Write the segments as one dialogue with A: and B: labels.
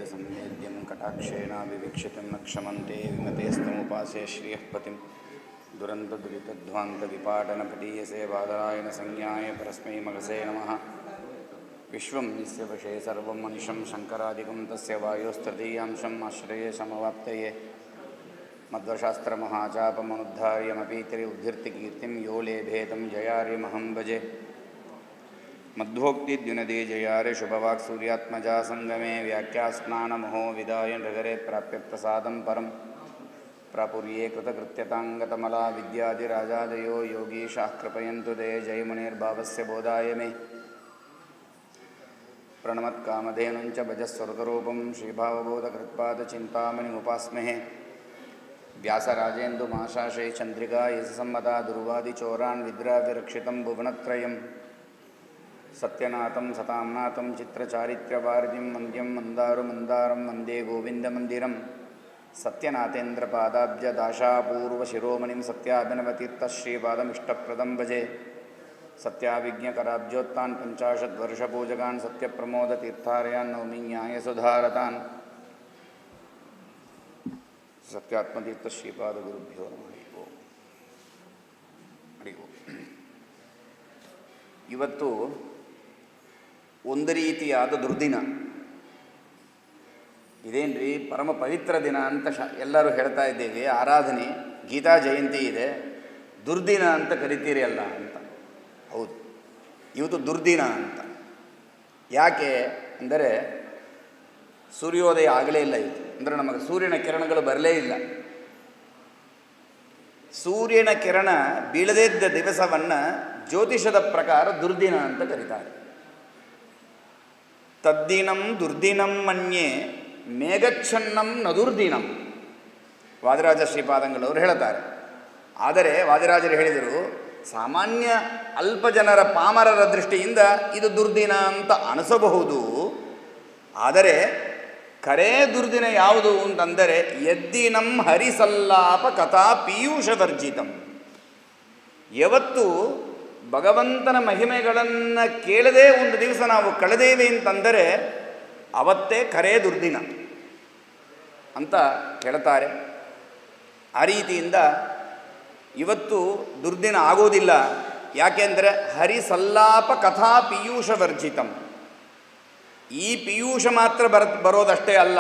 A: संवेद्यं कटाक्षेण विवीक्षितं न क्षमन्ते विमतेस्तमुपासे श्रियः पतिं दुरन्तदुरितध्वान्तविपाटनपटीयसे बादरायणसंज्ञाय परस्मै मगसे नमः। विश्वं यस्य वशे सर्वं मनिशं शङ्करादिकं तस्य वायोस्तृतीयांशम् आश्रये समवाप्तये मध्वशास्त्रमहाचापमनुद्धार्यमपीतरि उद्धृतिकीर्तिं यो लेभेतं जयार्यमहं भजे। मध्वोक्तिद्युनदे जयारे शुभवाक् सूर्यात्मजा संगमे व्याख्यास्नानमहो विदाय नगरे प्राप्य प्रसादं परं प्रापुर्ये कृतकृत्यताङ्गतमला विद्यादिराजादयो योगीशाः कृपयन्तु ते जयमुनिर्भावस्य बोधाय मे। प्रणमत्कामधेनुञ्च भजस्वर्गरूपं श्रीभावबोधकृत्पादचिन्तामणिमुपास्महे। व्यासराजेन्दुमाशाशे चन्द्रिका यशसम्मता दुर्वादिचोरान् विद्राव्यरक्षितं भुवनत्रयम् सत्यनाथं सताम्नाथं चित्रचारित्र्यवारिधिं वन्द्यं मन्दारुमन्दारं वन्दे गोविन्दमन्दिरं सत्यनाथेन्द्रपादाब्जदाशापूर्वशिरोमणिं सत्याभिनवतीर्थश्रीपादमिष्टप्रदं भजे। सत्याविज्ञकराब्जोत्तान् पञ्चाशद्वर्षपूजकान् सत्यप्रमोदतीर्थार्यान् नौमि न्यायसुधारतान्। सत्यात्मतीर्थश्रीपादगुरुभ्यो नमः। हरि ओಂ। ಇವತ್ತು ಒಂದು ರೀತಿಯಾದ ದುರ್ದಿನ. ಇದೇನ್ರಿ ಪರಮ ಪವಿತ್ರ ದಿನ ಅಂತ ಎಲ್ಲರೂ ಹೇಳ್ತಾ ಇದ್ದೇವೆ. ಆರಾಧನೆ, ಗೀತಾ ಜಯಂತಿ ಇದೆ, ದುರ್ದಿನ ಅಂತ ಕರಿತೀರಿ ಅಲ್ಲ ಅಂತ. ಹೌದು, ಇವತ್ತು ದುರ್ದಿನ ಅಂತ. ಯಾಕೆ ಅಂದರೆ ಸೂರ್ಯೋದಯ ಆಗಲೇ ಇಲ್ಲ ಇವತ್ತು. ಅಂದರೆ ನಮಗೆ ಸೂರ್ಯನ ಕಿರಣಗಳು ಬರಲೇ ಇಲ್ಲ. ಸೂರ್ಯನ ಕಿರಣ ಬೀಳದೇ ಇದ್ದ ದಿವಸವನ್ನು ಜ್ಯೋತಿಷದ ಪ್ರಕಾರ ದುರ್ದಿನ ಅಂತ ಕರೀತಾರೆ. ತದ್ದಿನಂ ದುರ್ದಿನಂ ಮನ್ಯೆ ಮೇಘಚ್ಛನ್ನಂ ನ ದುರ್ದಿನಂ ವಾದಿರಾಜ ಶ್ರೀಪಾದಂಗಳವರು ಹೇಳ್ತಾರೆ. ಆದರೆ ವಾದಿರಾಜರು ಹೇಳಿದರು, ಸಾಮಾನ್ಯ ಅಲ್ಪ ಜನರ ಪಾಮರರ ದೃಷ್ಟಿಯಿಂದ ಇದು ದುರ್ದಿನ ಅಂತ ಅನಿಸಬಹುದು. ಆದರೆ ಕರೇ ದುರ್ದಿನ ಯಾವುದು ಅಂತಂದರೆ ಯದ್ದಿನಂ ಹರಿಸಲ್ಲಾಪ ಕಥಾ ಪೀಯೂಷವರ್ಜಿತಂ. ಯಾವತ್ತು ಭಗವಂತನ ಮಹಿಮೆಗಳನ್ನು ಕೇಳದೇ ಒಂದು ದಿವಸ ನಾವು ಕಳೆದೇವೆ ಅಂತಂದರೆ ಅವತ್ತೇ ಕರೇ ದುರ್ದಿನ ಅಂತ ಹೇಳ್ತಾರೆ. ಆ ರೀತಿಯಿಂದ ಇವತ್ತು ದುರ್ದಿನ ಆಗೋದಿಲ್ಲ. ಯಾಕೆಂದರೆ ಹರಿಸಲ್ಲಾಪ ಕಥಾ ಪೀಯೂಷವರ್ಜಿತಂ. ಈ ಪೀಯೂಷ ಮಾತ್ರ ಬರೋದಷ್ಟೇ ಅಲ್ಲ,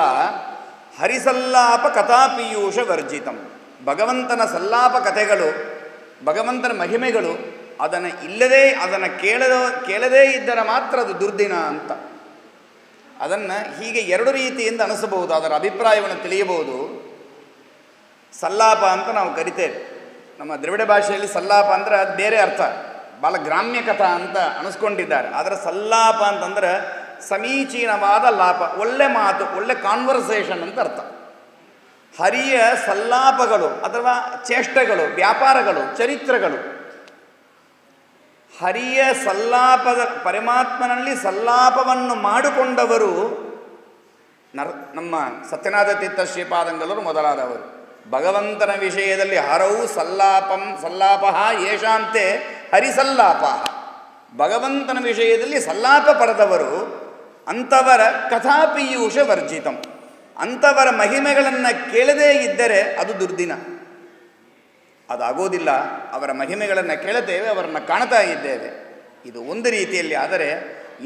A: ಹರಿಸಲ್ಲಾಪ ಕಥಾ ಪೀಯೂಷ ವರ್ಜಿತಂ. ಭಗವಂತನ ಸಲ್ಲಾಪ ಕಥೆಗಳು, ಭಗವಂತನ ಮಹಿಮೆಗಳು ಅದನ್ನು ಕೇಳದೇ ಇದ್ದರೆ ಮಾತ್ರ ಅದು ದುರ್ದಿನ ಅಂತ. ಅದನ್ನು ಹೀಗೆ ಎರಡು ರೀತಿಯಿಂದ ಅನಿಸಬಹುದು, ಅದರ ಅಭಿಪ್ರಾಯವನ್ನು ತಿಳಿಯಬಹುದು. ಸಲ್ಲಾಪ ಅಂತ ನಾವು ಕರಿತೇವೆ. ನಮ್ಮ ದ್ರವಿಡ ಭಾಷೆಯಲ್ಲಿ ಸಲ್ಲಾಪ ಅಂದರೆ ಅದು ಬೇರೆ ಅರ್ಥ, ಭಾಳ ಗ್ರಾಮ್ಯ ಕಥಾ ಅಂತ ಅನಿಸ್ಕೊಂಡಿದ್ದಾರೆ. ಆದರೆ ಸಲ್ಲಾಪ ಅಂತಂದರೆ ಸಮೀಚೀನವಾದ ಲಾಪ, ಒಳ್ಳೆ ಮಾತು, ಒಳ್ಳೆ ಕಾನ್ವರ್ಸೇಷನ್ ಅಂತ ಅರ್ಥ. ಹರಿಯ ಸಲ್ಲಾಪಗಳು ಅಥವಾ ಚೇಷ್ಟೆಗಳು, ವ್ಯಾಪಾರಗಳು, ಚರಿತ್ರೆಗಳು, ಹರಿಯ ಸಲ್ಲಾಪದ ಪರಮಾತ್ಮನಲ್ಲಿ ಸಲ್ಲಾಪವನ್ನು ಮಾಡಿಕೊಂಡವರು ನಮ್ಮ ಸತ್ಯನಾಥ ತೀರ್ಥ ಶ್ರೀಪಾದಂಗಳವರು ಮೊದಲಾದವರು. ಭಗವಂತನ ವಿಷಯದಲ್ಲಿ ಹರವು ಸಲ್ಲಾಪ ಯೇಷಾಂತೆ ಹರಿಸಲ್ಲಾಪ. ಭಗವಂತನ ವಿಷಯದಲ್ಲಿ ಸಲ್ಲಾಪ ಪಡೆದವರು ಅಂಥವರ ಕಥಾಪೀಯೂಷ ವರ್ಜಿತಂ. ಅಂಥವರ ಮಹಿಮೆಗಳನ್ನು ಕೇಳದೇ ಇದ್ದರೆ ಅದು ದುರ್ದಿನ. ಅದಾಗೋದಿಲ್ಲ. ಅವರ ಮಹಿಮೆಗಳನ್ನು ಕೇಳುತ್ತೇವೆ, ಅವರನ್ನು ಕಾಣ್ತಾ ಇದ್ದೇವೆ. ಇದು ಒಂದು ರೀತಿಯಲ್ಲಿ. ಆದರೆ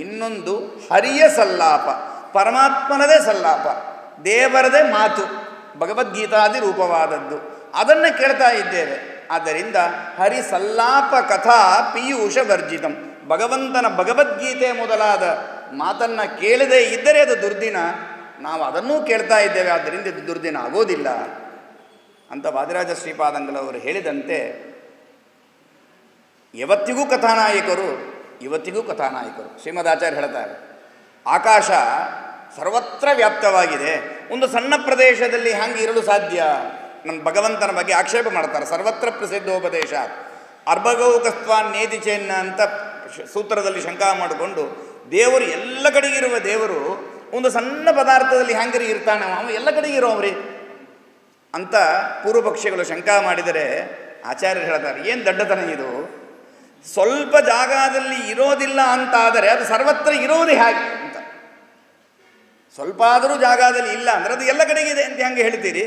A: ಇನ್ನೊಂದು ಹರಿಯ ಸಲ್ಲಾಪ, ಪರಮಾತ್ಮನದೇ ಸಲ್ಲಾಪ, ದೇವರದೇ ಮಾತು, ಭಗವದ್ಗೀತಾದಿ ರೂಪವಾದದ್ದು, ಅದನ್ನು ಕೇಳ್ತಾ ಇದ್ದೇವೆ. ಆದ್ದರಿಂದ ಹರಿ ಸಲ್ಲಾಪ ಕಥಾ ಪೀಯೂಷ ವರ್ಜಿತಂ. ಭಗವಂತನ ಭಗವದ್ಗೀತೆ ಮೊದಲಾದ ಮಾತನ್ನು ಕೇಳದೇ ಇದ್ದರೆ ಅದು ದುರ್ದಿನ. ನಾವು ಅದನ್ನೂ ಕೇಳ್ತಾ ಇದ್ದೇವೆ, ಆದ್ದರಿಂದ ಇದು ದುರ್ದಿನ ಆಗೋದಿಲ್ಲ ಅಂತ ವಾದಿರಾಜ ಶ್ರೀಪಾದಂಗಳವರು ಹೇಳಿದಂತೆ ಯಾವತ್ತಿಗೂ ಕಥಾನಾಯಕರು, ಇವತ್ತಿಗೂ ಕಥಾನಾಯಕರು. ಶ್ರೀಮದಾಚಾರ್ಯ ಹೇಳ್ತಾರೆ, ಆಕಾಶ ಸರ್ವತ್ರ ವ್ಯಾಪ್ತವಾಗಿದೆ, ಒಂದು ಸಣ್ಣ ಪ್ರದೇಶದಲ್ಲಿ ಹಂಗೆ ಇರಲು ಸಾಧ್ಯ? ನಮ್ಮ ಭಗವಂತನ ಬಗ್ಗೆ ಆಕ್ಷೇಪ ಮಾಡ್ತಾರೆ. ಸರ್ವತ್ರ ಪ್ರಸಿದ್ಧೋಪದೇಶ ಅರ್ಭಗೌಕಸ್ತ್ವಾನ್ ನೇತಿ ಚೇನ್ನ ಅಂತ ಸೂತ್ರದಲ್ಲಿ ಶಂಕಾ ಮಾಡಿಕೊಂಡು, ದೇವರು ಎಲ್ಲ ಕಡೆಗಿರುವ ದೇವರು ಒಂದು ಸಣ್ಣ ಪದಾರ್ಥದಲ್ಲಿ ಹ್ಯಾಂಗರಿ ಇರ್ತಾನೆ, ಅವನು ಎಲ್ಲ ಕಡೆಗೆ ಇರೋವ್ರಿ ಅಂತ ಪೂರ್ವಪಕ್ಷಿಗಳು ಶಂಕಾ ಮಾಡಿದರೆ ಆಚಾರ್ಯರು ಹೇಳ್ತಾರೆ, ಏನು ದಡ್ಡತನ ಇದು? ಸ್ವಲ್ಪ ಜಾಗದಲ್ಲಿ ಇರೋದಿಲ್ಲ ಅಂತಾದರೆ ಅದು ಸರ್ವತ್ರ ಇರೋದು ಹೇಗೆ ಅಂತ. ಸ್ವಲ್ಪ ಆದರೂ ಜಾಗದಲ್ಲಿ ಇಲ್ಲ ಅಂದರೆ ಅದು ಎಲ್ಲ ಕಡೆಗೆ ಇದೆ ಅಂತ ಹೆಂಗೆ ಹೇಳ್ತೀರಿ?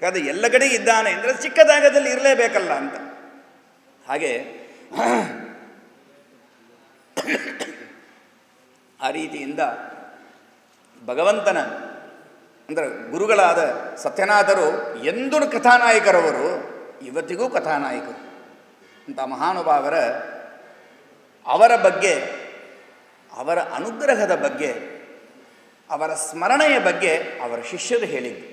A: ಅದು ಎಲ್ಲ ಕಡೆಗೆ ಇದ್ದಾನೆ ಅಂದರೆ ಚಿಕ್ಕ ಜಾಗದಲ್ಲಿ ಇರಲೇಬೇಕಲ್ಲ ಅಂತ. ಹಾಗೆ ಆ ರೀತಿಯಿಂದ ಭಗವಂತನ ಅಂದರೆ ಗುರುಗಳಾದ ಸತ್ಯನಾಥರು ಎಂದೂ ಕಥಾನಾಯಕರವರು, ಇವತ್ತಿಗೂ ಕಥಾನಾಯಕರು ಅಂತ ಮಹಾನುಭಾವರ ಅವರ ಬಗ್ಗೆ, ಅವರ ಅನುಗ್ರಹದ ಬಗ್ಗೆ, ಅವರ ಸ್ಮರಣೆಯ ಬಗ್ಗೆ ಅವರ ಶಿಷ್ಯರು ಹೇಳಿದ್ದು.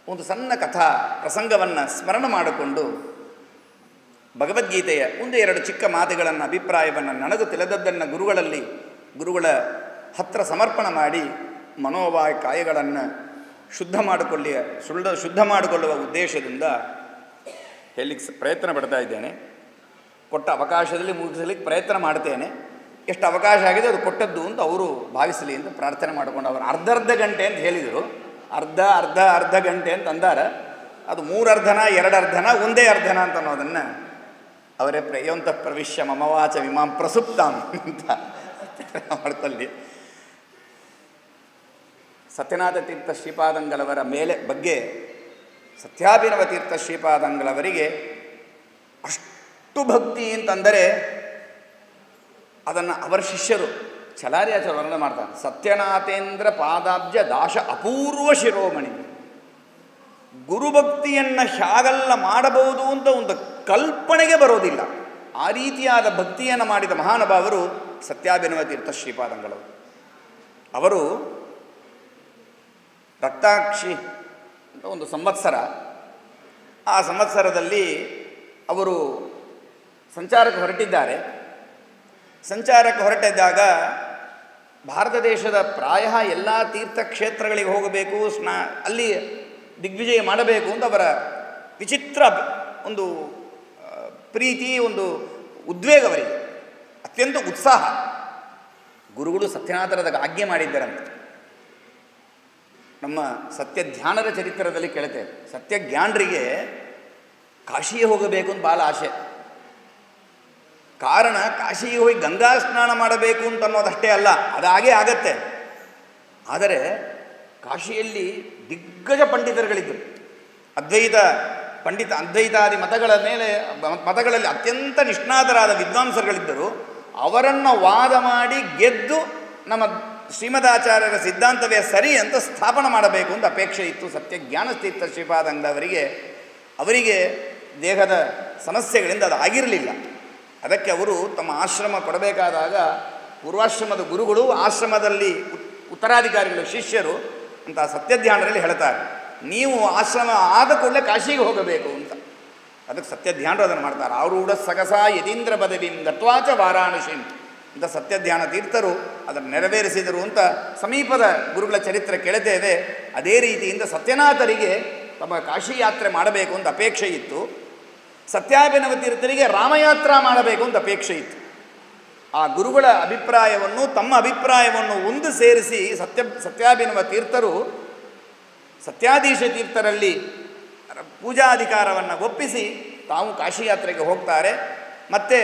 A: ಒಂದು ಸಣ್ಣ ಕಥಾ ಪ್ರಸಂಗವನ್ನು ಸ್ಮರಣೆ ಮಾಡಿಕೊಂಡು ಭಗವದ್ಗೀತೆಯ ಒಂದು ಎರಡು ಚಿಕ್ಕ ಮಾತುಗಳನ್ನು, ಅಭಿಪ್ರಾಯವನ್ನು, ನನಗೂ ತಿಳಿದದ್ದನ್ನು ಗುರುಗಳ ಹತ್ತಿರ ಸಮರ್ಪಣೆ ಮಾಡಿ ಮನೋವಾಯ ಕಾಯಗಳನ್ನು ಶುದ್ಧ ಮಾಡಿಕೊಳ್ಳುವ ಉದ್ದೇಶದಿಂದ ಹೇಳಲಿಕ್ಕೆ ಪ್ರಯತ್ನ ಪಡ್ತಾ ಇದ್ದೇನೆ. ಕೊಟ್ಟ ಅವಕಾಶದಲ್ಲಿ ಮುಗಿಸಲಿಕ್ಕೆ ಪ್ರಯತ್ನ ಮಾಡ್ತೇನೆ. ಎಷ್ಟು ಅವಕಾಶ ಆಗಿದೆ ಅದು ಕೊಟ್ಟದ್ದು ಅಂತ ಅವರು ಭಾವಿಸಲಿ ಅಂತ ಪ್ರಾರ್ಥನೆ ಮಾಡಿಕೊಂಡು ಅವರು ಅರ್ಧ ಗಂಟೆ ಅಂತ ಹೇಳಿದರು. ಅರ್ಧ ಗಂಟೆ ಅಂತ ಅಂದಾರ. ಅದು 3 ಅರ್ಧನ 2 ಅರ್ಧನ ಒಂದೇ ಅರ್ಧನ ಅಂತ ಅನ್ನೋದನ್ನು ಅವರೇ ಪ್ರಯೋಂತ ಪ್ರವಿಶ್ಯ ಮಮವಾಚ ವಿಮಾಂ ಪ್ರಸುಪ್ತಾಂ ಅಂತ ಮಾಡ್ಕೊಳ್ಳಿ. ಸತ್ಯನಾಥ ತೀರ್ಥ ಶ್ರೀಪಾದಂಗಳವರ ಬಗ್ಗೆ ಸತ್ಯಾಭಿನವ ತೀರ್ಥ ಶ್ರೀಪಾದಂಗಳವರಿಗೆ ಅಷ್ಟು ಭಕ್ತಿ ಅಂತಂದರೆ ಅದನ್ನು ಅವರ ಶಿಷ್ಯರು ಚಲಾರ್ಯಾಚಾರ್ಯ ವರ್ಣನೆ ಮಾಡ್ತಾರೆ. ಸತ್ಯನಾಥೇಂದ್ರ ಪಾದಾಬ್ಜ ದಾಶ ಅಪೂರ್ವ ಶಿರೋಮಣಿ. ಗುರುಭಕ್ತಿಯನ್ನು ಹ್ಯಾಗಲ್ಲ ಮಾಡಬಹುದು ಅಂತ ಒಂದು ಕಲ್ಪನೆಗೆ ಬರೋದಿಲ್ಲ. ಆ ರೀತಿಯಾದ ಭಕ್ತಿಯನ್ನು ಮಾಡಿದ ಮಹಾನುಭಾವರು ಸತ್ಯಾಭಿನವ ತೀರ್ಥ ಶ್ರೀಪಾದಂಗಳವರು. ಅವರು ರಕ್ತಾಕ್ಷಿ ಅಂತ ಒಂದು ಸಂವತ್ಸರ, ಆ ಸಂವತ್ಸರದಲ್ಲಿ ಅವರು ಸಂಚಾರಕ್ಕೆ ಹೊರಟಿದ್ದಾರೆ. ಸಂಚಾರಕ್ಕೆ ಹೊರಟಿದ್ದಾಗ ಭಾರತ ದೇಶದ ಪ್ರಾಯ ಎಲ್ಲ ತೀರ್ಥಕ್ಷೇತ್ರಗಳಿಗೆ ಹೋಗಬೇಕು, ಅಲ್ಲಿ ದಿಗ್ವಿಜಯ ಮಾಡಬೇಕು ಅಂತ ಅವರ ವಿಚಿತ್ರ ಒಂದು ಪ್ರೀತಿ, ಒಂದು ಉದ್ವೇಗ ಅವರಿಗೆ, ಅತ್ಯಂತ ಉತ್ಸಾಹ. ಗುರುಗಳು ಸತ್ಯನಾಥರದ ಆಜ್ಞೆ ಮಾಡಿದ್ದಾರಂತೆ. ನಮ್ಮ ಸತ್ಯ ಧ್ಯಾನದ ಚರಿತ್ರದಲ್ಲಿ ಕೇಳ್ತೇವೆ, ಸತ್ಯ ಜ್ಞಾನರಿಗೆ ಕಾಶಿಗೆ ಹೋಗಬೇಕು ಅಂತ ಭಾಳ ಆಸೆ. ಕಾರಣ ಕಾಶಿಗೆ ಹೋಗಿ ಗಂಗಾ ಸ್ನಾನ ಮಾಡಬೇಕು ಅಂತ ಅನ್ನೋದಷ್ಟೇ ಅಲ್ಲ, ಅದಾಗೇ ಆಗತ್ತೆ. ಆದರೆ ಕಾಶಿಯಲ್ಲಿ ದಿಗ್ಗಜ ಪಂಡಿತರುಗಳಿದ್ದರು. ಅದ್ವೈತಾದಿ ಮತಗಳಲ್ಲಿ ಅತ್ಯಂತ ನಿಷ್ಣಾತರಾದ ವಿದ್ವಾಂಸರುಗಳಿದ್ದರು. ಅವರನ್ನು ವಾದ ಮಾಡಿ ಗೆದ್ದು ನಮ್ಮ ಶ್ರೀಮದಾಚಾರ್ಯರ ಸಿದ್ಧಾಂತವೇ ಸರಿ ಅಂತ ಸ್ಥಾಪನೆ ಮಾಡಬೇಕು ಅಂತ ಅಪೇಕ್ಷೆ ಇತ್ತು ಸತ್ಯ ಜ್ಞಾನತೀರ್ಥ ಶ್ರೀಪಾದಂಗಳವರಿಗೆ. ಅವರಿಗೆ ದೇಹದ ಸಮಸ್ಯೆಗಳಿಂದ ಅದು ಆಗಿರಲಿಲ್ಲ. ಅದಕ್ಕೆ ಅವರು ತಮ್ಮ ಆಶ್ರಮ ಕೊಡಬೇಕಾದಾಗ ಪೂರ್ವಾಶ್ರಮದ ಗುರುಗಳು, ಆಶ್ರಮದಲ್ಲಿ ಉತ್ತರಾಧಿಕಾರಿಗಳು, ಶಿಷ್ಯರು ಅಂತ ಸತ್ಯಧ್ಯಾನರಲ್ಲಿ ಹೇಳ್ತಾರೆ, ನೀವು ಆಶ್ರಮ ಆದ ಕೂಡಲೇ ಕಾಶಿಗೆ ಹೋಗಬೇಕು ಅಂತ. ಅದಕ್ಕೆ ಸತ್ಯಧ್ಯಾನರು ಅದನ್ನು ಮಾಡ್ತಾರೆ. ಆರೂಢ ಸಗಸ ಯತೀಂದ್ರ ಪದವಿಂ ಗತ್ವಾಚ ವಾರಾಣಸಿಂ ಅಂತ ಸತ್ಯಧ್ಯಾನ ತೀರ್ಥರು ಅದನ್ನು ನೆರವೇರಿಸಿದರು ಅಂತ ಸಮೀಪದ ಗುರುಗಳ ಚರಿತ್ರೆ ಕೇಳುತ್ತೇವೆ. ಅದೇ ರೀತಿಯಿಂದ ಸತ್ಯನಾಥರಿಗೆ ತಮ್ಮ ಕಾಶಿ ಯಾತ್ರೆ ಮಾಡಬೇಕು ಅಂತ ಅಪೇಕ್ಷೆ ಇತ್ತು. ಸತ್ಯಾಭಿನವ ತೀರ್ಥರಿಗೆ ರಾಮಯಾತ್ರಾ ಮಾಡಬೇಕು ಅಂತ ಅಪೇಕ್ಷೆ ಇತ್ತು. ಆ ಗುರುಗಳ ಅಭಿಪ್ರಾಯವನ್ನು, ತಮ್ಮ ಅಭಿಪ್ರಾಯವನ್ನು ಒಂದು ಸೇರಿಸಿ ಸತ್ಯಾಭಿನವ ತೀರ್ಥರು ಸತ್ಯಾಧೀಶ ತೀರ್ಥರಲ್ಲಿ ಪೂಜಾಧಿಕಾರವನ್ನು ಒಪ್ಪಿಸಿ ತಾವು ಕಾಶಿ ಯಾತ್ರೆಗೆ ಹೋಗ್ತಾರೆ. ಮತ್ತು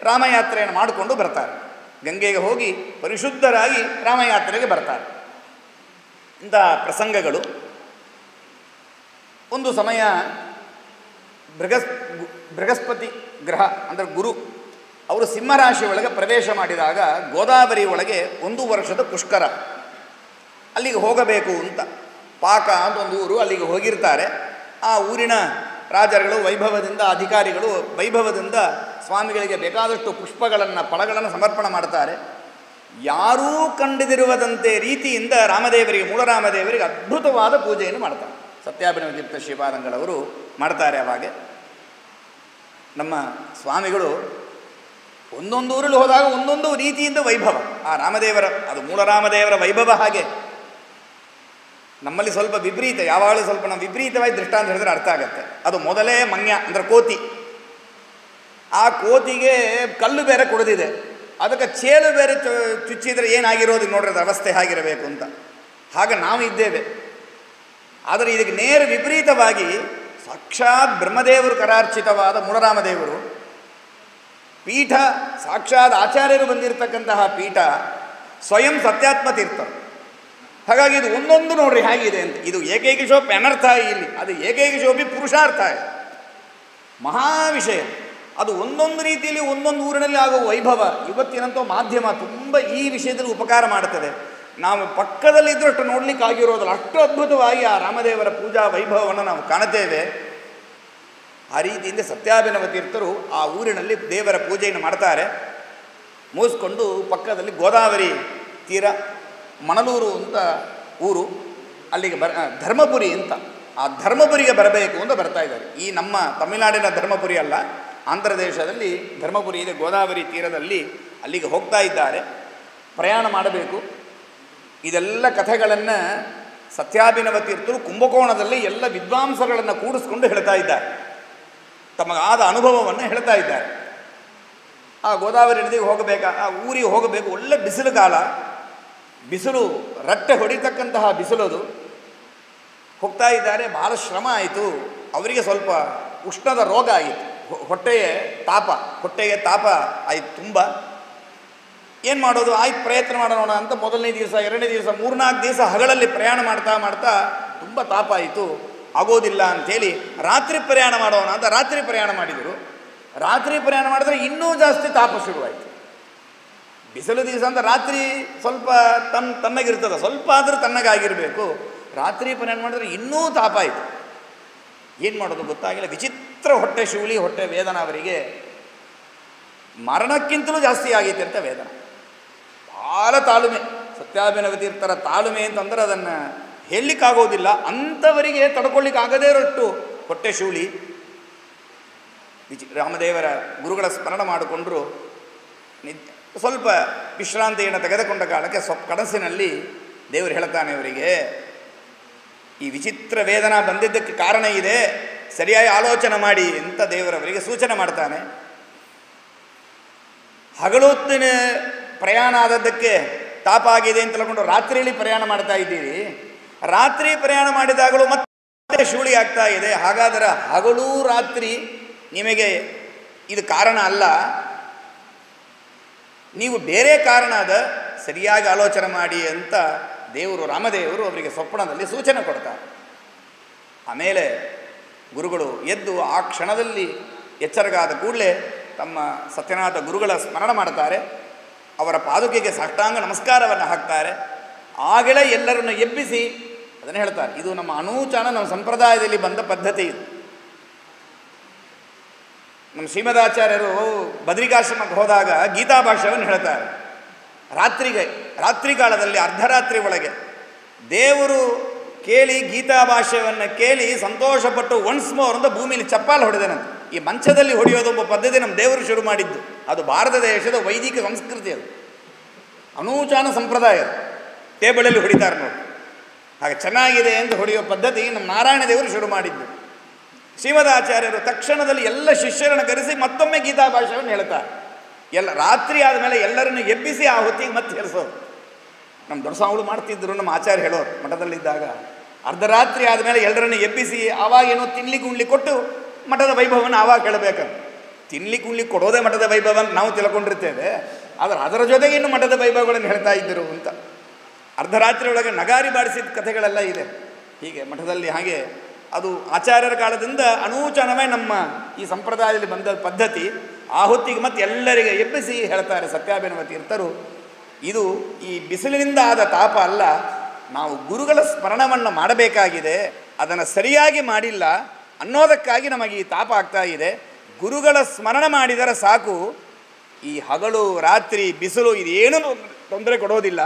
A: ರಾಮಯಾತ್ರೆಯನ್ನು ಮಾಡಿಕೊಂಡು ಬರ್ತಾರೆ. ಗಂಗೆಗೆ ಹೋಗಿ ಪರಿಶುದ್ಧರಾಗಿ ರಾಮಯಾತ್ರೆಗೆ ಬರ್ತಾರೆ. ಇಂಥ ಪ್ರಸಂಗಗಳು. ಒಂದು ಸಮಯ ಬೃಹಸ್ಪತಿ ಗ್ರಹ ಅಂದರೆ ಗುರು ಅವರು ಸಿಂಹರಾಶಿ ಒಳಗೆ ಪ್ರವೇಶ ಮಾಡಿದಾಗ ಗೋದಾವರಿ ಒಳಗೆ 1 ವರ್ಷದ ಪುಷ್ಕರ, ಅಲ್ಲಿಗೆ ಹೋಗಬೇಕು ಅಂತ ಪಾಕ ಅಂತ ಒಂದು ಊರು, ಅಲ್ಲಿಗೆ ಹೋಗಿರ್ತಾರೆ. ಆ ಊರಿನ ರಾಜರುಗಳು ವೈಭವದಿಂದ, ಅಧಿಕಾರಿಗಳು ವೈಭವದಿಂದ ಸ್ವಾಮಿಗಳಿಗೆ ಬೇಕಾದಷ್ಟು ಪುಷ್ಪಗಳನ್ನು, ಫಳಗಳನ್ನು ಸಮರ್ಪಣೆ ಮಾಡ್ತಾರೆ. ಯಾರೂ ಕಂಡಿದಿರುವದಂತೆ ರೀತಿಯಿಂದ ರಾಮದೇವರಿಗೆ, ಮೂಲರಾಮದೇವರಿಗೆ ಅದ್ಭುತವಾದ ಪೂಜೆಯನ್ನು ಮಾಡ್ತಾರೆ. ಸತ್ಯಾಭಿನವ ತೀರ್ಥ ಶ್ರೀಪಾದಂಗಳವರು ಮಾಡ್ತಾರೆ. ಅವಾಗೆ ನಮ್ಮ ಸ್ವಾಮಿಗಳು ಒಂದೊಂದು ಊರಲ್ಲಿ ಹೋದಾಗ ಒಂದೊಂದು ರೀತಿಯಿಂದ ವೈಭವ. ಆ ರಾಮದೇವರ, ಅದು ಮೂಲರಾಮದೇವರ ವೈಭವ ಹಾಗೆ. ನಮ್ಮಲ್ಲಿ ಸ್ವಲ್ಪ ವಿಪರೀತ, ಯಾವಾಗಲೂ ಸ್ವಲ್ಪ ನಾವು ವಿಪರೀತವಾಗಿ ದೃಷ್ಟಾಂತ ಹೇಳಿದ್ರೆ ಅರ್ಥ ಆಗುತ್ತೆ. ಅದು ಮೊದಲೇ ಮಂಗ್ಯ ಅಂದರೆ ಕೋತಿ. ಆ ಕೋತಿಗೆ ಕಲ್ಲು ಬೇರೆ ಕುಡಿದಿದೆ, ಅದಕ್ಕೆ ಚೇಳು ಬೇರೆ ಚುಚ್ಚಿದರೆ ಏನಾಗಿರೋದು ನೋಡ್ರಿ, ಅದು ಅವಸ್ಥೆ ಆಗಿರಬೇಕು ಅಂತ. ಹಾಗೆ ನಾವು ಇದ್ದೇವೆ. ಆದರೆ ಇದಕ್ಕೆ ನೇರ ವಿಪರೀತವಾಗಿ ಸಾಕ್ಷಾತ್ ಬ್ರಹ್ಮದೇವರು ಕರಾರ್ಚಿತವಾದ ಮೂಲರಾಮದೇವರು ಪೀಠ, ಸಾಕ್ಷಾತ್ ಆಚಾರ್ಯರು ಬಂದಿರತಕ್ಕಂತಹ ಪೀಠ ಸ್ವಯಂ ಸತ್ಯಾತ್ಮ ತೀರ್ಥ. ಹಾಗಾಗಿ ಇದು ಒಂದೊಂದು ನೋಡ್ರಿ ಹೇಗಿದೆ ಅಂತ. ಇದು ಏಕೈಕ ಶೋಪಿ ಅನರ್ಥ ಇಲ್ಲಿ, ಅದು ಏಕೈಕ ಶೋಪಿ ಪುರುಷಾರ್ಥ. ಮಹಾ ವಿಷಯ ಅದು. ಒಂದೊಂದು ರೀತಿಯಲ್ಲಿ ಒಂದೊಂದು ಊರಿನಲ್ಲಿ ಆಗುವ ವೈಭವ ಇವತ್ತಿನಂತೂ ಮಾಧ್ಯಮ ತುಂಬ ಈ ವಿಷಯದಲ್ಲಿ ಉಪಕಾರ ಮಾಡುತ್ತದೆ. ನಾವು ಪಕ್ಕದಲ್ಲಿದ್ದರೂ ಅಷ್ಟು ನೋಡಲಿಕ್ಕಾಗಿರೋದಲ್ಲ, ಅಷ್ಟು ಅದ್ಭುತವಾಗಿ ಆ ರಾಮದೇವರ ಪೂಜಾ ವೈಭವವನ್ನು ನಾವು ಕಾಣುತ್ತೇವೆ. ಆ ರೀತಿಯಿಂದ ಸತ್ಯಾಭಿನವ ತೀರ್ಥರು ಆ ಊರಿನಲ್ಲಿ ದೇವರ ಪೂಜೆಯನ್ನು ಮಾಡ್ತಾರೆ. ಮುಗಿಸ್ಕೊಂಡು ಪಕ್ಕದಲ್ಲಿ ಗೋದಾವರಿ ತೀರ ಮಣಲೂರು ಅಂತ ಊರು, ಅಲ್ಲಿಗೆ ಧರ್ಮಪುರಿ ಅಂತ, ಆ ಧರ್ಮಪುರಿಗೆ ಬರಬೇಕು ಅಂತ ಬರ್ತಾ ಇದ್ದಾರೆ. ಈ ನಮ್ಮ ತಮಿಳುನಾಡಿನ ಧರ್ಮಪುರಿ ಅಲ್ಲ, ಆಂಧ್ರ ದೇಶದಲ್ಲಿ ಧರ್ಮಪುರಿ ಇದೆ, ಗೋದಾವರಿ ತೀರದಲ್ಲಿ. ಅಲ್ಲಿಗೆ ಹೋಗ್ತಾ ಇದ್ದಾರೆ, ಪ್ರಯಾಣ ಮಾಡಬೇಕು. ಇದೆಲ್ಲ ಕಥೆಗಳನ್ನು ಸತ್ಯಾಭಿನವ ತೀರ್ಥರು ಕುಂಭಕೋಣದಲ್ಲಿ ಎಲ್ಲ ವಿದ್ವಾಂಸಗಳನ್ನು ಕೂಡಿಸ್ಕೊಂಡು ಹೇಳ್ತಾ ಇದ್ದಾರೆ, ತಮಗಾದ ಅನುಭವವನ್ನು ಹೇಳ್ತಾ ಇದ್ದಾರೆ. ಆ ಗೋದಾವರಿ ನದಿಗೆ ಹೋಗಬೇಕಾ, ಆ ಊರಿಗೆ ಹೋಗಬೇಕು. ಒಳ್ಳೆ ಬಿಸಿಲು ಕಾಲ, ಬಿಸಿಲು ರಟ್ಟೆ ಹೊಡಿತಕ್ಕಂತಹ ಬಿಸಿಲದು. ಹೋಗ್ತಾ ಇದ್ದಾರೆ, ಭಾಳ ಶ್ರಮ ಆಯಿತು ಅವರಿಗೆ. ಸ್ವಲ್ಪ ಉಷ್ಣದ ರೋಗ ಆಯಿತು, ಹೊಟ್ಟೆಗೆ ತಾಪ ಆಯಿತು ತುಂಬ. ಏನು ಮಾಡೋದು, ಆಯ್ತು ಪ್ರಯತ್ನ ಮಾಡೋಣ ಅಂತ ಮೊದಲನೇ ದಿವಸ, ಎರಡನೇ ದಿವಸ, 3-4 ದಿವಸ ಹಗಲಲ್ಲಿ ಪ್ರಯಾಣ ಮಾಡ್ತಾ ತುಂಬ ತಾಪ ಆಯಿತು. ಆಗೋದಿಲ್ಲ ಅಂಥೇಳಿ ರಾತ್ರಿ ಪ್ರಯಾಣ ಮಾಡೋಣ ಅಂತ ರಾತ್ರಿ ಪ್ರಯಾಣ ಮಾಡಿದರು. ರಾತ್ರಿ ಪ್ರಯಾಣ ಮಾಡಿದ್ರೆ ಇನ್ನೂ ಜಾಸ್ತಿ ತಾಪ ಶುರುವಾಯಿತು. ಬಿಸಿಲು ದಿವಸ ಅಂತ ರಾತ್ರಿ ಸ್ವಲ್ಪ ತಣ್ಣಗಿರ್ತದೆ, ಸ್ವಲ್ಪ ಆದರೂ ತಣ್ಣಗಾಗಿರಬೇಕು. ರಾತ್ರಿ ಪ್ರಯಾಣ ಮಾಡಿದ್ರೆ ಇನ್ನೂ ತಾಪ ಆಯಿತು. ಏನು ಮಾಡೋದು ಗೊತ್ತಾಗಿಲ್ಲ. ವಿಚಿತ್ರ ಹೊಟ್ಟೆ ಶಿವಳಿ, ಹೊಟ್ಟೆ ವೇದನ ಅವರಿಗೆ. ಮರಣಕ್ಕಿಂತಲೂ ಜಾಸ್ತಿ ಆಗೈತೆ ಅಂತ ವೇದನ. ಭಾಳ ತಾಳ್ಮೆ, ಸತ್ಯಾಭಿನವ ತೀರ್ಥರ ತಾಳ್ಮೆ ಅಂತಂದ್ರೆ ಅದನ್ನು ಹೇಳಲಿಕ್ಕಾಗೋದಿಲ್ಲ. ಅಂಥವರಿಗೆ ತಡ್ಕೊಳ್ಳಿಕ್ಕಾಗದೇ ಇರೋಷ್ಟು ಹೊಟ್ಟೆ ಶಿವಳಿ. ರಾಮದೇವರ ಗುರುಗಳ ಸ್ಮರಣ ಮಾಡಿಕೊಂಡ್ರು. ಸ್ವಲ್ಪ ವಿಶ್ರಾಂತಿಯನ್ನು ತೆಗೆದುಕೊಂಡ ಕಾಲಕ್ಕೆ ಸ್ವಲ್ಪ ಕನಸಿನಲ್ಲಿ ದೇವರು ಹೇಳ್ತಾನೆ ಅವರಿಗೆ, ಈ ವಿಚಿತ್ರ ವೇದನ ಬಂದಿದ್ದಕ್ಕೆ ಕಾರಣ ಇದೆ, ಸರಿಯಾಗಿ ಆಲೋಚನೆ ಮಾಡಿ ಅಂತ ದೇವರವರಿಗೆ ಸೂಚನೆ ಮಾಡ್ತಾನೆ. ಹಗಲೊತ್ತಿನ ಪ್ರಯಾಣ ಆದದ್ದಕ್ಕೆ ತಾಪ ಆಗಿದೆ ಅಂತ ತಿಳ್ಕೊಂಡು ರಾತ್ರಿಯಲ್ಲಿ ಪ್ರಯಾಣ ಮಾಡ್ತಾ ಇದ್ದೀರಿ. ರಾತ್ರಿ ಪ್ರಯಾಣ ಮಾಡಿದಾಗಲೂ ಮತ್ತೆ ಶಿವಳಿ ಆಗ್ತಾ ಇದೆ. ಹಾಗಾದರೆ ಹಗಲು ರಾತ್ರಿ ನಿಮಗೆ ಇದು ಕಾರಣ ಅಲ್ಲ, ನೀವು ಬೇರೆ ಕಾರಣ ಅದ, ಸರಿಯಾಗಿ ಆಲೋಚನೆ ಮಾಡಿ ಅಂತ ದೇವರು, ರಾಮದೇವರು ಅವರಿಗೆ ಸ್ವಪ್ನದಲ್ಲಿ ಸೂಚನೆ ಕೊಡ್ತಾರೆ. ಆಮೇಲೆ ಗುರುಗಳು ಎದ್ದು ಆ ಕ್ಷಣದಲ್ಲಿ ಎಚ್ಚರಗಾದ ಕೂಡಲೇ ತಮ್ಮ ಸತ್ಯನಾಥ ಗುರುಗಳ ಸ್ಮರಣ ಮಾಡ್ತಾರೆ. ಅವರ ಪಾದುಕೆಗೆ ಸಾಷ್ಟಾಂಗ ನಮಸ್ಕಾರವನ್ನು ಹಾಕ್ತಾರೆ. ಆಗಲೇ ಎಲ್ಲರನ್ನು ಎಬ್ಬಿಸಿ ಅದನ್ನು ಹೇಳ್ತಾರೆ. ಇದು ನಮ್ಮ ಅನೂಚಾನ, ನಮ್ಮ ಸಂಪ್ರದಾಯದಲ್ಲಿ ಬಂದ ಪದ್ಧತಿ ಇದು. ನಮ್ಮ ಶ್ರೀಮದಾಚಾರ್ಯರು ಬದ್ರಿಕಾಶ್ರಮಕ್ಕೆ ಹೋದಾಗ ಗೀತಾ ಭಾಷ್ಯವನ್ನು ಹೇಳ್ತಾರೆ. ರಾತ್ರಿ ಕಾಲದಲ್ಲಿ ಅರ್ಧರಾತ್ರಿ ಒಳಗೆ ದೇವರು ಕೇಳಿ ಗೀತಾ ಭಾಷ್ಯವನ್ನು ಕೇಳಿ ಸಂತೋಷಪಟ್ಟು ಒನ್ಸ್ ಮೋರ್ ಅಂತ ಭೂಮಿಯಲ್ಲಿ ಚಪ್ಪಾಲು ಹೊಡೆದನಂತೆ. ಈ ಮಂಚದಲ್ಲಿ ಹೊಡೆಯೋದೊಬ್ಬ ಪದ್ಧತಿ ನಮ್ಮ ದೇವರು ಶುರು ಮಾಡಿದ್ದು. ಅದು ಭಾರತ ದೇಶದ ವೈದಿಕ ಸಂಸ್ಕೃತಿ, ಅದು ಅನೂಚಾನ ಸಂಪ್ರದಾಯ. ಟೇಬಲಲ್ಲಿ ಹೊಡಿತಾರೆ ನೋಡಿ, ಹಾಗೆ ಚೆನ್ನಾಗಿದೆ ಅಂತ ಹೊಡೆಯೋ ಪದ್ಧತಿ ನಮ್ಮ ನಾರಾಯಣ ದೇವರು ಶುರು ಮಾಡಿದ್ದು. ಶ್ರೀಮದಾಚಾರ್ಯರು ತಕ್ಷಣದಲ್ಲಿ ಎಲ್ಲ ಶಿಷ್ಯರನ್ನು ಕರೆಸಿ ಮತ್ತೊಮ್ಮೆ ಗೀತಾ ಭಾಷ್ಯವನ್ನು ಹೇಳ್ತಾರೆ. ರಾತ್ರಿ ಆದಮೇಲೆ ಎಲ್ಲರನ್ನು ಎಬ್ಬಿಸಿ ಆ ಹೊತ್ತಿಗೆ ಮತ್ತೆ ಹೇಳಿಸೋರು. ನಮ್ಮ ದೊಡ್ಡ ಸ್ವಾಮಿಗಳು ಮಾಡ್ತಿದ್ರು, ನಮ್ಮ ಆಚಾರ್ಯ ಹೇಳೋರು ಮಠದಲ್ಲಿದ್ದಾಗ. ಅರ್ಧರಾತ್ರಿ ಆದಮೇಲೆ ಎಲ್ಲರನ್ನು ಎಬ್ಬಿಸಿ ಆವಾಗೇನೋ ತಿನ್ಲಿಕ್ಕೆ ಉಣ್ಲಿಕ್ಕೆ ಕೊಟ್ಟು ಮಠದ ವೈಭವವನ್ನು ಆವಾಗ ಕೇಳಬೇಕಂತ. ತಿನ್ಲಿಕ್ಕೆ ಉಣ್ಲಿಕ್ಕೆ ಕೊಡೋದೇ ಮಠದ ವೈಭವ ಅಂತ ನಾವು ತಿಳ್ಕೊಂಡಿರ್ತೇವೆ. ಆದರೆ ಅದರ ಜೊತೆಗೆ ಇನ್ನು ಮಠದ ವೈಭವಗಳನ್ನು ಹೇಳ್ತಾ ಇದ್ದರು ಅಂತ. ಅರ್ಧರಾತ್ರಿ ಒಳಗೆ ನಗಾರಿ ಬಾಡಿಸಿದ ಕಥೆಗಳೆಲ್ಲ ಇದೆ ಹೀಗೆ ಮಠದಲ್ಲಿ. ಹಾಗೆ ಅದು ಆಚಾರ್ಯರ ಕಾಲದಿಂದ ಅನೂಚಾನವೇ ನಮ್ಮ ಈ ಸಂಪ್ರದಾಯದಲ್ಲಿ ಬಂದ ಪದ್ಧತಿ. ಆ ಹೊತ್ತಿಗೆ ಮತ್ತೆ ಎಲ್ಲರಿಗೆ ಎಬ್ಬಿಸಿ ಹೇಳ್ತಾರೆ ಸತ್ಯಾಭಿನವ ತೀರ್ಥರು, ಇದು ಈ ಬಿಸಿಲಿನಿಂದ ಆದ ತಾಪ ಅಲ್ಲ, ನಾವು ಗುರುಗಳ ಸ್ಮರಣವನ್ನು ಮಾಡಬೇಕಾಗಿದೆ, ಅದನ್ನು ಸರಿಯಾಗಿ ಮಾಡಿಲ್ಲ ಅನ್ನೋದಕ್ಕಾಗಿ ನಮಗೆ ಈ ತಾಪ ಆಗ್ತಾ ಇದೆ. ಗುರುಗಳ ಸ್ಮರಣ ಮಾಡಿದರೆ ಸಾಕು, ಈ ಹಗಲು ರಾತ್ರಿ ಬಿಸಿಲು ಇದೇನೂ ತೊಂದರೆ ಕೊಡೋದಿಲ್ಲ.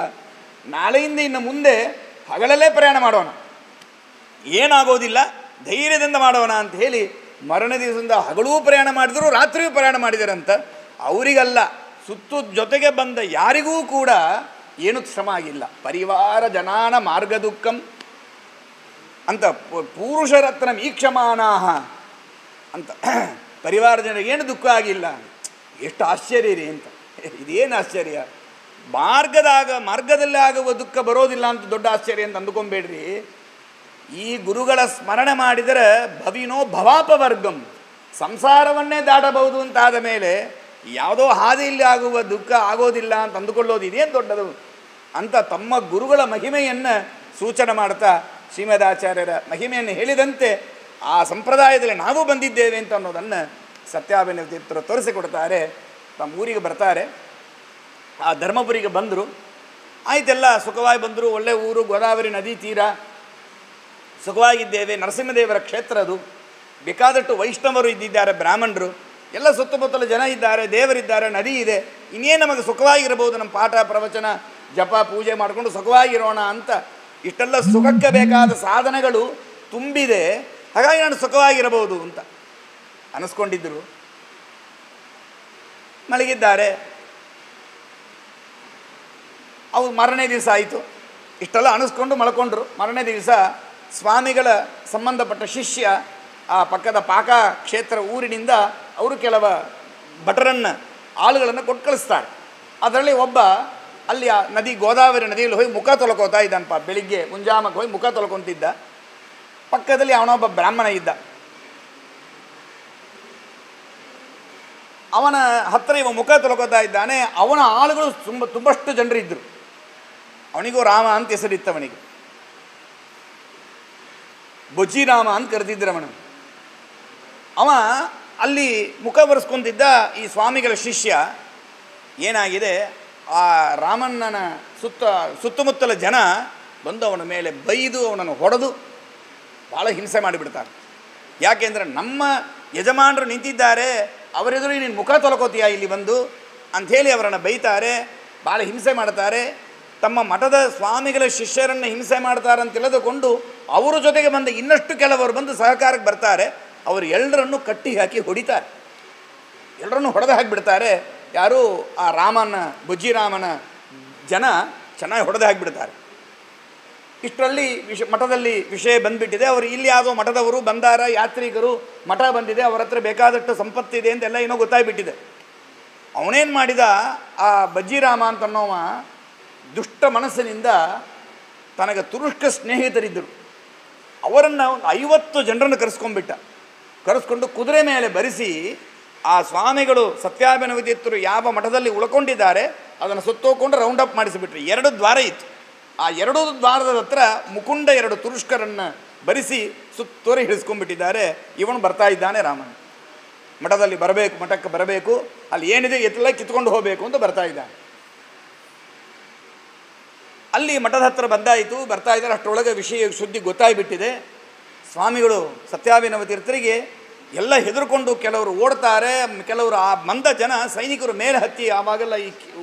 A: ನಾಳೆಯಿಂದ ಇನ್ನು ಮುಂದೆ ಹಗಲಲ್ಲೇ ಪ್ರಯಾಣ ಮಾಡೋಣ, ಏನಾಗೋದಿಲ್ಲ, ಧೈರ್ಯದಿಂದ ಮಾಡೋಣ ಅಂತ ಹೇಳಿ ಮರಣ ದಿವಸದಿಂದ ಹಗಳೂ ಪ್ರಯಾಣ ಮಾಡಿದರು, ರಾತ್ರಿಯೂ ಪ್ರಯಾಣ ಮಾಡಿದಾರಂತ. ಅವರಿಗಲ್ಲ, ಸುತ್ತು ಜೊತೆಗೆ ಬಂದ ಯಾರಿಗೂ ಕೂಡ ಏನೂ ಶ್ರಮ ಆಗಿಲ್ಲ. ಪರಿವಾರ ಜನಾನ ಮಾರ್ಗ ದುಃಖಂ ಅಂತ ಪುರುಷರತ್ನ ಈಕ್ಷಮಾನಾಹ ಅಂತ ಪರಿವಾರ ಜನರಿಗೆ ಏನು ದುಃಖ ಆಗಿಲ್ಲ. ಎಷ್ಟು ಆಶ್ಚರ್ಯ ರೀ ಅಂತ. ಇದೇನು ಆಶ್ಚರ್ಯ, ಮಾರ್ಗದಲ್ಲಿ ಆಗುವ ದುಃಖ ಬರೋದಿಲ್ಲ ಅಂತ ದೊಡ್ಡ ಆಶ್ಚರ್ಯ ಅಂತ ಅಂದುಕೊಂಬೇಡ್ರಿ. ಈ ಗುರುಗಳ ಸ್ಮರಣೆ ಮಾಡಿದರೆ ಭವಿನೋ ಭವಾಪವರ್ಗಂ, ಸಂಸಾರವನ್ನೇ ದಾಟಬಹುದು ಅಂತಾದ ಮೇಲೆ ಯಾವುದೋ ಹಾದಿಯಲ್ಲಿ ಆಗುವ ದುಃಖ ಆಗೋದಿಲ್ಲ ಅಂತ ಅಂದುಕೊಳ್ಳೋದು ಇದೇನು ದೊಡ್ಡದು. ಅಂತ ತಮ್ಮ ಗುರುಗಳ ಮಹಿಮೆಯನ್ನು ಸೂಚನೆ ಮಾಡ್ತಾ ಶ್ರೀಮದಾಚಾರ್ಯರ ಮಹಿಮೆಯನ್ನು ಹೇಳಿದಂತೆ ಆ ಸಂಪ್ರದಾಯದಲ್ಲಿ ನಾವು ಬಂದಿದ್ದೇವೆ ಅಂತ ಅನ್ನೋದನ್ನು ಸತ್ಯಾಭಿನವ ತೀರ್ಥರು ತೋರಿಸಿಕೊಡ್ತಾರೆ. ತಮ್ಮ ಊರಿಗೆ ಬರ್ತಾರೆ. ಆ ಧರ್ಮಪುರಿಗೆ ಬಂದರು. ಆಯ್ತೆಲ್ಲ ಸುಖವಾಗಿ ಬಂದರು. ಒಳ್ಳೆ ಊರು, ಗೋದಾವರಿ ನದಿ ತೀರ, ಸುಖವಾಗಿದ್ದೇವೆ. ನರಸಿಂಹದೇವರ ಕ್ಷೇತ್ರ ಅದು. ಬೇಕಾದಷ್ಟು ವೈಷ್ಣವರು ಇದ್ದಿದ್ದಾರೆ, ಬ್ರಾಹ್ಮಣರು ಎಲ್ಲ ಸುತ್ತಮುತ್ತಲ ಜನ ಇದ್ದಾರೆ, ದೇವರಿದ್ದಾರೆ, ನದಿ ಇದೆ. ಇನ್ನೇನು ನಮಗೆ ಸುಖವಾಗಿರ್ಬೋದು, ನಮ್ಮ ಪಾಠ ಪ್ರವಚನ ಜಪ ಪೂಜೆ ಮಾಡಿಕೊಂಡು ಸುಖವಾಗಿರೋಣ ಅಂತ ಇಷ್ಟೆಲ್ಲ ಸುಖಕ್ಕೆ ಬೇಕಾದ ಸಾಧನಗಳು ತುಂಬಿದೆ. ಹಾಗಾಗಿ ನಾನು ಸುಖವಾಗಿರಬಹುದು ಅಂತ ಅನ್ನಿಸ್ಕೊಂಡಿದ್ದರು. ಮಲಗಿದ್ದಾರೆ. ಅವು ಮಾರನೇ ದಿವಸ ಆಯಿತು. ಇಷ್ಟೆಲ್ಲ ಅನಿಸ್ಕೊಂಡು ಮಲ್ಕೊಂಡ್ರು. ಮಾರನೇ ದಿವಸ ಸ್ವಾಮಿಗಳ ಸಂಬಂಧಪಟ್ಟ ಶಿಷ್ಯ ಆ ಪಕ್ಕದ ಪಾಕ ಕ್ಷೇತ್ರ ಊರಿನಿಂದ ಅವರು ಕೆಲವ ಭಟರನ್ನು ಆಳುಗಳನ್ನು ಕೊಟ್ಟು ಕಳಿಸ್ತಾರೆ. ಅದರಲ್ಲಿ ಒಬ್ಬ ಅಲ್ಲಿ ಆ ನದಿ ಗೋದಾವರಿ ನದಿಯಲ್ಲಿ ಹೋಗಿ ಮುಖ ತೊಳ್ಕೋತಾ ಇದ್ದಾನಪ್ಪ. ಬೆಳಿಗ್ಗೆ ಮುಂಜಾಮಕ್ಕೆ ಹೋಗಿ ಮುಖ ತೊಳ್ಕೊತಿದ್ದ. ಪಕ್ಕದಲ್ಲಿ ಅವನೊಬ್ಬ ಬ್ರಾಹ್ಮಣ ಇದ್ದ. ಅವನ ಹತ್ತಿರ ಇವ ಮುಖ ತೊಳ್ಕೋತಾ ಇದ್ದಾನೆ. ಅವನ ಆಳುಗಳು ತುಂಬಷ್ಟು ಜನರಿದ್ದರು. ಅವನಿಗೂ ರಾಮ ಅಂತ ಹೆಸರಿತ್ತು. ಅವನಿಗೆ ಬೊಜ್ಜಿರಾಮ ಅಂತ ಕರೆದಿದ್ದರು ಅವನು. ಅವ ಅಲ್ಲಿ ಮುಖ ಬರೆಸ್ಕೊಂತಿದ್ದ. ಈ ಸ್ವಾಮಿಗಳ ಶಿಷ್ಯ ಏನಾಗಿದೆ, ಆ ರಾಮಣ್ಣನ ಸುತ್ತಮುತ್ತಲ ಜನ ಬಂದು ಅವನ ಮೇಲೆ ಬೈದು ಅವನನ್ನು ಹೊಡೆದು ಭಾಳ ಹಿಂಸೆ ಮಾಡಿಬಿಡ್ತಾರೆ. ಯಾಕೆಂದರೆ ನಮ್ಮ ಯಜಮಾನರು ನಿಂತಿದ್ದಾರೆ, ಅವರೆದುರು ನೀನು ಮುಖ ತೊಳ್ಕೋತೀಯ ಇಲ್ಲಿ ಬಂದು ಅಂಥೇಳಿ ಅವರನ್ನು ಬೈತಾರೆ, ಭಾಳ ಹಿಂಸೆ ಮಾಡ್ತಾರೆ. ತಮ್ಮ ಮಠದ ಸ್ವಾಮಿಗಳ ಶಿಷ್ಯರನ್ನು ಹಿಂಸೆ ಮಾಡ್ತಾರೆ ಅಂತ ತಿಳಿದುಕೊಂಡು ಅವರ ಜೊತೆಗೆ ಬಂದ ಇನ್ನಷ್ಟು ಕೆಲವರು ಬಂದು ಸಹಕಾರಕ್ಕೆ ಬರ್ತಾರೆ. ಅವರು ಎಲ್ಲರನ್ನು ಕಟ್ಟಿ ಹಾಕಿ ಹೊಡಿತಾರೆ. ಎಲ್ಲರನ್ನು ಹೊಡೆದು ಹಾಕಿಬಿಡ್ತಾರೆ. ಯಾರು ಆ ರಾಮನ ಬೊಜ್ಜಿರಾಮನ ಜನ ಚೆನ್ನಾಗಿ ಹೊಡೆದು ಹಾಕಿಬಿಡ್ತಾರೆ. ಇಷ್ಟರಲ್ಲಿ ಮಠದಲ್ಲಿ ವಿಷಯ ಬಂದುಬಿಟ್ಟಿದೆ. ಅವರು ಇಲ್ಲಿ ಯಾವುದೋ ಮಠದವರು ಬಂದಾರ, ಯಾತ್ರಿಕರು, ಮಠ ಬಂದಿದೆ, ಅವರ ಹತ್ರ ಬೇಕಾದಷ್ಟು ಸಂಪತ್ತಿದೆ ಅಂತೆಲ್ಲ ಏನೋ ಗೊತ್ತಾಗ್ಬಿಟ್ಟಿದೆ. ಅವನೇನು ಮಾಡಿದ, ಆ ಬಜ್ಜಿರಾಮ ಅಂತನ್ನೋವ ದುಷ್ಟ ಮನಸ್ಸಿನಿಂದ ತನಗೆ ತುರುಷ್ಕ ಸ್ನೇಹಿತರಿದ್ದರು, ಅವರನ್ನು 50 ಜನರನ್ನು ಕರೆಸ್ಕೊಂಡು ಕುದುರೆ ಮೇಲೆ ಬರಿಸಿ ಆ ಸ್ವಾಮಿಗಳು ಸತ್ಯಾಭಿನವ ತೀರ್ಥರು ಯಾವ ಮಠದಲ್ಲಿ ಉಳ್ಕೊಂಡಿದ್ದಾರೆ ಅದನ್ನು ಸುತ್ತೋಕೊಂಡು ರೌಂಡ್ ಅಪ್ ಮಾಡಿಸಿಬಿಟ್ರು. 2 ದ್ವಾರ ಇತ್ತು. ಆ 2 ದ್ವಾರದ ಹತ್ರ ಮುಕುಂಡ 2 ತುರುಷ್ಕರನ್ನು ಬರಿಸಿ ಸುತ್ತೋರೆ ಹಿಡಿಸ್ಕೊಂಡ್ಬಿಟ್ಟಿದ್ದಾರೆ. ಇವನು ಬರ್ತಾ ಇದ್ದಾನೆ, ರಾಮನ್ ಮಠದಲ್ಲಿ ಬರಬೇಕು, ಮಠಕ್ಕೆ ಬರಬೇಕು, ಅಲ್ಲಿ ಏನಿದೆ ಎತ್ತಲ ಕಿತ್ಕೊಂಡು ಹೋಗಬೇಕು ಅಂತ ಬರ್ತಾ ಇದ್ದಾನೆ. ಅಲ್ಲಿ ಮಠದ ಹತ್ರ ಬಂದಾಯಿತು, ಬರ್ತಾ ಇದ್ದಾರೆ. ಅಷ್ಟರೊಳಗೆ ವಿಷಯ ಸುದ್ದಿ ಗೊತ್ತಾಗಿಬಿಟ್ಟಿದೆ. ಸ್ವಾಮಿಗಳು ಸತ್ಯಾಭಿನವ ತೀರ್ಥರಿಗೆ ಎಲ್ಲ ಹೆದರ್ಕೊಂಡು ಕೆಲವರು ಓಡ್ತಾರೆ, ಕೆಲವರು ಆ ಮಂದ ಜನ ಸೈನಿಕರು ಮೇಲೆ ಹತ್ತಿ ಆವಾಗೆಲ್ಲ ಈ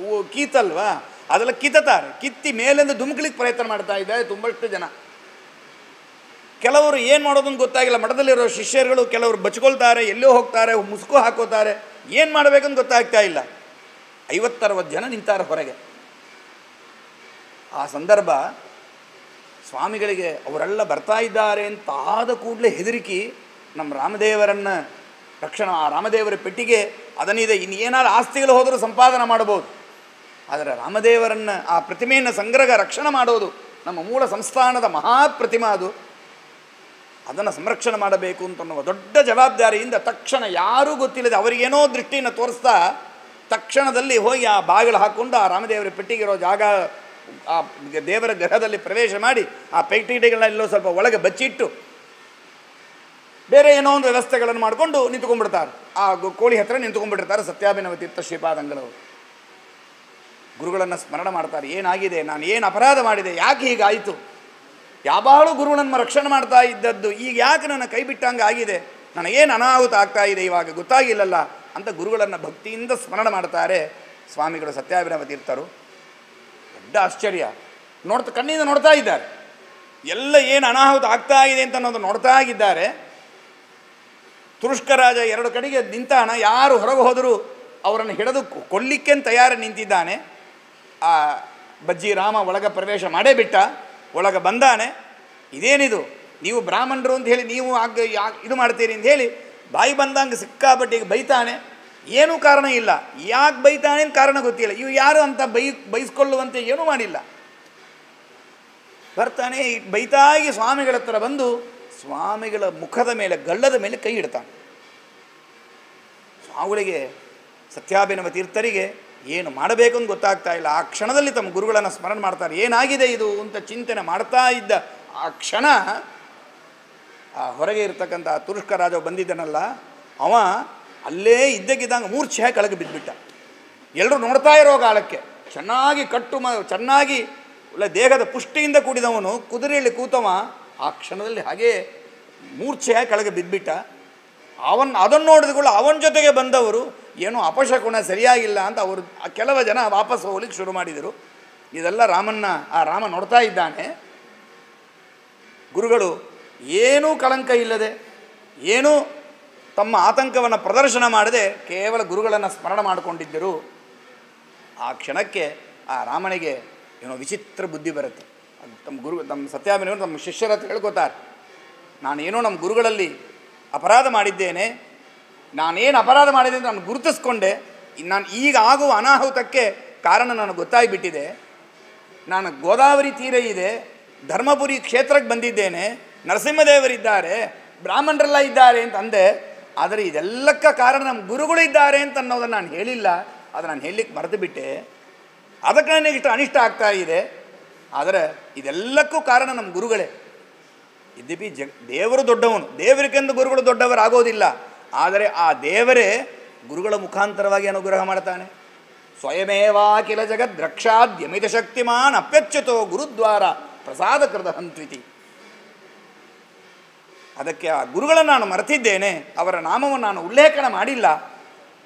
A: ಕೀತಲ್ವಾ ಅದೆಲ್ಲ ಕಿತ್ತಾರೆ, ಕಿತ್ತಿ ಮೇಲಿಂದ ಧುಮುಕ್ಲಿಕ್ಕೆ ಪ್ರಯತ್ನ ಮಾಡ್ತಾ ಇದ್ದಾರೆ ತುಂಬಷ್ಟು ಜನ. ಕೆಲವರು ಏನು ಮಾಡೋದನ್ನು ಗೊತ್ತಾಗಿಲ್ಲ. ಮಠದಲ್ಲಿರೋ ಶಿಷ್ಯರುಗಳು ಕೆಲವರು ಬಚ್ಕೊಳ್ತಾರೆ, ಎಲ್ಲೋ ಹೋಗ್ತಾರೆ, ಮುಸುಕು ಹಾಕೋತಾರೆ, ಏನು ಮಾಡಬೇಕಂತ ಗೊತ್ತಾಗ್ತಾ ಇಲ್ಲ. 50-60 ಜನ ನಿಂತಾರೆ ಹೊರಗೆ. ಆ ಸಂದರ್ಭ ಸ್ವಾಮಿಗಳಿಗೆ ಅವರೆಲ್ಲ ಬರ್ತಾ ಇದ್ದಾರೆ ಅಂತ ಆದ ಕೂಡಲೇ ಹೆದರಿಕೆ ನಮ್ಮ ರಾಮದೇವರನ್ನು ರಕ್ಷಣೆ, ಆ ರಾಮದೇವರ ಪೆಟ್ಟಿಗೆ ಅದನ್ನಿದೆ, ಇನ್ನೇನಾದ್ರು ಆಸ್ತಿಗಳು ಹೋದರೂ ಸಂಪಾದನೆ ಮಾಡ್ಬೋದು, ಆದರೆ ರಾಮದೇವರನ್ನು ಆ ಪ್ರತಿಮೆಯನ್ನು ಸಂಗ್ರಹ ರಕ್ಷಣೆ ಮಾಡೋದು ನಮ್ಮ ಮೂಲ ಸಂಸ್ಥಾನದ ಮಹಾಪ್ರತಿಮಾ. ಅದನ್ನು ಸಂರಕ್ಷಣೆ ಮಾಡಬೇಕು ಅಂತನ್ನುವ ದೊಡ್ಡ ಜವಾಬ್ದಾರಿಯಿಂದ ತಕ್ಷಣ ಯಾರೂ ಗೊತ್ತಿಲ್ಲದೆ ಅವರಿಗೇನೋ ದೃಷ್ಟಿಯನ್ನು ತೋರಿಸ್ತಾ ತಕ್ಷಣದಲ್ಲಿ ಹೋಗಿ ಆ ಬಾಗಿಲು ಹಾಕ್ಕೊಂಡು ಆ ರಾಮದೇವರ ಪೆಟ್ಟಿಗೆ ಇರೋ ಜಾಗ, ಆ ದೇವರ ಗ್ರಹದಲ್ಲಿ ಪ್ರವೇಶ ಮಾಡಿ ಆ ಪೆಟ್ಟಿಗೆಗಳನ್ನೆಲ್ಲೋ ಸ್ವಲ್ಪ ಒಳಗೆ ಬಚ್ಚಿಟ್ಟು ಬೇರೆ ಏನೋ ಒಂದು ವ್ಯವಸ್ಥೆಗಳನ್ನು ಮಾಡಿಕೊಂಡು ನಿಂತ್ಕೊಂಡ್ಬಿಡ್ತಾರೆ. ಆ ಕೋಳಿ ಹತ್ತಿರ ನಿಂತ್ಕೊಂಡ್ಬಿಟ್ಟಿರ್ತಾರೆ ಸತ್ಯಾಭಿನವ ತೀರ್ಥ ಶ್ರೀಪಾದಂಗಳವರು. ಗುರುಗಳನ್ನು ಸ್ಮರಣೆ ಮಾಡ್ತಾರೆ. ಏನಾಗಿದೆ, ನಾನು ಏನು ಅಪರಾಧ ಮಾಡಿದೆ, ಯಾಕೆ ಹೀಗಾಯಿತು, ಯಾವಾಗಲೂ ಗುರು ನನ್ನ ರಕ್ಷಣೆ ಮಾಡ್ತಾ ಇದ್ದದ್ದು ಈಗ ಯಾಕೆ ನನ್ನ ಕೈ ಬಿಟ್ಟಂಗೆ ಆಗಿದೆ, ನನಗೇನು ಅನಾಹುತ ಆಗ್ತಾ ಇದೆ ಇವಾಗ ಗೊತ್ತಾಗಿಲ್ಲಲ್ಲ ಅಂತ ಗುರುಗಳನ್ನು ಭಕ್ತಿಯಿಂದ ಸ್ಮರಣೆ ಮಾಡ್ತಾರೆ ಸ್ವಾಮಿಗಳು ಸತ್ಯಾಭಿನವ ತೀರ್ಥರು. ದೊಡ್ಡ ಆಶ್ಚರ್ಯ. ಕಣ್ಣಿಂದ ನೋಡ್ತಾ ಇದ್ದಾರೆ, ಎಲ್ಲ ಏನು ಅನಾಹುತ ಆಗ್ತಾ ಇದೆ ಅಂತ ಅನ್ನೋದು ನೋಡ್ತಾ ಇದ್ದಾರೆ. ತುರುಷ್ಕರಾಜ 2 ಕಡೆಗೆ ನಿಂತಾನ, ಯಾರು ಹೊರಗೆ ಹೋದರೂ ಅವರನ್ನು ಹಿಡಿದು ಕೊಲ್ಲಿಕ್ಕೆ ತಯಾರಿ ನಿಂತಿದ್ದಾನೆ. ಆ ಬಜ್ಜಿರಾಮ ಒಳಗೆ ಪ್ರವೇಶ ಮಾಡೇ ಬಿಟ್ಟ, ಒಳಗೆ ಬಂದಾನೆ. ಇದೇನಿದು, ನೀವು ಬ್ರಾಹ್ಮಣರು ಅಂತ ಹೇಳಿ ನೀವು ಇದು ಮಾಡ್ತೀರಿ ಅಂತ ಹೇಳಿ ಬಾಯಿ ಬಂದಂಗೆ ಸಿಕ್ಕಾಪಟ್ಟಿಗೆ ಬೈತಾನೆ. ಏನೂ ಕಾರಣ ಇಲ್ಲ, ಯಾಕೆ ಬೈತಾನೆ ಅಂತ ಕಾರಣ ಗೊತ್ತಿಲ್ಲ. ಇವು ಯಾರು ಅಂತ ಬೈಸ್ಕೊಳ್ಳುವಂತೆ ಏನೂ ಮಾಡಿಲ್ಲ. ಬರ್ತಾನೆ, ಬೈತಾಗಿ ಸ್ವಾಮಿಗಳ ಹತ್ರ ಬಂದು ಸ್ವಾಮಿಗಳ ಮುಖದ ಮೇಲೆ, ಗಳ್ಳದ ಮೇಲೆ ಕೈ ಇಡ್ತಾನೆ. ಸ್ವಾಮಿಗಳಿಗೆ ಸತ್ಯಾಭಿನವ ತೀರ್ಥರಿಗೆ ಏನು ಮಾಡಬೇಕು ಅಂತ ಗೊತ್ತಾಗ್ತಾ ಇಲ್ಲ. ಆ ಕ್ಷಣದಲ್ಲಿ ತಮ್ಮ ಗುರುಗಳನ್ನು ಸ್ಮರಣೆ ಮಾಡ್ತಾರೆ. ಏನಾಗಿದೆ ಇದು ಅಂತ ಚಿಂತನೆ ಮಾಡ್ತಾ ಇದ್ದ ಆ ಕ್ಷಣ ಆ ಹೊರಗೆ ಇರ್ತಕ್ಕಂಥ ತುರುಷ್ಕ ರಾಜ ಬಂದಿದ್ದನಲ್ಲ, ಅವ ಅಲ್ಲೇ ಇದ್ದಕ್ಕಿದ್ದಂಗೆ ಮೂರ್ಛೆ ಕೆಳಗೆ ಬಿದ್ದುಬಿಟ್ಟ. ಎಲ್ಲರೂ ನೋಡ್ತಾ ಇರೋ ಕಾಲಕ್ಕೆ ಚೆನ್ನಾಗಿ ಚೆನ್ನಾಗಿ ಒಳ್ಳೆ ದೇಹದ ಪುಷ್ಟಿಯಿಂದ ಕೂಡಿದವನು ಕುದುರೆಯಲ್ಲಿ ಕೂತವ ಆ ಕ್ಷಣದಲ್ಲಿ ಹಾಗೇ ಮೂರ್ಛೆ ಕೆಳಗೆ ಬಿದ್ದುಬಿಟ್ಟ. ಅದನ್ನು ನೋಡಿದ್ಕೊಳ್ಳ ಅವನ ಜೊತೆಗೆ ಬಂದವರು ಏನೋ ಅಪಶಕುನ ಸರಿಯಾಗಿಲ್ಲ ಅಂತ ಅವರು ಕೆಲವು ಜನ ವಾಪಸ್ ಹೋಗ್ಲಿಕ್ಕೆ ಶುರು ಮಾಡಿದರು. ಇದೆಲ್ಲ ರಾಮ ನೋಡ್ತಾ ಇದ್ದಾನೆ. ಗುರುಗಳು ಏನೂ ಕಳಂಕ ಇಲ್ಲದೆ, ಏನೂ ತಮ್ಮ ಆತಂಕವನ್ನು ಪ್ರದರ್ಶನ ಮಾಡದೆ ಕೇವಲ ಗುರುಗಳನ್ನು ಸ್ಮರಣೆ ಮಾಡಿಕೊಂಡಿದ್ದರು. ಆ ಕ್ಷಣಕ್ಕೆ ಆ ರಾಮನಿಗೆ ಏನೋ ವಿಚಿತ್ರ ಬುದ್ಧಿ ಬರುತ್ತೆ. ತಮ್ಮ ಸತ್ಯಾಭಿನವರು ತಮ್ಮ ಶಿಷ್ಯರ ಹತ್ರ ಹೇಳ್ಕೊತಾರೆ, ನಾನೇನೋ ನಮ್ಮ ಗುರುಗಳಲ್ಲಿ ಅಪರಾಧ ಮಾಡಿದ್ದೇನೆ, ನಾನೇನು ಅಪರಾಧ ಮಾಡಿದೆ ಅಂತ ನಾನು ಗುರುತಿಸ್ಕೊಂಡೆ. ನಾನು ಈಗ ಆಗುವ ಅನಾಹುತಕ್ಕೆ ಕಾರಣ ನನಗೆ ಗೊತ್ತಾಗಿಬಿಟ್ಟಿದೆ. ನಾನು ಗೋದಾವರಿ ತೀರ ಇದೆ, ಧರ್ಮಪುರಿ ಕ್ಷೇತ್ರಕ್ಕೆ ಬಂದಿದ್ದೇನೆ, ನರಸಿಂಹದೇವರಿದ್ದಾರೆ, ಬ್ರಾಹ್ಮಣರೆಲ್ಲ ಇದ್ದಾರೆ ಅಂತ ಅಂದೆ. ಆದರೆ ಇದೆಲ್ಲಕ್ಕ ಕಾರಣ ನಮ್ಮ ಗುರುಗಳು ಇದ್ದಾರೆ ಅಂತ ಅನ್ನೋದನ್ನು ನಾನು ಹೇಳಿಲ್ಲ. ಅದು ನಾನು ಹೇಳಲಿಕ್ಕೆ ಮರೆತು ಬಿಟ್ಟೆ. ಅದಕ್ಕೆ ನನಗೆ ಇಷ್ಟು ಅನಿಷ್ಟ ಆಗ್ತಾ ಇದೆ. ಆದರೆ ಇದೆಲ್ಲಕ್ಕೂ ಕಾರಣ ನಮ್ಮ ಗುರುಗಳೇ. ಇದ್ದೀಪಿ ದೇವರು ದೊಡ್ಡವನು, ದೇವರಿಗೆಂದು ಗುರುಗಳು ದೊಡ್ಡವರಾಗೋದಿಲ್ಲ. ಆದರೆ ಆ ದೇವರೇ ಗುರುಗಳ ಮುಖಾಂತರವಾಗಿ ಅನುಗ್ರಹ ಮಾಡ್ತಾನೆ. ಸ್ವಯಮೇವಾಖಿಲ ಜಗದ್ ದ್ರಕ್ಷಾದ್ಯಮಿತ ಶಕ್ತಿಮಾನ್ ಅಪ್ಯಚ್ಯುತೋ ಗುರುದ್ವಾರ ಪ್ರಸಾದ ಕೃತ ಹಂತ್ವಿತಿ. ಅದಕ್ಕೆ ಆ ಗುರುಗಳನ್ನು ನಾನು ಮರೆತಿದ್ದೇನೆ, ಅವರ ನಾಮವನ್ನು ನಾನು ಉಲ್ಲೇಖನ ಮಾಡಿಲ್ಲ.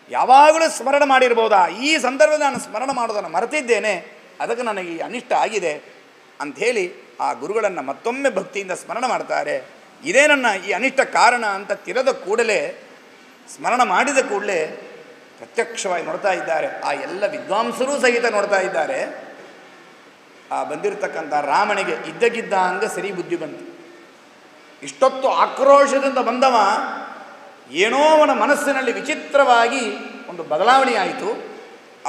A: ಯಾವಾಗಲೂ ಸ್ಮರಣೆ ಮಾಡಿರ್ಬೋದಾ, ಈ ಸಂದರ್ಭದಲ್ಲಿ ನಾನು ಸ್ಮರಣೆ ಮಾಡೋದನ್ನು ಮರೆತಿದ್ದೇನೆ, ಅದಕ್ಕೆ ನನಗೆ ಈ ಅನಿಷ್ಟ ಆಗಿದೆ ಅಂಥೇಳಿ ಆ ಗುರುಗಳನ್ನು ಮತ್ತೊಮ್ಮೆ ಭಕ್ತಿಯಿಂದ ಸ್ಮರಣೆ ಮಾಡ್ತಾರೆ. ಇದೇ ನನ್ನ ಈ ಅನಿಷ್ಟ ಕಾರಣ ಅಂತ ತಿರದ ಕೂಡಲೇ, ಸ್ಮರಣೆ ಮಾಡಿದ ಕೂಡಲೇ ಪ್ರತ್ಯಕ್ಷವಾಗಿ ನೋಡ್ತಾ ಇದ್ದಾರೆ. ಆ ಎಲ್ಲ ವಿದ್ವಾಂಸರೂ ಸಹಿತ ನೋಡ್ತಾ ಇದ್ದಾರೆ. ಆ ಬಂದಿರತಕ್ಕಂಥ ರಾಮನಿಗೆ ಇದ್ದಕ್ಕಿದ್ದಂಗೆ ಸರಿ ಬುದ್ಧಿ ಬಂತು. ಇಷ್ಟೊತ್ತು ಆಕ್ರೋಶದಿಂದ ಬಂದವ ಏನೋ ಅವನ ಮನಸ್ಸಿನಲ್ಲಿ ವಿಚಿತ್ರವಾಗಿ ಒಂದು ಬದಲಾವಣೆ ಆಯಿತು.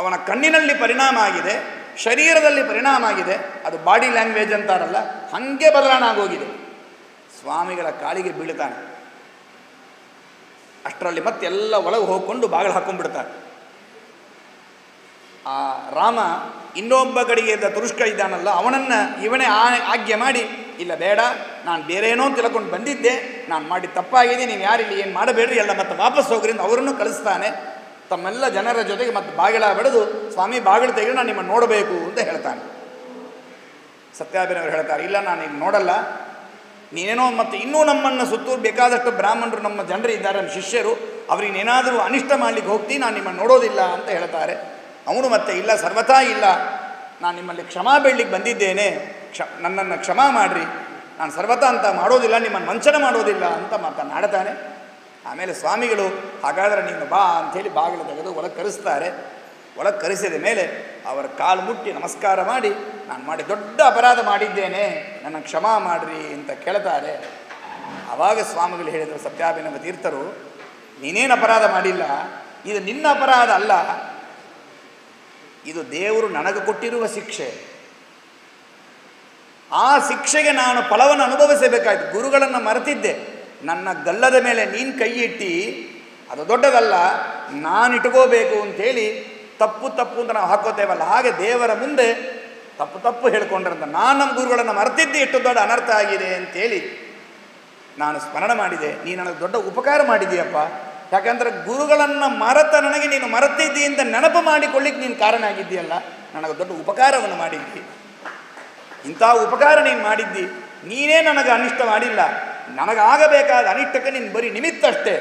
A: ಅವನ ಕಣ್ಣಿನಲ್ಲಿ ಪರಿಣಾಮ ಆಗಿದೆ, ಶರೀರದಲ್ಲಿ ಪರಿಣಾಮ ಆಗಿದೆ. ಅದು ಬಾಡಿ ಲ್ಯಾಂಗ್ವೇಜ್ ಅಂತಾರಲ್ಲ, ಹಾಗೆ ಬದಲಾವಣೆ ಆಗೋಗಿದೆ. ಸ್ವಾಮಿಗಳ ಕಾಲಿಗೆ ಬೀಳ್ತಾನೆ. ಅಷ್ಟರಲ್ಲಿ ಮತ್ತೆಲ್ಲ ಒಳಗೆ ಹೋಗಿಕೊಂಡು ಬಾಗಿಲು ಹಾಕ್ಕೊಂಡ್ಬಿಡ್ತಾನೆ. ಆ ರಾಮ ಇನ್ನೊಬ್ಬ ಕಡೆಗೆ ಇದ್ದ ತುರುಷ್ಕ ಇದ್ದಾನಲ್ಲ, ಅವನನ್ನು ಇವನೇ ಆಜ್ಞೆ ಮಾಡಿ, ಇಲ್ಲ ಬೇಡ, ನಾನು ಬೇರೇನೋ ತಿಳ್ಕೊಂಡು ಬಂದಿದ್ದೆ, ನಾನು ಮಾಡಿ ತಪ್ಪಾಗಿದೆ, ನೀವು ಯಾರಿಲ್ಲಿ ಏನು ಮಾಡಬೇಡ್ರಿ, ಎಲ್ಲ ಮತ್ತೆ ವಾಪಸ್ ಹೋಗ್ರಿ ಅಂತ ಅವರನ್ನು ಕಳಿಸ್ತಾನೆ. ತಮ್ಮೆಲ್ಲ ಜನರ ಜೊತೆಗೆ ಮತ್ತೆ ಬಾಗಿಲ ಬೆಳೆದು, ಸ್ವಾಮಿ ಬಾಗಿಲು ತೆಗೆದು ನಾನು ನಿಮ್ಮನ್ನು ನೋಡಬೇಕು ಅಂತ ಹೇಳ್ತಾನೆ. ಸತ್ಯಾಭಿನವರು ಹೇಳ್ತಾರೆ, ಇಲ್ಲ ನಾನು ಈಗ ನೋಡಲ್ಲ, ನೀನೇನೋ ಮತ್ತು ಇನ್ನೂ ನಮ್ಮನ್ನು ಸುತ್ತೂರು ಬೇಕಾದಷ್ಟು ಬ್ರಾಹ್ಮಣರು ನಮ್ಮ ಜನರು ಇದ್ದಾರೆ, ನಮ್ಮ ಶಿಷ್ಯರು, ಅವ್ರಿಗೇನಾದರೂ ಅನಿಷ್ಟ ಮಾಡಲಿಕ್ಕೆ ಹೋಗ್ತೀನಿ, ನಾನು ನಿಮ್ಮನ್ನು ನೋಡೋದಿಲ್ಲ ಅಂತ ಹೇಳ್ತಾರೆ. ಅವನು ಮತ್ತೆ ಇಲ್ಲ, ಸರ್ವಥಾ ಇಲ್ಲ, ನಾನು ನಿಮ್ಮಲ್ಲಿ ಕ್ಷಮಾ ಬೇಡಲಿಕ್ಕೆ ಬಂದಿದ್ದೇನೆ, ನನ್ನನ್ನು ಕ್ಷಮಾ ಮಾಡಿರಿ, ನಾನು ಸರ್ವಥಾ ಅಂತ ಮಾಡೋದಿಲ್ಲ, ನಿಮ್ಮನ್ನು ವಂಚನೆ ಮಾಡೋದಿಲ್ಲ ಅಂತ ಮಾತನಾಡ್ತಾನೆ. ಆಮೇಲೆ ಸ್ವಾಮಿಗಳು ಹಾಗಾದರೆ ನೀನು ಬಾ ಅಂಥೇಳಿ ಬಾಗಿಲು ತೆಗೆದು ಒಳಗೆ ಕರೆಸ್ತಾರೆ. ಒಳಗೆ ಕರೆಸಿದ ಮೇಲೆ ಅವರ ಕಾಲು ಮುಟ್ಟಿ ನಮಸ್ಕಾರ ಮಾಡಿ, ನಾನು ಮಾಡಿ ದೊಡ್ಡ ಅಪರಾಧ ಮಾಡಿದ್ದೇನೆ, ನನ್ನ ಕ್ಷಮಾ ಮಾಡಿರಿ ಅಂತ ಕೇಳ್ತಾರೆ. ಆವಾಗ ಸ್ವಾಮಿಗಳು ಹೇಳಿದರು, ಸತ್ಯಾಭಿನವ ತೀರ್ಥರು, ನೀನೇನು ಅಪರಾಧ ಮಾಡಿಲ್ಲ, ಇದು ನಿನ್ನ ಅಪರಾಧ ಅಲ್ಲ, ಇದು ದೇವರು ನನಗೆ ಕೊಟ್ಟಿರುವ ಶಿಕ್ಷೆ. ಆ ಶಿಕ್ಷೆಗೆ ನಾನು ಫಲವನ್ನು ಅನುಭವಿಸಬೇಕಾಯ್ತು. ಗುರುಗಳನ್ನು ಮರೆತಿದ್ದೆ, ನನ್ನ ಗಲ್ಲದ ಮೇಲೆ ನೀನು ಕೈ ಇಟ್ಟು ಅದು ದೊಡ್ಡದಲ್ಲ, ನಾನು ಇಟ್ಕೋಬೇಕು ಅಂಥೇಳಿ ತಪ್ಪು ಅಂತ ನಾವು ಹಾಕೋತೇವಲ್ಲ, ಹಾಗೆ ದೇವರ ಮುಂದೆ ತಪ್ಪು ಹೇಳ್ಕೊಂಡ್ರಂತ ನಾನು ನಮ್ಮ ಗುರುಗಳನ್ನು ಮರೆತಿದ್ದೆ, ಎಷ್ಟು ದೊಡ್ಡ ಅನರ್ಥ ಆಗಿದೆ ಅಂಥೇಳಿ ನಾನು ಸ್ಮರಣೆ ಮಾಡಿದೆ. ನೀನು ನನಗೆ ದೊಡ್ಡ ಉಪಕಾರ ಮಾಡಿದೀಯಪ್ಪ. ಯಾಕಂದರೆ ಗುರುಗಳನ್ನು ಮರೆತ ನನಗೆ ನೀನು ಮರೆತಿದ್ದಿ ಅಂತ ನೆನಪು ಮಾಡಿಕೊಳ್ಳಿಕ್ಕೆ ನೀನು ಕಾರಣ ಆಗಿದ್ದೀಯಲ್ಲ, ನನಗೆ ದೊಡ್ಡ ಉಪಕಾರವನ್ನು ಮಾಡಿದ್ದಿ. ಇಂಥ ಉಪಕಾರ ನೀನು ಮಾಡಿದ್ದಿ, ನೀನೇ ನನಗೆ ಅನಿಷ್ಟ ಮಾಡಿಲ್ಲ, ನನಗಾಗಬೇಕಾದ ಅನಿಷ್ಟಕ್ಕೆ ನೀನು ಬರೀ ನಿಮಿತ್ತ ಅಷ್ಟೇ.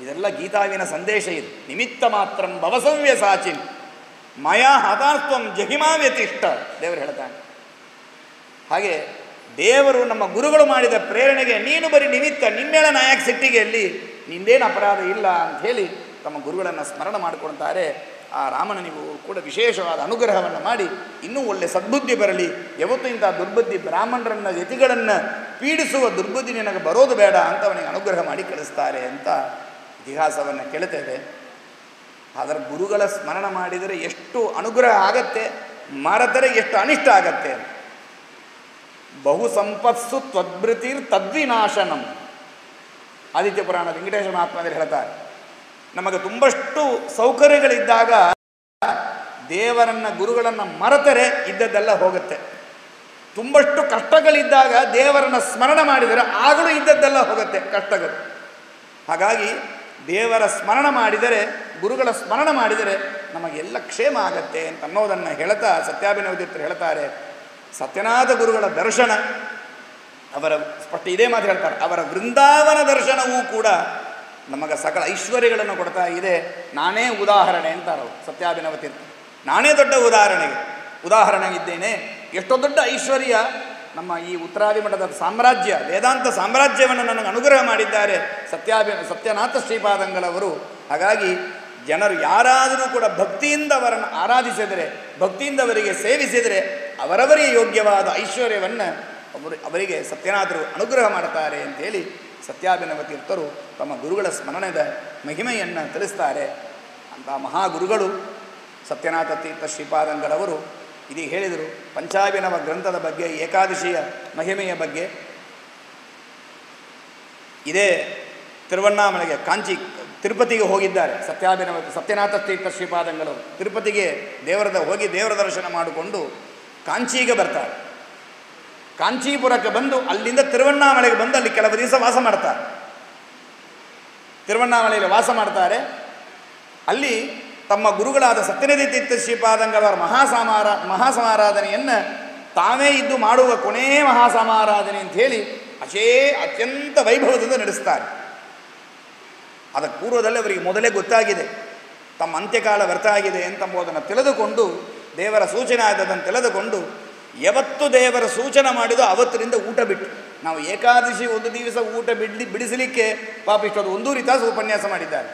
A: ಇದೆಲ್ಲ ಗೀತಾವಿನ ಸಂದೇಶ. ಇದು ನಿಮಿತ್ತ ಮಾತ್ರ ಭವಸವ್ಯ ಸಾಚಿನ್ ಮಯಾ ಹತಾಸ್ತ್ವಂ ಜಹಿಮಾ ವ್ಯತಿಷ್ಠ ದೇವರು ಹೇಳ್ತಾನೆ. ಹಾಗೆ ದೇವರು ನಮ್ಮ ಗುರುಗಳು ಮಾಡಿದ ಪ್ರೇರಣೆಗೆ ನೀನು ಬರೀ ನಿಮಿತ್ತ, ನಿನ್ನೇಳ ನಾಯಕ ಸಿಟ್ಟಿಗೆಯಲ್ಲಿ ನಿಂದೇನು ಅಪರಾಧ ಇಲ್ಲ ಅಂಥೇಳಿ ತಮ್ಮ ಗುರುಗಳನ್ನು ಸ್ಮರಣೆ ಮಾಡಿಕೊಳ್ತಾರೆ. ಆ ರಾಮನಿಗೂ ಕೂಡ ವಿಶೇಷವಾದ ಅನುಗ್ರಹವನ್ನು ಮಾಡಿ ಇನ್ನೂ ಒಳ್ಳೆ ಸದ್ಬುದ್ಧಿ ಬರಲಿ, ಯಾವತ್ತೂ ಇಂಥ ದುರ್ಬುದ್ಧಿ ಬ್ರಾಹ್ಮಣರನ್ನು ಯತಿಗಳನ್ನು ಪೀಡಿಸುವ ದುರ್ಬುದ್ಧಿ ನಿನಗೆ ಬರೋದು ಬೇಡ ಅಂತ ಅವನಿಗೆ ಅನುಗ್ರಹ ಮಾಡಿ ಕಳಿಸ್ತಾರೆ ಅಂತ ಇತಿಹಾಸವನ್ನು ಕೇಳ್ತೇವೆ. ಅದರ ಗುರುಗಳ ಸ್ಮರಣ ಮಾಡಿದರೆ ಎಷ್ಟು ಅನುಗ್ರಹ ಆಗತ್ತೆ, ಮರೆತರೆ ಎಷ್ಟು ಅನಿಷ್ಟ ಆಗತ್ತೆ. ಬಹು ಸಂಪತ್ಸು ತ್ವದ್ಭೃತಿರ್ ತದ್ವಿನಾಶನಂ. ಆದಿತ್ಯ ಪುರಾಣ ವೆಂಕಟೇಶ ಮಹಾತ್ಮದಲ್ಲಿ ಹೇಳ್ತಾರೆ, ನಮಗೆ ತುಂಬಷ್ಟು ಸೌಕರ್ಯಗಳಿದ್ದಾಗ ದೇವರನ್ನು ಗುರುಗಳನ್ನು ಮರೆತರೆ ಇದ್ದದ್ದೆಲ್ಲ ಹೋಗುತ್ತೆ. ತುಂಬಷ್ಟು ಕಷ್ಟಗಳಿದ್ದಾಗ ದೇವರನ್ನು ಸ್ಮರಣ ಮಾಡಿದರೆ ಆಗಲೂ ಇದ್ದದ್ದೆಲ್ಲ ಹೋಗುತ್ತೆ ಕಷ್ಟಗಳು. ಹಾಗಾಗಿ ದೇವರ ಸ್ಮರಣ ಮಾಡಿದರೆ, ಗುರುಗಳ ಸ್ಮರಣ ಮಾಡಿದರೆ ನಮಗೆಲ್ಲ ಕ್ಷೇಮ ಆಗತ್ತೆ ಅಂತ ಅನ್ನೋದನ್ನು ಹೇಳ್ತಾ ಸತ್ಯಾಭಿನವ ತೀರ್ಥರು ಹೇಳ್ತಾರೆ. ಸತ್ಯನಾಥ ಗುರುಗಳ ದರ್ಶನ, ಅವರ ಸ್ಪಷ್ಟ ಇದೇ ಮಾತು ಹೇಳ್ತಾರೆ, ಅವರ ವೃಂದಾವನ ದರ್ಶನವೂ ಕೂಡ ನಮಗೆ ಸಕಲ ಐಶ್ವರ್ಯಗಳನ್ನು ಕೊಡ್ತಾ ಇದೆ. ನಾನೇ ಉದಾಹರಣೆ ಅಂತಾರೆ ಸತ್ಯಾಭಿನವ ತೀರ್ಥ. ನಾನೇ ದೊಡ್ಡ ಉದಾಹರಣೆಗಿದ್ದೇನೆ. ಎಷ್ಟೋ ದೊಡ್ಡ ಐಶ್ವರ್ಯ ನಮ್ಮ ಈ ಉತ್ತರಾದಿಮಠದ ಸಾಮ್ರಾಜ್ಯ, ವೇದಾಂತ ಸಾಮ್ರಾಜ್ಯವನ್ನು ನನಗೆ ಅನುಗ್ರಹ ಮಾಡಿದ್ದಾರೆ ಸತ್ಯನಾಥ ಶ್ರೀಪಾದಂಗಳವರು. ಹಾಗಾಗಿ ಜನರು ಯಾರಾದರೂ ಕೂಡ ಭಕ್ತಿಯಿಂದ ಅವರನ್ನು ಆರಾಧಿಸಿದರೆ, ಭಕ್ತಿಯಿಂದ ಅವರಿಗೆ ಸೇವಿಸಿದರೆ ಅವರವರಿಗೆ ಯೋಗ್ಯವಾದ ಐಶ್ವರ್ಯವನ್ನು ಅವರಿಗೆ ಸತ್ಯನಾಥರು ಅನುಗ್ರಹ ಮಾಡ್ತಾರೆ ಅಂಥೇಳಿ ಸತ್ಯಾಭಿನವ ತೀರ್ಥರು ತಮ್ಮ ಗುರುಗಳ ಸ್ಮರಣದ ಮಹಿಮೆಯನ್ನು ತಿಳಿಸ್ತಾರೆ. ಅಂಥ ಮಹಾಗುರುಗಳು ಸತ್ಯನಾಥ ತೀರ್ಥ ಶ್ರೀಪಾದಂಗಳವರು ಇದೀಗ ಹೇಳಿದರು ಪಂಚಾಭಿನವ ಗ್ರಂಥದ ಬಗ್ಗೆ, ಏಕಾದಶಿಯ ಮಹಿಮೆಯ ಬಗ್ಗೆ. ಇದೇ ತಿರುವಣ್ಣಾಮಲೆಗೆ ತಿರುಪತಿಗೆ ಹೋಗಿದ್ದಾರೆ ಸತ್ಯನಾಥ ತೀರ್ಥ ಶ್ರೀಪಾದಂಗಳು. ತಿರುಪತಿಗೆ ಹೋಗಿ ದೇವರ ದರ್ಶನ ಮಾಡಿಕೊಂಡು ಕಾಂಚಿಗೆ ಬರ್ತಾರೆ. ಕಾಂಚೀಪುರಕ್ಕೆ ಬಂದು ಅಲ್ಲಿಂದ ತಿರುವಣ್ಣಾಮಲೆಗೆ ಬಂದು ಅಲ್ಲಿ ಕೆಲವು ದಿವಸ ವಾಸ ಮಾಡ್ತಾರೆ. ತಿರುವಣ್ಣಾಮಲೆಯಲ್ಲಿ ವಾಸ ಮಾಡ್ತಾರೆ. ಅಲ್ಲಿ ತಮ್ಮ ಗುರುಗಳಾದ ಸತ್ಯನಿಧಿ ತೀರ್ಥ ಶ್ರೀಪಾದಂಗಳವರ ಮಹಾಸಮಾರಾಧನೆಯನ್ನು ತಾವೇ ಇದ್ದು ಮಾಡುವ ಕೊನೆಯ ಮಹಾಸಮಾರಾಧನೆ ಅಂಥೇಳಿ ಅತ್ಯಂತ ವೈಭವದಿಂದ ನಡೆಸ್ತಾರೆ. ಅದಕ್ಕೆ ಪೂರ್ವದಲ್ಲಿ ಅವರಿಗೆ ಮೊದಲೇ ಗೊತ್ತಾಗಿದೆ ತಮ್ಮ ಅಂತ್ಯಕಾಲ ವ್ಯರ್ಥ ಆಗಿದೆ ಎಂಬುದನ್ನು ತಿಳಿದುಕೊಂಡು, ದೇವರ ಸೂಚನೆ ಆದದನ್ನು ತಿಳಿದುಕೊಂಡು ಯಾವತ್ತು ದೇವರ ಸೂಚನೆ ಮಾಡಿದೋ ಅವತ್ತರಿಂದ ಊಟ ಬಿಟ್ಟು, ನಾವು ಏಕಾದಶಿ ಒಂದು ದಿವಸ ಊಟ ಬಿಡಿಸಲಿಕ್ಕೆ ಪಾಪ ಇಷ್ಟೊಂದು 1 ತಾಸು ಉಪನ್ಯಾಸ ಮಾಡಿದ್ದಾರೆ.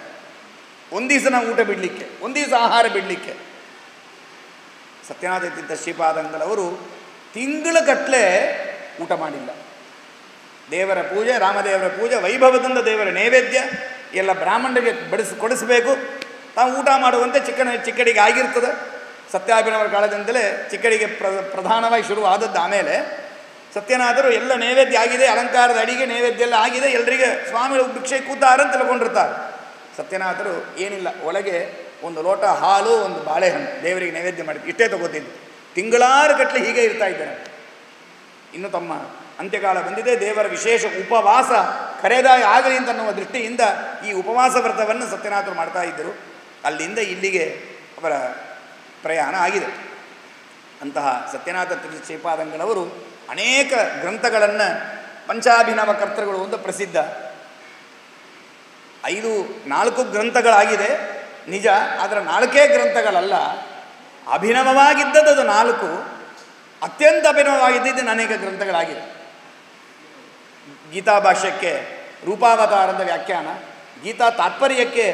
A: ಒಂದು ದಿವಸ ನಾವು ಊಟ ಬಿಡಲಿಕ್ಕೆ, ಒಂದು ದಿವಸ ಆಹಾರ ಬಿಡಲಿಕ್ಕೆ. ಸತ್ಯನಾಥ ತೀರ್ಥ ಶ್ರೀಪಾದಂಗಳವರು ತಿಂಗಳಗಟ್ಟಲೆ ಊಟ ಮಾಡಿಲ್ಲ. ದೇವರ ಪೂಜೆ, ರಾಮದೇವರ ಪೂಜೆ, ವೈಭವದಿಂದ ದೇವರ ನೈವೇದ್ಯ ಎಲ್ಲ ಬ್ರಾಹ್ಮಣರಿಗೆ ಕೊಡಿಸಬೇಕು. ತಾವು ಊಟ ಮಾಡುವಂತೆ ಚಿಕ್ಕಡಿಗೆ ಆಗಿರ್ತದೆ. ಸತ್ಯಾಭಿನವರ ಕಾಲದಿಂದಲೇ ಚಿಕ್ಕಡಿಗೆ ಪ್ರಧಾನವಾಗಿ ಶುರುವಾದದ್ದು. ಆಮೇಲೆ ಸತ್ಯನಾಥರು ಎಲ್ಲ ನೈವೇದ್ಯ ಆಗಿದೆ, ಅಲಂಕಾರದ ಅಡಿಗೆ ನೈವೇದ್ಯ ಎಲ್ಲ ಆಗಿದೆ, ಎಲ್ಲರಿಗೆ ಸ್ವಾಮಿಗಳು ಭಿಕ್ಷೆ ಕೂತಾರಂತ ತಿಳ್ಕೊಂಡಿರ್ತಾರೆ. ಸತ್ಯನಾಥರು ಏನಿಲ್ಲ, ಒಳಗೆ ಒಂದು ಲೋಟ ಹಾಲು, ಒಂದು ಬಾಳೆಹಣ್ಣು ದೇವರಿಗೆ ನೈವೇದ್ಯ ಮಾಡಿದ್ದು, ಇಷ್ಟೇ ತಗೋತಿದ್ದು. ತಿಂಗಳಾರು ಗಟ್ಟಲೆ ಹೀಗೆ ಇರ್ತಾ ಇದ್ದಾರೆ. ಇನ್ನು ತಮ್ಮ ಅಂತ್ಯಕಾಲ ಬಂದಿದೆ, ದೇವರ ವಿಶೇಷ ಉಪವಾಸ ಕರೆದಾಗ ಆಗಲಿ ಅಂತನ್ನುವ ದೃಷ್ಟಿಯಿಂದ ಈ ಉಪವಾಸ ವ್ರತವನ್ನು ಸತ್ಯನಾಥರು ಮಾಡ್ತಾ ಇದ್ದರು. ಅಲ್ಲಿಂದ ಇಲ್ಲಿಗೆ ಅವರ ಪ್ರಯಾಣ ಆಗಿದೆ. ಅಂತಹ ಸತ್ಯನಾಥ ತೀರ್ಥ ಶ್ರೀಪಾದಂಗಳವರು ಅನೇಕ ಗ್ರಂಥಗಳನ್ನು, ಪಂಚಾಭಿನವ ಕರ್ತೃಗಳು ಅಂತ ಪ್ರಸಿದ್ಧ. 4 ಗ್ರಂಥಗಳಾಗಿದೆ ನಿಜ, ಆದರೆ 4 ಗ್ರಂಥಗಳಲ್ಲ, ಅಭಿನವವಾಗಿದ್ದದ್ದು ಅದು 4, ಅತ್ಯಂತ ಅಭಿನವವಾಗಿದ್ದು ಅನೇಕ ಗ್ರಂಥಗಳಾಗಿದೆ. ಗೀತಾ ಭಾಷ್ಯಕ್ಕೆ ರೂಪಾವತಾರದ ವ್ಯಾಖ್ಯಾನ, ಗೀತಾ ತಾತ್ಪರ್ಯಕ್ಕೆ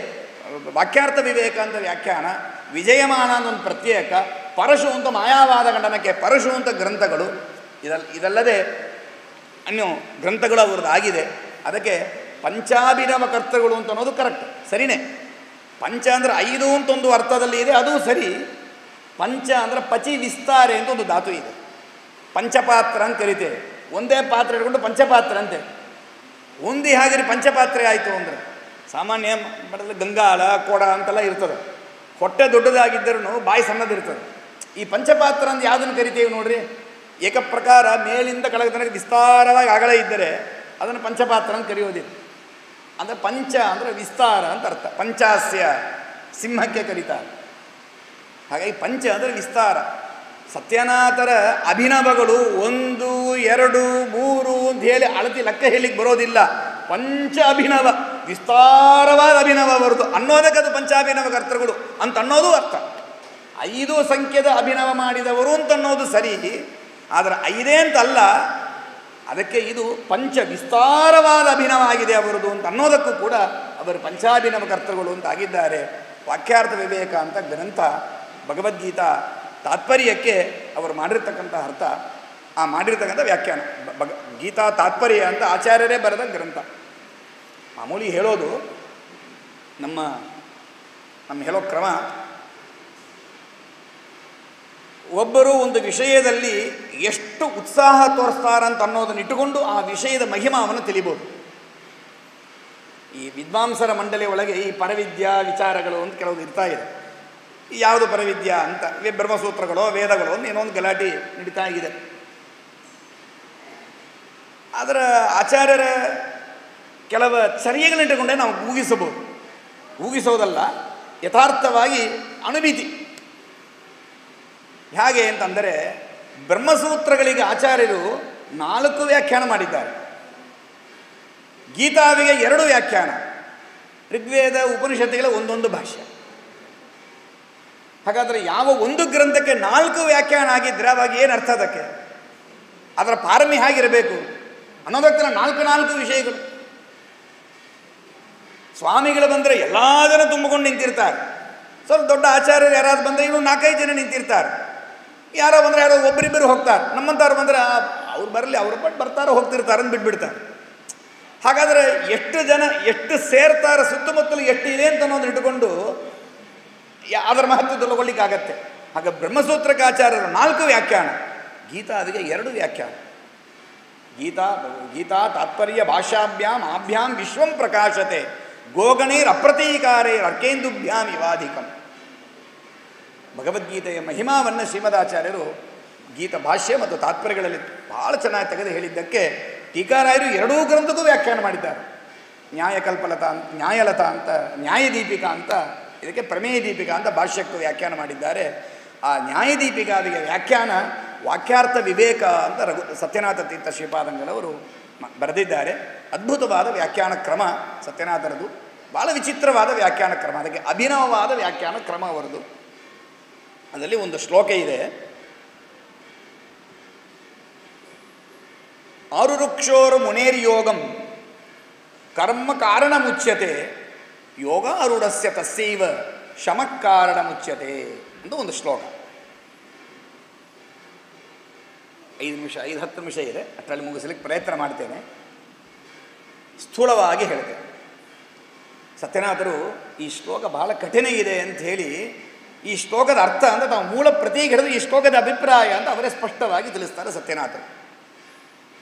A: ವಾಕ್ಯಾರ್ಥ ವಿವೇಕ ಅಂತ ವ್ಯಾಖ್ಯಾನ, ವಿಜಯಮಾನ ಅಂತ ಒಂದು ಪ್ರತ್ಯೇಕ, ಪರಶು ಅಂತ ಮಾಯಾವಾದ ಖಂಡನಕ್ಕೆ ಪರಶು ಅಂತ ಗ್ರಂಥಗಳು. ಇದಲ್ಲದೆ ಅನ್ಯ ಗ್ರಂಥಗಳು ಅವ್ರದ್ದು ಆಗಿದೆ. ಅದಕ್ಕೆ ಪಂಚಾಭಿನವ ಕರ್ತೃಗಳು ಅಂತ ಅನ್ನೋದು ಕರೆಕ್ಟ್, ಸರಿನೇ. ಪಂಚ ಅಂದರೆ 5 ಅಂತ ಒಂದು ಅರ್ಥದಲ್ಲಿ ಇದೆ, ಅದು ಸರಿ. ಪಂಚ ಅಂದರೆ ಪಚಿ ವಿಸ್ತಾರೆ ಅಂತ ಒಂದು ಧಾತು ಇದೆ. ಪಂಚಪಾತ್ರ ಅಂತ ಕರಿತೇವೆ. ಒಂದೇ ಪಾತ್ರೆ ಇಟ್ಕೊಂಡು ಪಂಚಪಾತ್ರ ಅಂತೆ. ಒಂದಿ ಹಾಗೆ ಪಂಚಪಾತ್ರೆ ಆಯಿತು ಅಂದರೆ ಸಾಮಾನ್ಯ ಮಟ್ಟದಲ್ಲಿ ಗಂಗಾಳ, ಕೊಡ ಅಂತೆಲ್ಲ ಇರ್ತದೆ. ಹೊಟ್ಟೆ ದೊಡ್ಡದಾಗಿದ್ದರೂ ಬಾಯಿ ಸಣ್ಣದಿರ್ತದೆ. ಈ ಪಂಚಪಾತ್ರ ಅಂತ ಯಾವುದನ್ನು ಕರಿತೇವೆ ನೋಡ್ರಿ, ಏಕಪ್ರಕಾರ ಮೇಲಿಂದ ಕೆಳಗೆ ತನಕ ವಿಸ್ತಾರವಾಗಿ ಅಗಲ ಇದ್ದರೆ ಅದನ್ನು ಪಂಚಪಾತ್ರ ಅಂತ ಕರೆಯೋದಿಲ್ಲ. ಅಂದರೆ ಪಂಚ ಅಂದರೆ ವಿಸ್ತಾರ ಅಂತ ಅರ್ಥ. ಪಂಚಾಸ್ಯ ಸಿಂಹಕ್ಕೆ ಕರೀತಾರೆ. ಹಾಗಾಗಿ ಪಂಚ ಅಂದರೆ ವಿಸ್ತಾರ. ಸತ್ಯನಾಥರ ಅಭಿನವಗಳು 1, 2, 3 ಅಂತ ಹೇಳಿ ಅಳತಿ ಲೆಕ್ಕ ಹೇಳಿಕ್ಕೆ ಬರೋದಿಲ್ಲ. ಪಂಚ ಅಭಿನವ, ವಿಸ್ತಾರವಾದ ಅಭಿನವ ಬರುವುದು ಅನ್ನೋದಕ್ಕೆ ಅದು ಪಂಚಾಭಿನವ ಕರ್ತೃಗಳು ಅಂತ ಅನ್ನೋದು ಅರ್ಥ. 5 ಸಂಖ್ಯೆದ ಅಭಿನವ ಮಾಡಿದವರು ಅಂತ ಅನ್ನೋದು ಸರಿ, ಆದರೆ 5 ಅಂತಲ್ಲ. ಅದಕ್ಕೆ ಇದು ಪಂಚ ವಿಸ್ತಾರವಾದ ಅಭಿನವ ಆಗಿದೆ ಅವರದು ಅಂತ ಅನ್ನೋದಕ್ಕೂ ಕೂಡ ಅವರು ಪಂಚಾಭಿನವ ಕರ್ತೃಗಳು ಅಂತ ಆಗಿದ್ದಾರೆ. ವಾಕ್ಯಾರ್ಥ ವಿವೇಕ ಅಂತ ಗ್ರಂಥ, ಭಗವದ್ಗೀತಾ ತಾತ್ಪರ್ಯಕ್ಕೆ ಅವರು ಮಾಡಿರ್ತಕ್ಕಂಥ ಅರ್ಥ, ಆ ಮಾಡಿರ್ತಕ್ಕಂಥ ವ್ಯಾಖ್ಯಾನ ಗೀತಾ ತಾತ್ಪರ್ಯ ಅಂತ ಆಚಾರ್ಯರೇ ಬರೆದ ಗ್ರಂಥ. ಮಾಮೂಲಿ ಹೇಳೋದು ನಮ್ಮ ಹೇಳೋ ಕ್ರಮ, ಒಬ್ಬರು ಒಂದು ವಿಷಯದಲ್ಲಿ ಎಷ್ಟು ಉತ್ಸಾಹ ತೋರಿಸ್ತಾರಂತ ಅನ್ನೋದನ್ನು ಇಟ್ಟುಕೊಂಡು ಆ ವಿಷಯದ ಮಹಿಮಾವನ್ನು ತಿಳಿಬೋದು. ಈ ವಿದ್ವಾಂಸರ ಮಂಡಳಿ ಒಳಗೆ ಈ ಪರವಿದ್ಯಾ ವಿಚಾರಗಳು ಅಂತ ಕೆಲವು ಇರ್ತಾ ಇದೆ. ಯಾವುದು ಪರವಿದ್ಯಾ ಅಂತ ಬ್ರಹ್ಮಸೂತ್ರಗಳೋ ವೇದಗಳೋ ಏನೋ ಒಂದು ಗಲಾಟೆ ನಡೀತಾ ಇದೆ. ಅದರ ಆಚಾರ್ಯರ ಕೆಲವು ಚರ್ಯೆಗಳನ್ನಿಟ್ಟುಕೊಂಡೇ ನಾವು ಊಗಿಸಬಹುದು. ಊಗಿಸೋದಲ್ಲ, ಯಥಾರ್ಥವಾಗಿ ಅನುಭೀತಿ. ಹೇಗೆ ಅಂತಂದರೆ, ಬ್ರಹ್ಮಸೂತ್ರಗಳಿಗೆ ಆಚಾರ್ಯರು 4 ವ್ಯಾಖ್ಯಾನ ಮಾಡಿದ್ದಾರೆ, ಗೀತಾವಿಗೆ 2 ವ್ಯಾಖ್ಯಾನ, ಋಗ್ವೇದ ಉಪನಿಷತ್ತುಗಳ ಒಂದೊಂದು ಭಾಷ್ಯ. ಹಾಗಾದರೆ ಯಾವ ಒಂದು ಗ್ರಂಥಕ್ಕೆ 4 ವ್ಯಾಖ್ಯಾನ ಆಗಿದ್ದರೆ ಅವಾಗ ಏನು ಅರ್ಥ ಅದಕ್ಕೆ? ಅದರ ಪಾರಮ್ಯ ಹೇಗಿರಬೇಕು ಅನ್ನೋದಕ್ಕೆ 4 ವಿಷಯಗಳು. ಸ್ವಾಮಿಗಳು ಬಂದರೆ ಎಲ್ಲ ಜನ ತುಂಬಿಕೊಂಡು ನಿಂತಿರ್ತಾರೆ, ಸ್ವಲ್ಪ ದೊಡ್ಡ ಆಚಾರ್ಯರು ಯಾರಾದ್ರು ಬಂದರೆ ಇನ್ನೂ 4-5 ಜನ ನಿಂತಿರ್ತಾರೆ, ಯಾರೋ ಬಂದರೆ ಯಾರೋ ಒಬ್ಬರಿಬ್ಬರು ಹೋಗ್ತಾರೆ. ನಮ್ಮಂಥವ್ರು ಬಂದರೆ ಅವ್ರು ಬರಲಿ, ಅವ್ರ ಪಟ್ಟು ಬರ್ತಾರೋ ಹೋಗ್ತಿರ್ತಾರೆ ಅಂತ ಬಿಟ್ಬಿಡ್ತಾರೆ. ಹಾಗಾದರೆ ಎಷ್ಟು ಜನ ಎಷ್ಟು ಸೇರ್ತಾರೆ, ಸುತ್ತಮುತ್ತಲು ಎಷ್ಟು ಇದೆ ಅಂತ ಅನ್ನೋದು ಇಟ್ಕೊಂಡು ಅದರ ಮಹತ್ವ ತಿಳ್ಕೊಳ್ಳಿಕ್ಕಾಗತ್ತೆ. ಹಾಗೆ ಬ್ರಹ್ಮಸೂತ್ರಕ್ಕೆ ಆಚಾರ್ಯರು 4 ವ್ಯಾಖ್ಯಾನ, ಗೀತಾದಿಗೆ 2 ವ್ಯಾಖ್ಯಾನ. ಗೀತಾ ತಾತ್ಪರ್ಯ ಭಾಷಾಭ್ಯಾಂ ವಿಶ್ವಂ ಪ್ರಕಾಶತೆ ಗೋಗಣೀರ್ ಅಪ್ರತೀಕಾರೇರ್ ಅರ್ಕೇಂದುಭ್ಯಾಂ ಇವಾಧಿಕಂ. ಭಗವದ್ಗೀತೆಯ ಮಹಿಮಾವನ್ನು ಶ್ರೀಮದಾಚಾರ್ಯರು ಗೀತ ಭಾಷ್ಯ ಮತ್ತು ತಾತ್ಪರ್ಯಗಳಲ್ಲಿ ಭಾಳ ಚೆನ್ನಾಗಿ ತೆಗೆದು ಹೇಳಿದ್ದಕ್ಕೆ ಟೀಕಾರಾಯರು 2 ಗ್ರಂಥಕ್ಕೂ ವ್ಯಾಖ್ಯಾನ ಮಾಡಿದ್ದಾರೆ. ನ್ಯಾಯಲತಾ ಅಂತ ನ್ಯಾಯದೀಪಿಕಾ ಅಂತ, ಇದಕ್ಕೆ ಪ್ರಮೇಯ ದೀಪಿಕಾ ಅಂತ ಭಾಷ್ಯಕ್ಕೂ ವ್ಯಾಖ್ಯಾನ ಮಾಡಿದ್ದಾರೆ. ಆ ನ್ಯಾಯದೀಪಿಕಾದಿಗೆ ವ್ಯಾಖ್ಯಾನ ವಾಕ್ಯಾರ್ಥ ವಿವೇಕ ಅಂತ ಸತ್ಯನಾಥ ತೀರ್ಥ ಶ್ರೀಪಾದಂಗಳವರು ಬರೆದಿದ್ದಾರೆ. ಅದ್ಭುತವಾದ ವ್ಯಾಖ್ಯಾನ ಕ್ರಮ ಸತ್ಯನಾಥರದು, ಭಾಳ ವಿಚಿತ್ರವಾದ ವ್ಯಾಖ್ಯಾನ ಕ್ರಮ, ಅದಕ್ಕೆ ಅಭಿನವವಾದ ವ್ಯಾಖ್ಯಾನ ಕ್ರಮ ಅವರದು. ಅದರಲ್ಲಿ ಒಂದು ಶ್ಲೋಕ ಇದೆ, ಆರುರುಕ್ಷೋರು ಮುನೇರ್ಯೋಗಂ ಕರ್ಮ ಕಾರಣ ಮುಚ್ಯತೆ ಯೋಗ ಅರುಢಸ್ಯ ತಸ್ಸೈವ ಶಮಕಾರಣ ಮುಚ್ಯತೆ ಅಂತ ಒಂದು ಶ್ಲೋಕ. 5-10 ನಿಮಿಷ ಇದೆ, ಅಷ್ಟರಲ್ಲಿ ಮುಗಿಸಲಿಕ್ಕೆ ಪ್ರಯತ್ನ ಮಾಡ್ತೇನೆ. ಸ್ಥೂಲವಾಗಿ ಹೇಳ್ತೇನೆ. ಸತ್ಯನಾಥರು ಈ ಶ್ಲೋಕ ಬಹಳ ಕಠಿಣ ಇದೆ ಅಂತ ಹೇಳಿ ಈ ಶ್ಲೋಕದ ಅರ್ಥ ಅಂತ ತಾವು ಮೂಲ ಪ್ರತಿಗೆ ಹಿಡಿದು ಈ ಶ್ಲೋಕದ ಅಭಿಪ್ರಾಯ ಅಂತ ಅವರೇ ಸ್ಪಷ್ಟವಾಗಿ ತಿಳಿಸ್ತಾರೆ ಸತ್ಯನಾಥರು.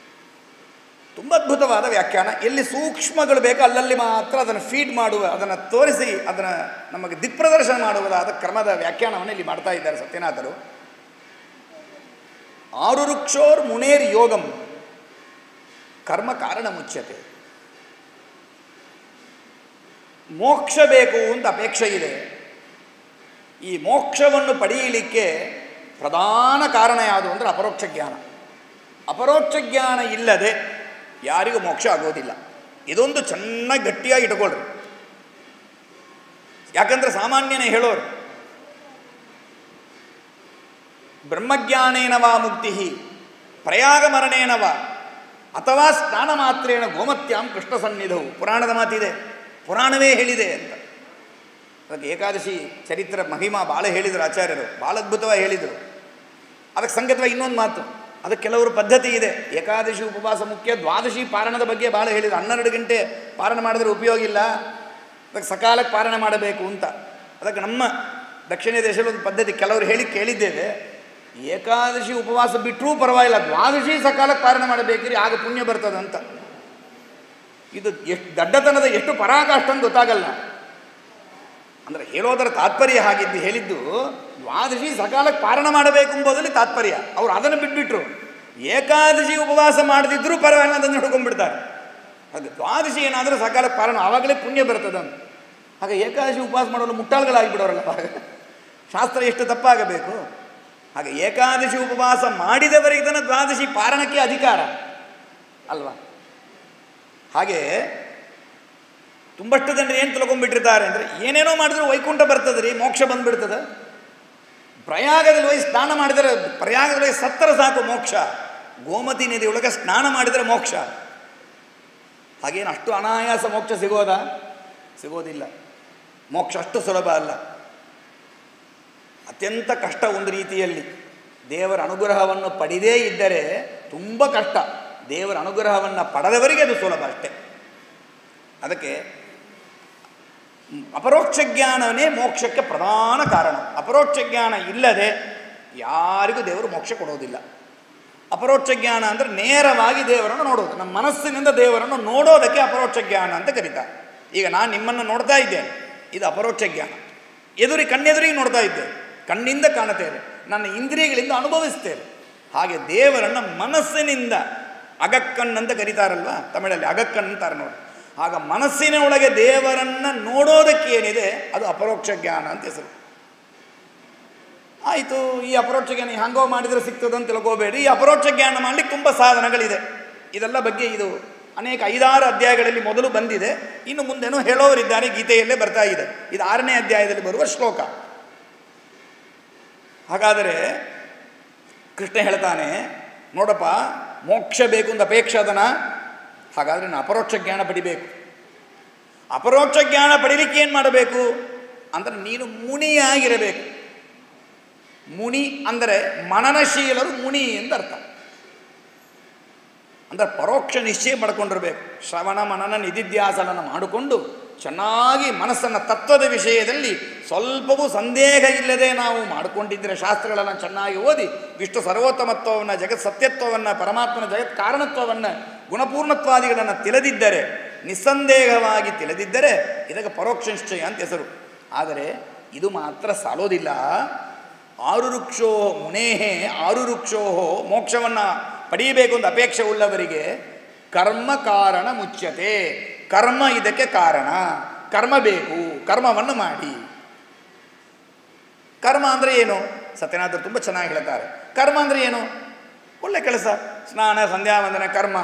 A: ತುಂಬ ಅದ್ಭುತವಾದ ವ್ಯಾಖ್ಯಾನ. ಎಲ್ಲಿ ಸೂಕ್ಷ್ಮಗಳು ಬೇಕೋ ಅಲ್ಲಲ್ಲಿ ಮಾತ್ರ ಅದನ್ನು ಫೀಡ್ ಮಾಡುವ, ಅದನ್ನು ತೋರಿಸಿ ಅದನ್ನು ನಮಗೆ ದಿಕ್ಪ್ರದರ್ಶನ ಮಾಡುವುದಾದ ಕ್ರಮದ ವ್ಯಾಖ್ಯಾನವನ್ನು ಇಲ್ಲಿ ಮಾಡ್ತಾ ಇದ್ದಾರೆ ಸತ್ಯನಾಥರು. ಆರುರುಕ್ಷೋರ್ ಮುನೇರ್ ಯೋಗಂ ಕರ್ಮ ಕಾರಣ ಮುಚ್ಯತೆ. ಮೋಕ್ಷ ಬೇಕು ಅಂತ ಅಪೇಕ್ಷೆ ಇದೆ. ಈ ಮೋಕ್ಷವನ್ನು ಪಡೆಯಲಿಕ್ಕೆ ಪ್ರಧಾನ ಕಾರಣ ಯಾವುದು ಅಂದರೆ ಅಪರೋಕ್ಷ ಜ್ಞಾನ. ಅಪರೋಕ್ಷ ಜ್ಞಾನ ಇಲ್ಲದೆ ಯಾರಿಗೂ ಮೋಕ್ಷ ಆಗೋದಿಲ್ಲ. ಇದೊಂದು ಚೆನ್ನಾಗಿ ಗಟ್ಟಿಯಾಗಿ ಇಟ್ಕೊಳ್ರಿ. ಯಾಕಂದರೆ ಸಾಮಾನ್ಯನೇ ಹೇಳೋರು, ಬ್ರಹ್ಮಜ್ಞಾನೇನವಾ ಮುಕ್ತಿ ಪ್ರಯಾಗಮರಣೇನವ ಅಥವಾ ಸ್ನಾನ ಮಾತ್ರೇಣ ಗೋಮತ್ಯಾಂ ಕೃಷ್ಣ ಸನ್ನಿಧವು. ಪುರಾಣದ ಮಾತಿದೆ, ಪುರಾಣವೇ ಹೇಳಿದೆ ಅಂತ. ಅದಕ್ಕೆ ಏಕಾದಶಿ ಚರಿತ್ರ ಮಹಿಮಾ ಭಾಳ ಹೇಳಿದರು ಆಚಾರ್ಯರು, ಭಾಳ ಅದ್ಭುತವಾಗಿ ಹೇಳಿದರು. ಅದಕ್ಕೆ ಸಂಗತವಾಗಿ ಇನ್ನೊಂದು ಮಾತು, ಅದಕ್ಕೆ ಕೆಲವರು ಪದ್ಧತಿ ಇದೆ. ಏಕಾದಶಿ ಉಪವಾಸ ಮುಖ್ಯ, ದ್ವಾದಶಿ ಪಾರಣದ ಬಗ್ಗೆ ಭಾಳ ಹೇಳಿದರು. 12 ಗಂಟೆ ಪಾರಣ ಮಾಡಿದ್ರೆ ಉಪಯೋಗ ಇಲ್ಲ, ಅದಕ್ಕೆ ಸಕಾಲಕ್ಕೆ ಪಾರಣ ಮಾಡಬೇಕು ಅಂತ. ಅದಕ್ಕೆ ನಮ್ಮ ದಕ್ಷಿಣ ದೇಶದಲ್ಲಿ ಒಂದು ಪದ್ಧತಿ ಕೆಲವರು ಹೇಳಿ ಕೇಳಿದ್ದೇವೆ, ಏಕಾದಶಿ ಉಪವಾಸ ಬಿಟ್ಟರೂ ಪರವಾಗಿಲ್ಲ, ದ್ವಾದಶಿ ಸಕಾಲಕ್ಕೆ ಪಾರಣ ಮಾಡಬೇಕಿರಿ, ಆಗ ಪುಣ್ಯ ಬರ್ತದಂತ. ಇದು ಎಷ್ಟು ದಡ್ಡತನದ ಎಷ್ಟು ಪರಾಕಾಷ್ಠ ಅಂತ ಗೊತ್ತಾಗಲ್ಲ. ಅಂದರೆ ಹೇಳೋದರ ತಾತ್ಪರ್ಯ ಹೇಳಿದ್ದು ದ್ವಾದಶಿ ಸಕಾಲಕ್ಕೆ ಪಾರಣ ಮಾಡಬೇಕು ಎಂಬುದರಲ್ಲಿ ತಾತ್ಪರ್ಯ. ಅವರು ಅದನ್ನು ಬಿಟ್ಬಿಟ್ರು. ಏಕಾದಶಿ ಉಪವಾಸ ಮಾಡದಿದ್ದರೂ ಪರವಾಗಿಲ್ಲ ಅದನ್ನು ಹಿಡ್ಕೊಂಡ್ಬಿಡ್ತಾರೆ. ಅದು ದ್ವಾದಶಿ ಏನಾದರೂ ಸಕಾಲಕ್ಕೆ ಪಾರಣ ಆವಾಗಲೇ ಪುಣ್ಯ ಬರ್ತದಂತ. ಹಾಗೆ ಏಕಾದಶಿ ಉಪವಾಸ ಮಾಡೋಲ್ಲ ಮುಟ್ಟಾಳುಗಳಾಗಿಬಿಡೋರಲ್ಲ, ಶಾಸ್ತ್ರ ಎಷ್ಟು ತಪ್ಪಾಗಬೇಕು. ಹಾಗೆ ಏಕಾದಶಿ ಉಪವಾಸ ಮಾಡಿದವರಿಗೆ ತನ್ನ ದ್ವಾದಶಿ ಪಾರಣಕ್ಕೆ ಅಧಿಕಾರ ಅಲ್ವಾ. ಹಾಗೆ ತುಂಬಷ್ಟು ಜನರು ಏನು ತಿಳ್ಕೊಂಡ್ಬಿಟ್ಟಿರ್ತಾರೆ ಅಂದರೆ, ಏನೇನೋ ಮಾಡಿದ್ರು ವೈಕುಂಠ ಬರ್ತದೆ ರೀ, ಮೋಕ್ಷ ಬಂದುಬಿಡ್ತದೆ. ಪ್ರಯಾಗದಲ್ಲಿ ಹೋಗಿ ಸ್ನಾನ ಮಾಡಿದರೆ, ಪ್ರಯಾಗದಲ್ಲಿ ಹೋಗಿ ಸತ್ತರ ಸಾಕು ಮೋಕ್ಷ. ಗೋಮತಿ ನದಿಯೊಳಗೆ ಸ್ನಾನ ಮಾಡಿದರೆ ಮೋಕ್ಷ. ಹಾಗೇನು ಅಷ್ಟು ಅನಾಯಾಸ ಮೋಕ್ಷ ಸಿಗೋದಾ? ಸಿಗೋದಿಲ್ಲ. ಮೋಕ್ಷ ಅಷ್ಟು ಸುಲಭ ಅಲ್ಲ, ಅತ್ಯಂತ ಕಷ್ಟ. ಒಂದು ರೀತಿಯಲ್ಲಿ ದೇವರ ಅನುಗ್ರಹವನ್ನು ಪಡೆದೇ ಇದ್ದರೆ ತುಂಬ ಕಷ್ಟ. ದೇವರ ಅನುಗ್ರಹವನ್ನು ಪಡೆದವರಿಗೆ ಅದು ಸುಲಭ ಅಷ್ಟೇ. ಅದಕ್ಕೆ ಅಪರೋಕ್ಷ ಜ್ಞಾನವೇ ಮೋಕ್ಷಕ್ಕೆ ಪ್ರಧಾನ ಕಾರಣ. ಅಪರೋಕ್ಷ ಜ್ಞಾನ ಇಲ್ಲದೆ ಯಾರಿಗೂ ದೇವರು ಮೋಕ್ಷ ಕೊಡೋದಿಲ್ಲ. ಅಪರೋಕ್ಷ ಜ್ಞಾನ ಅಂದರೆ ನೇರವಾಗಿ ದೇವರನ್ನು ನೋಡೋದು, ನಮ್ಮ ಮನಸ್ಸಿನಿಂದ ದೇವರನ್ನು ನೋಡೋದಕ್ಕೆ ಅಪರೋಕ್ಷ ಜ್ಞಾನ ಅಂತ ಕರೀತಾರೆ. ಈಗ ನಾನು ನಿಮ್ಮನ್ನು ನೋಡ್ತಾ ಇದ್ದೇನೆ, ಇದು ಅಪರೋಕ್ಷ ಜ್ಞಾನ. ಕಣ್ಣೆದುರಿಗೆ ನೋಡ್ತಾ ಇದ್ದೇವೆ, ಕಣ್ಣಿಂದ ಕಾಣುತ್ತೇವೆ, ನನ್ನ ಇಂದ್ರಿಯಗಳಿಂದ ಅನುಭವಿಸ್ತೇವೆ. ಹಾಗೆ ದೇವರನ್ನು ಮನಸ್ಸಿನಿಂದ, ಅಗಕ್ಕಣ್ಣಂತ ಕರೀತಾರಲ್ವ ತಮಿಳಲ್ಲಿ, ಅಗಕ್ಕಣ್ಣು ಅಂತಾರೆ ನೋಡಿ. ಆಗ ಮನಸ್ಸಿನ ಒಳಗೆ ದೇವರನ್ನು ನೋಡೋದಕ್ಕೆ ಏನಿದೆ ಅದು ಅಪರೋಕ್ಷ ಜ್ಞಾನ ಅಂತ ಹೆಸರು. ಆಯಿತು, ಈ ಅಪರೋಕ್ಷ ಜ್ಞಾನ ಹಂಗೋ ಮಾಡಿದರೆ ಸಿಗ್ತದಂತ ತಿಳ್ಕೋಬೇಡಿ. ಈ ಅಪರೋಕ್ಷ ಜ್ಞಾನ ಮಾಡಲಿಕ್ಕೆ ತುಂಬ ಸಾಧನಗಳಿದೆ. ಇದೆಲ್ಲ ಬಗ್ಗೆ ಇದು ಅನೇಕ 5-6 ಅಧ್ಯಾಯಗಳಲ್ಲಿ ಮೊದಲು ಬಂದಿದೆ. ಇನ್ನು ಮುಂದೇನೋ ಹೇಳೋರಿದ್ದಾರೆ, ಗೀತೆಯಲ್ಲೇ ಬರ್ತಾ ಇದೆ. ಇದು 6ನೇ ಅಧ್ಯಾಯದಲ್ಲಿ ಬರುವ ಶ್ಲೋಕ. ಹಾಗಾದರೆ ಕೃಷ್ಣ ಹೇಳ್ತಾನೆ, ನೋಡಪ್ಪ, ಮೋಕ್ಷ ಬೇಕು ಅಂತ ಅಪೇಕ್ಷೆ ಅದನ, ಹಾಗಾದರೆ ನಾನು ಅಪರೋಕ್ಷ ಜ್ಞಾನ ಪಡಿಬೇಕು. ಅಪರೋಕ್ಷ ಜ್ಞಾನ ಪಡಿಲಿಕ್ಕೆ ಏನು ಮಾಡಬೇಕು ಅಂದರೆ ನೀನು ಮುನಿಯಾಗಿರಬೇಕು. ಮುನಿ ಅಂದರೆ ಮನನಶೀಲರು, ಮುನಿ ಅಂತ ಅರ್ಥ. ಅಂದರೆ ಪರೋಕ್ಷ ನಿಶ್ಚಯ ಮಾಡಿಕೊಂಡಿರಬೇಕು. ಶ್ರವಣ ಮನನ ನಿಧಿಧ್ಯಾಸನ ಮಾಡಿಕೊಂಡು ಚೆನ್ನಾಗಿ ಮನಸ್ಸನ್ನು ತತ್ವದ ವಿಷಯದಲ್ಲಿ ಸ್ವಲ್ಪವೂ ಸಂದೇಹ ಇಲ್ಲದೆ ನಾವು ಮಾಡಿಕೊಂಡಿದ್ದರೆ, ಶಾಸ್ತ್ರಗಳನ್ನು ಚೆನ್ನಾಗಿ ಓದಿ ವಿಷ್ಣು ಸರ್ವೋತ್ತಮತ್ವವನ್ನು, ಜಗತ್ ಸತ್ಯತ್ವವನ್ನು, ಪರಮಾತ್ಮನ ಜಗತ್ ಕಾರಣತ್ವವನ್ನು, ಗುಣಪೂರ್ಣತ್ವಾದಿಗಳನ್ನು ತಿಳಿದಿದ್ದರೆ, ನಿಸ್ಸಂದೇಹವಾಗಿ ತಿಳಿದಿದ್ದರೆ ಇದಕ್ಕೆ ಪರೋಕ್ಷ ನಿಶ್ಚಯ ಅಂತ ಹೆಸರು. ಆದರೆ ಇದು ಮಾತ್ರ ಸಾಲೋದಿಲ್ಲ. ಆರುರುಕ್ಷೋ ಮುನೇಹೇ ಆರುರುಕ್ಷೋ, ಮೋಕ್ಷವನ್ನು ಪಡೆಯಬೇಕು ಅಂತ ಅಪೇಕ್ಷೆ ಉಳ್ಳವರಿಗೆ ಕರ್ಮ ಕಾರಣ ಮುಚ್ಯತೆ. ಕರ್ಮ ಇದಕ್ಕೆ ಕಾರಣ, ಕರ್ಮ ಬೇಕು, ಕರ್ಮವನ್ನು ಮಾಡಿ. ಕರ್ಮ ಅಂದರೆ ಏನು? ಸತ್ಯನಾಥರು ತುಂಬ ಚೆನ್ನಾಗಿ ಹೇಳ್ತಾರೆ. ಕರ್ಮ ಅಂದರೆ ಏನು? ಒಳ್ಳೆ ಕೆಲಸ, ಸ್ನಾನ ಸಂಧ್ಯಾ ವಂದನೆ ಕರ್ಮ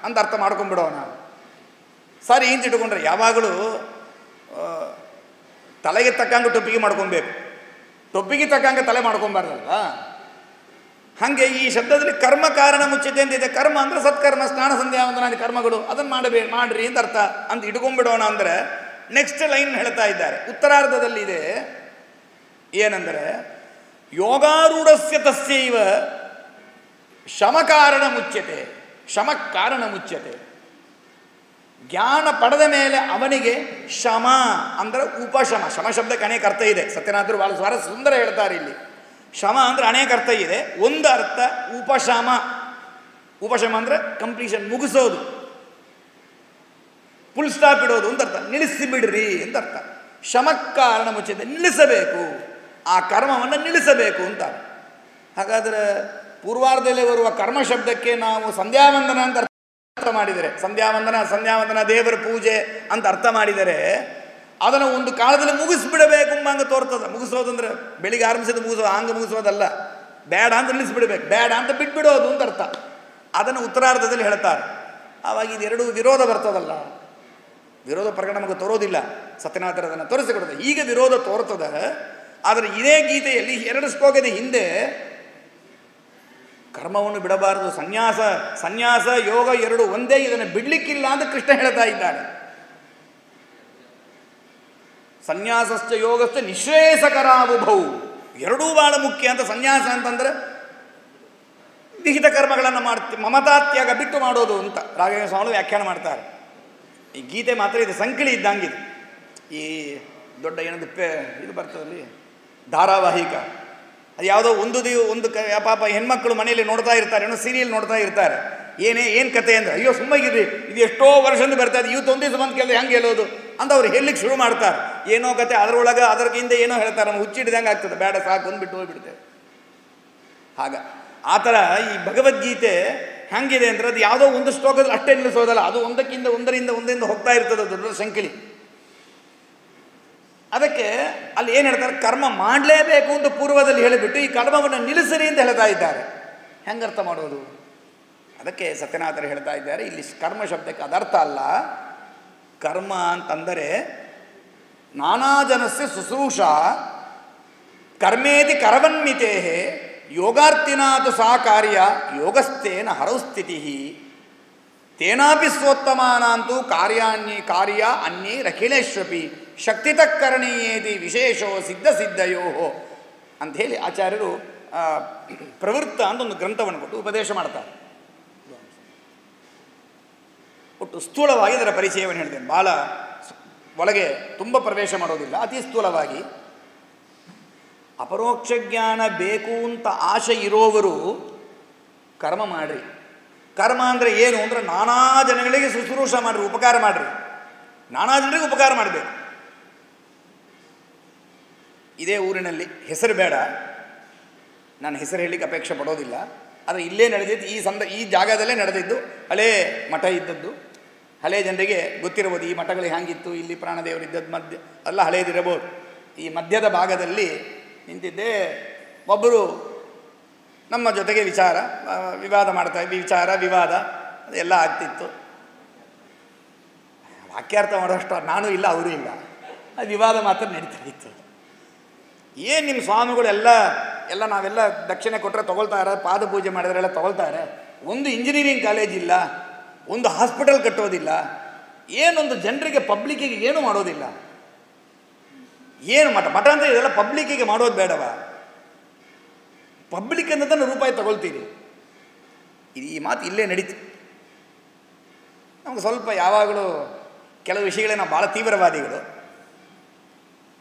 A: ಅಂತ ಅರ್ಥ ಮಾಡ್ಕೊಂಡ್ಬಿಡೋಣ. ಸರಿ ಇಂತ ಇಟ್ಕೊಂಡ್ರೆ ಯಾವಾಗಲೂ ತಲೆಗೆ ತಕ್ಕಂಗೆ ಟೊಪ್ಪಿಗೆ ಮಾಡ್ಕೊಬೇಕು, ಟೊಪ್ಪಿಗೆ ತಕ್ಕಂಗೆ ತಲೆ ಮಾಡ್ಕೊಬಾರ್ದಲ್ವ. ಹಾಗೆ ಈ ಶಬ್ದದಲ್ಲಿ ಕರ್ಮ ಕಾರಣ ಮುಚ್ಚಿದೆ ಅಂತಿದೆ. ಕರ್ಮ ಅಂದರೆ ಸತ್ಕರ್ಮ, ಸ್ನಾನ ಸಂಧ್ಯಾ ವಂದನಾದಿ ಕರ್ಮಗಳು, ಅದನ್ನು ಮಾಡ್ರಿ ಅಂತ ಅರ್ಥ ಅಂತ ಇಟ್ಕೊಂಡ್ಬಿಡೋಣ. ಅಂದರೆ ನೆಕ್ಸ್ಟ್ ಲೈನ್ ಹೇಳ್ತಾ ಇದ್ದಾರೆ, ಉತ್ತರಾರ್ಧದಲ್ಲಿದೆ. ಏನಂದರೆ ಯೋಗಾರೂಢಸ್ಯ ತಸ್ಯೈವ ಶಮಕಾರಣ ಮುಚ್ಯತೆ. ಶಮಕಾರಣ ಮುಚ್ಯತೆ. ಜ್ಞಾನ ಪಡೆದ ಮೇಲೆ ಅವನಿಗೆ ಶಮ ಅಂದರೆ ಉಪಶಮ. ಶಮ ಶಬ್ದಕ್ಕೆ ಅನೇಕ ಅರ್ಥ ಇದೆ. ಸತ್ಯನಾಥರು ಭಾಳ ಸುಂದರ ಹೇಳ್ತಾರೆ ಇಲ್ಲಿ. ಶಮ ಅಂದರೆ ಅನೇಕ ಅರ್ಥ ಇದೆ. ಒಂದು ಅರ್ಥ ಉಪಶಮ. ಉಪಶಮ ಅಂದರೆ ಕಂಪ್ಲೀಷನ್, ಮುಗಿಸೋದು, ಫುಲ್ ಸ್ಟಾಪ್ ಇಡೋದು ಅಂತ ಅರ್ಥ. ನಿಲ್ಲಿಸಿಬಿಡ್ರಿ ಅಂತ ಅರ್ಥ. ಶಮಕಾರಣ ಮುಚ್ಚಿದೆ, ನಿಲ್ಲಿಸಬೇಕು, ಆ ಕರ್ಮವನ್ನು ನಿಲ್ಲಿಸಬೇಕು ಅಂತ. ಹಾಗಾದರೆ ಪೂರ್ವಾರ್ಧದಲ್ಲಿ ಬರುವ ಕರ್ಮ ಶಬ್ದಕ್ಕೆ ನಾವು ಸಂಧ್ಯಾವಂದನ ಅಂತ ಅರ್ಥ ಮಾಡಿದರೆ, ಸಂಧ್ಯಾವಂದನ ದೇವರ ಪೂಜೆ ಅಂತ ಅರ್ಥ ಮಾಡಿದರೆ, ಅದನ್ನು ಒಂದು ಕಾಲದಲ್ಲಿ ಮುಗಿಸ್ಬಿಡಬೇಕು ಹಂಗೆ ತೋರ್ತದೆ. ಮುಗಿಸೋದಂದ್ರೆ ಬೆಳಿಗ್ಗೆ ಆರಂಭಿಸಿದ ಮುಗಿಸೋದು, ಹಂಗೆ ಮುಗಿಸೋದಲ್ಲ. ಬೇಡ ಅಂತ ನಿಲ್ಲಿಸ್ಬಿಡ್ಬೇಕು, ಬೇಡ ಅಂತ ಬಿಟ್ಬಿಡೋದು ಅಂತ ಅರ್ಥ. ಅದನ್ನು ಉತ್ತರಾರ್ಧದಲ್ಲಿ ಹೇಳ್ತಾರೆ. ಆವಾಗ ಇದೆರಡು ವಿರೋಧ ಬರ್ತದಲ್ಲ. ವಿರೋಧ ಪ್ರಕರಣ ನಮಗೆ ತೋರೋದಿಲ್ಲ, ಸತ್ಯನಾಥರು ಅದನ್ನು ತೋರಿಸಿಕೊಡೋದು. ಈಗ ವಿರೋಧ ತೋರ್ತದೆ. ಆದರೆ ಇದೇ ಗೀತೆಯಲ್ಲಿ 2 ಶ್ಲೋಕದ ಹಿಂದೆ ಕರ್ಮವನ್ನು ಬಿಡಬಾರದು, ಸನ್ಯಾಸ ಯೋಗ 2 ಒಂದೇ, ಇದನ್ನು ಬಿಡಲಿಕ್ಕಿಲ್ಲ ಅಂತ ಕೃಷ್ಣ ಹೇಳ್ತಾ ಇದ್ದಾನೆ. ಸನ್ಯಾಸಶ್ಚ ಯೋಗಶ್ಚ ನಿಶ್ರೇಯಸಕರಾವುಭೌ, ಎರಡೂ ಭಾಳ ಮುಖ್ಯ ಅಂತ. ಸನ್ಯಾಸ ಅಂತಂದರೆ ವಿಹಿತ ಕರ್ಮಗಳನ್ನು ಮಮತಾತ್ಯಾಗ ಬಿಟ್ಟು ಮಾಡೋದು ಅಂತ ರಾಘವೇಂದ್ರ ಸ್ವಾಮಿ ವ್ಯಾಖ್ಯಾನ ಮಾಡ್ತಾರೆ. ಈ ಗೀತೆ ಮಾತ್ರ ಇದು ಸಂಕಳಿ ಇದ್ದಂಗಿದೆ. ಈ ದೊಡ್ಡ ಏನದು ಇದು ಬರ್ತದಲ್ಲಿ ಧಾರಾವಾಹಿಕ, ಅದು ಯಾವುದೋ ಒಂದು ಪಾಪ ಹೆಣ್ಮಕ್ಳು ಮನೆಯಲ್ಲಿ ನೋಡ್ತಾ ಇರ್ತಾರೆ, ಏನೋ ಸೀರಿಯಲ್ ನೋಡ್ತಾ ಇರ್ತಾರೆ. ಏನು ಕತೆ ಅಂದರೆ, ಅಯ್ಯೋ ಸುಮ್ಮಗಿರ್ರಿ, ಇದು ಎಷ್ಟೋ ವರ್ಷದಿಂದ ಬರ್ತಾ ಇದೆ, ಇವತ್ತು ಒಂದು ದಿವಸ ಬಂದು ಕೇಳಿದ್ರೆ ಹೆಂಗೆ ಹೇಳೋದು ಅಂತ ಅವ್ರು ಹೇಳಲಿಕ್ಕೆ ಶುರು ಮಾಡ್ತಾರೆ. ಏನೋ ಕತೆ ಅದರೊಳಗೆ ಅದಕ್ಕಿಂತ ಏನೋ ಹೇಳ್ತಾರೆ, ನಮ್ಗೆ ಹುಚ್ಚಿಡ್ದಂಗೆ ಆಗ್ತದೆ, ಬೇಡ ಸಾಕು ಅಂದ್ಬಿಟ್ಟು ಹೋಗ್ಬಿಡ್ತೇವೆ. ಆ ಥರ ಈ ಭಗವದ್ಗೀತೆ ಹೆಂಗಿದೆ ಅಂದರೆ, ಅದು ಯಾವುದೋ ಒಂದು ಶ್ಲೋಕದಲ್ಲಿ ಅಷ್ಟೇ ನಿಲ್ಲಿಸೋದಲ್ಲ, ಅದು ಒಂದರಿಂದ ಹೋಗ್ತಾ ಇರ್ತದೆ ದೊಡ್ಡ ಸಂಕಲಿ. ಅದಕ್ಕೆ ಅಲ್ಲಿ ಏನು ಹೇಳ್ತಾರೆ, ಕರ್ಮ ಮಾಡಲೇಬೇಕು ಅಂತ ಪೂರ್ವದಲ್ಲಿ ಹೇಳಿಬಿಟ್ಟು ಈ ಕರ್ಮವನ್ನು ನಿಲ್ಲಿಸಿರಿ ಅಂತ ಹೇಳ್ತಾ ಇದ್ದಾರೆ. ಹೆಂಗೆ ಅರ್ಥ ಮಾಡೋದು? ಅದಕ್ಕೆ ಸತ್ಯನಾಥರು ಹೇಳ್ತಾ ಇದ್ದಾರೆ, ಇಲ್ಲಿ ಕರ್ಮ ಶಬ್ದಕ್ಕೆ ಅದರ್ಥ ಅಲ್ಲ. ಕರ್ಮ ಅಂತಂದರೆ ನಾನಾ ಜನಸ್ಯ ಶುಶ್ರೂಷ ಕರ್ಮೇತಿ ಕರವನ್ಮಿತೇ ಯೋಗಾರ್ಥಿನಾತು ಸಾ ಕಾರ್ಯ ಯೋಗಸ್ಥೇನ ಹರೌಸ್ಥಿತಿ ತೇನಾಪಿ ಸ್ವೋತ್ತಮಾನಂತೂ ಕಾರ್ಯ ಅನ್ಯೈರಖಿಲೇಶ್ವಪಿ ಶಕ್ತಿತಃಕರಣೀಯೇತಿ ವಿಶೇಷೋ ಸಿದ್ಧಯೋ ಅಂಥೇಳಿ ಆಚಾರ್ಯರು ಪ್ರವೃತ್ತ ಅಂತ ಒಂದು ಗ್ರಂಥವನ್ನು ಕೊಟ್ಟು ಉಪದೇಶ ಮಾಡ್ತಾರೆ. ಒಟ್ಟು ಸ್ಥೂಲವಾಗಿ ಅದರ ಪರಿಚಯವನ್ನು ಹೇಳಿದ್ದೇನೆ, ಭಾಳ ಒಳಗೆ ತುಂಬ ಪ್ರವೇಶ ಮಾಡೋದಿಲ್ಲ, ಅತಿ ಸ್ಥೂಲವಾಗಿ. ಅಪರೋಕ್ಷ ಜ್ಞಾನ ಬೇಕು ಅಂತ ಆಶೆ ಇರೋವರು ಕರ್ಮ ಮಾಡಿರಿ. ಕರ್ಮ ಅಂದರೆ ಏನು ಅಂದರೆ ನಾನಾ ಜನಗಳಿಗೆ ಶುಶ್ರೂಷ ಮಾಡಿರಿ, ಉಪಕಾರ ಮಾಡಿರಿ. ನಾನಾ ಜನರಿಗೆ ಉಪಕಾರ ಮಾಡಬೇಕು. ಇದೇ ಊರಿನಲ್ಲಿ, ಹೆಸರು ಬೇಡ, ನಾನು ಹೆಸರು ಹೇಳಲಿಕ್ಕೆ ಅಪೇಕ್ಷೆ ಪಡೋದಿಲ್ಲ, ಆದರೆ ಇಲ್ಲೇ ನಡೆದಿದ್ದು, ಈ ಜಾಗದಲ್ಲೇ ನಡೆದಿದ್ದು, ಹಳೇ ಮಠ ಇದ್ದದ್ದು. ಹಳೇ ಜನರಿಗೆ ಗೊತ್ತಿರ್ಬೋದು ಈ ಮಠಗಳು ಹ್ಯಾಂಗಿತ್ತು, ಇಲ್ಲಿ ಪ್ರಾಣದೇವರಿದ್ದದ್ದು ಮಧ್ಯ ಎಲ್ಲ ಹಳೇದಿರಬಹುದು. ಈ ಮಧ್ಯದ ಭಾಗದಲ್ಲಿ ನಿಂತಿದ್ದೇ ಒಬ್ಬರು ನಮ್ಮ ಜೊತೆಗೆ ವಿವಾದ ಮಾಡ್ತಾ ಇದ್ವಿ, ವಿವಾದ ಅದೆಲ್ಲ ಆಗ್ತಿತ್ತು. ವಾಕ್ಯಾರ್ಥ ಮಾಡೋಷ್ಟು ನಾನು ಇಲ್ಲ, ಅವರೂ ಇಲ್ಲ, ಅದು ವಿವಾದ ಮಾತ್ರ ನಡೀತಾ ಇತ್ತು. ಏನು ನಿಮ್ಮ ಸ್ವಾಮಿಗಳೆಲ್ಲ ನಾವೆಲ್ಲ ದಕ್ಷಿಣೆ ಕೊಟ್ಟರೆ ತೊಗೊಳ್ತಾರೆ, ಪಾದ ಪೂಜೆ ಮಾಡಿದ್ರೆಲ್ಲ ತೊಗೊಳ್ತಾರೆ, ಒಂದು ಇಂಜಿನಿಯರಿಂಗ್ ಕಾಲೇಜ್ ಇಲ್ಲ, ಒಂದು ಹಾಸ್ಪಿಟಲ್ ಕಟ್ಟೋದಿಲ್ಲ, ಏನೊಂದು ಜನರಿಗೆ ಪಬ್ಲಿಕ್ಕಿಗೆ ಏನೂ ಮಾಡೋದಿಲ್ಲ, ಏನು ಮಠ ಅಂತ ಇದೆಲ್ಲ ಪಬ್ಲಿಕ್ಕಿಗೆ ಮಾಡೋದು ಬೇಡವ? ಪಬ್ಲಿಕ್ ಅಂತ ರೂಪಾಯಿ ತಗೊಳ್ತೀರಿ. ಈ ಮಾತು ಇಲ್ಲೇ ನಡೀತು. ನಮ್ಗೆ ಸ್ವಲ್ಪ ಯಾವಾಗಲೂ ಕೆಲವು ವಿಷಯಗಳೇ ನಾವು ಭಾಳ ತೀವ್ರವಾದಿಗಳು,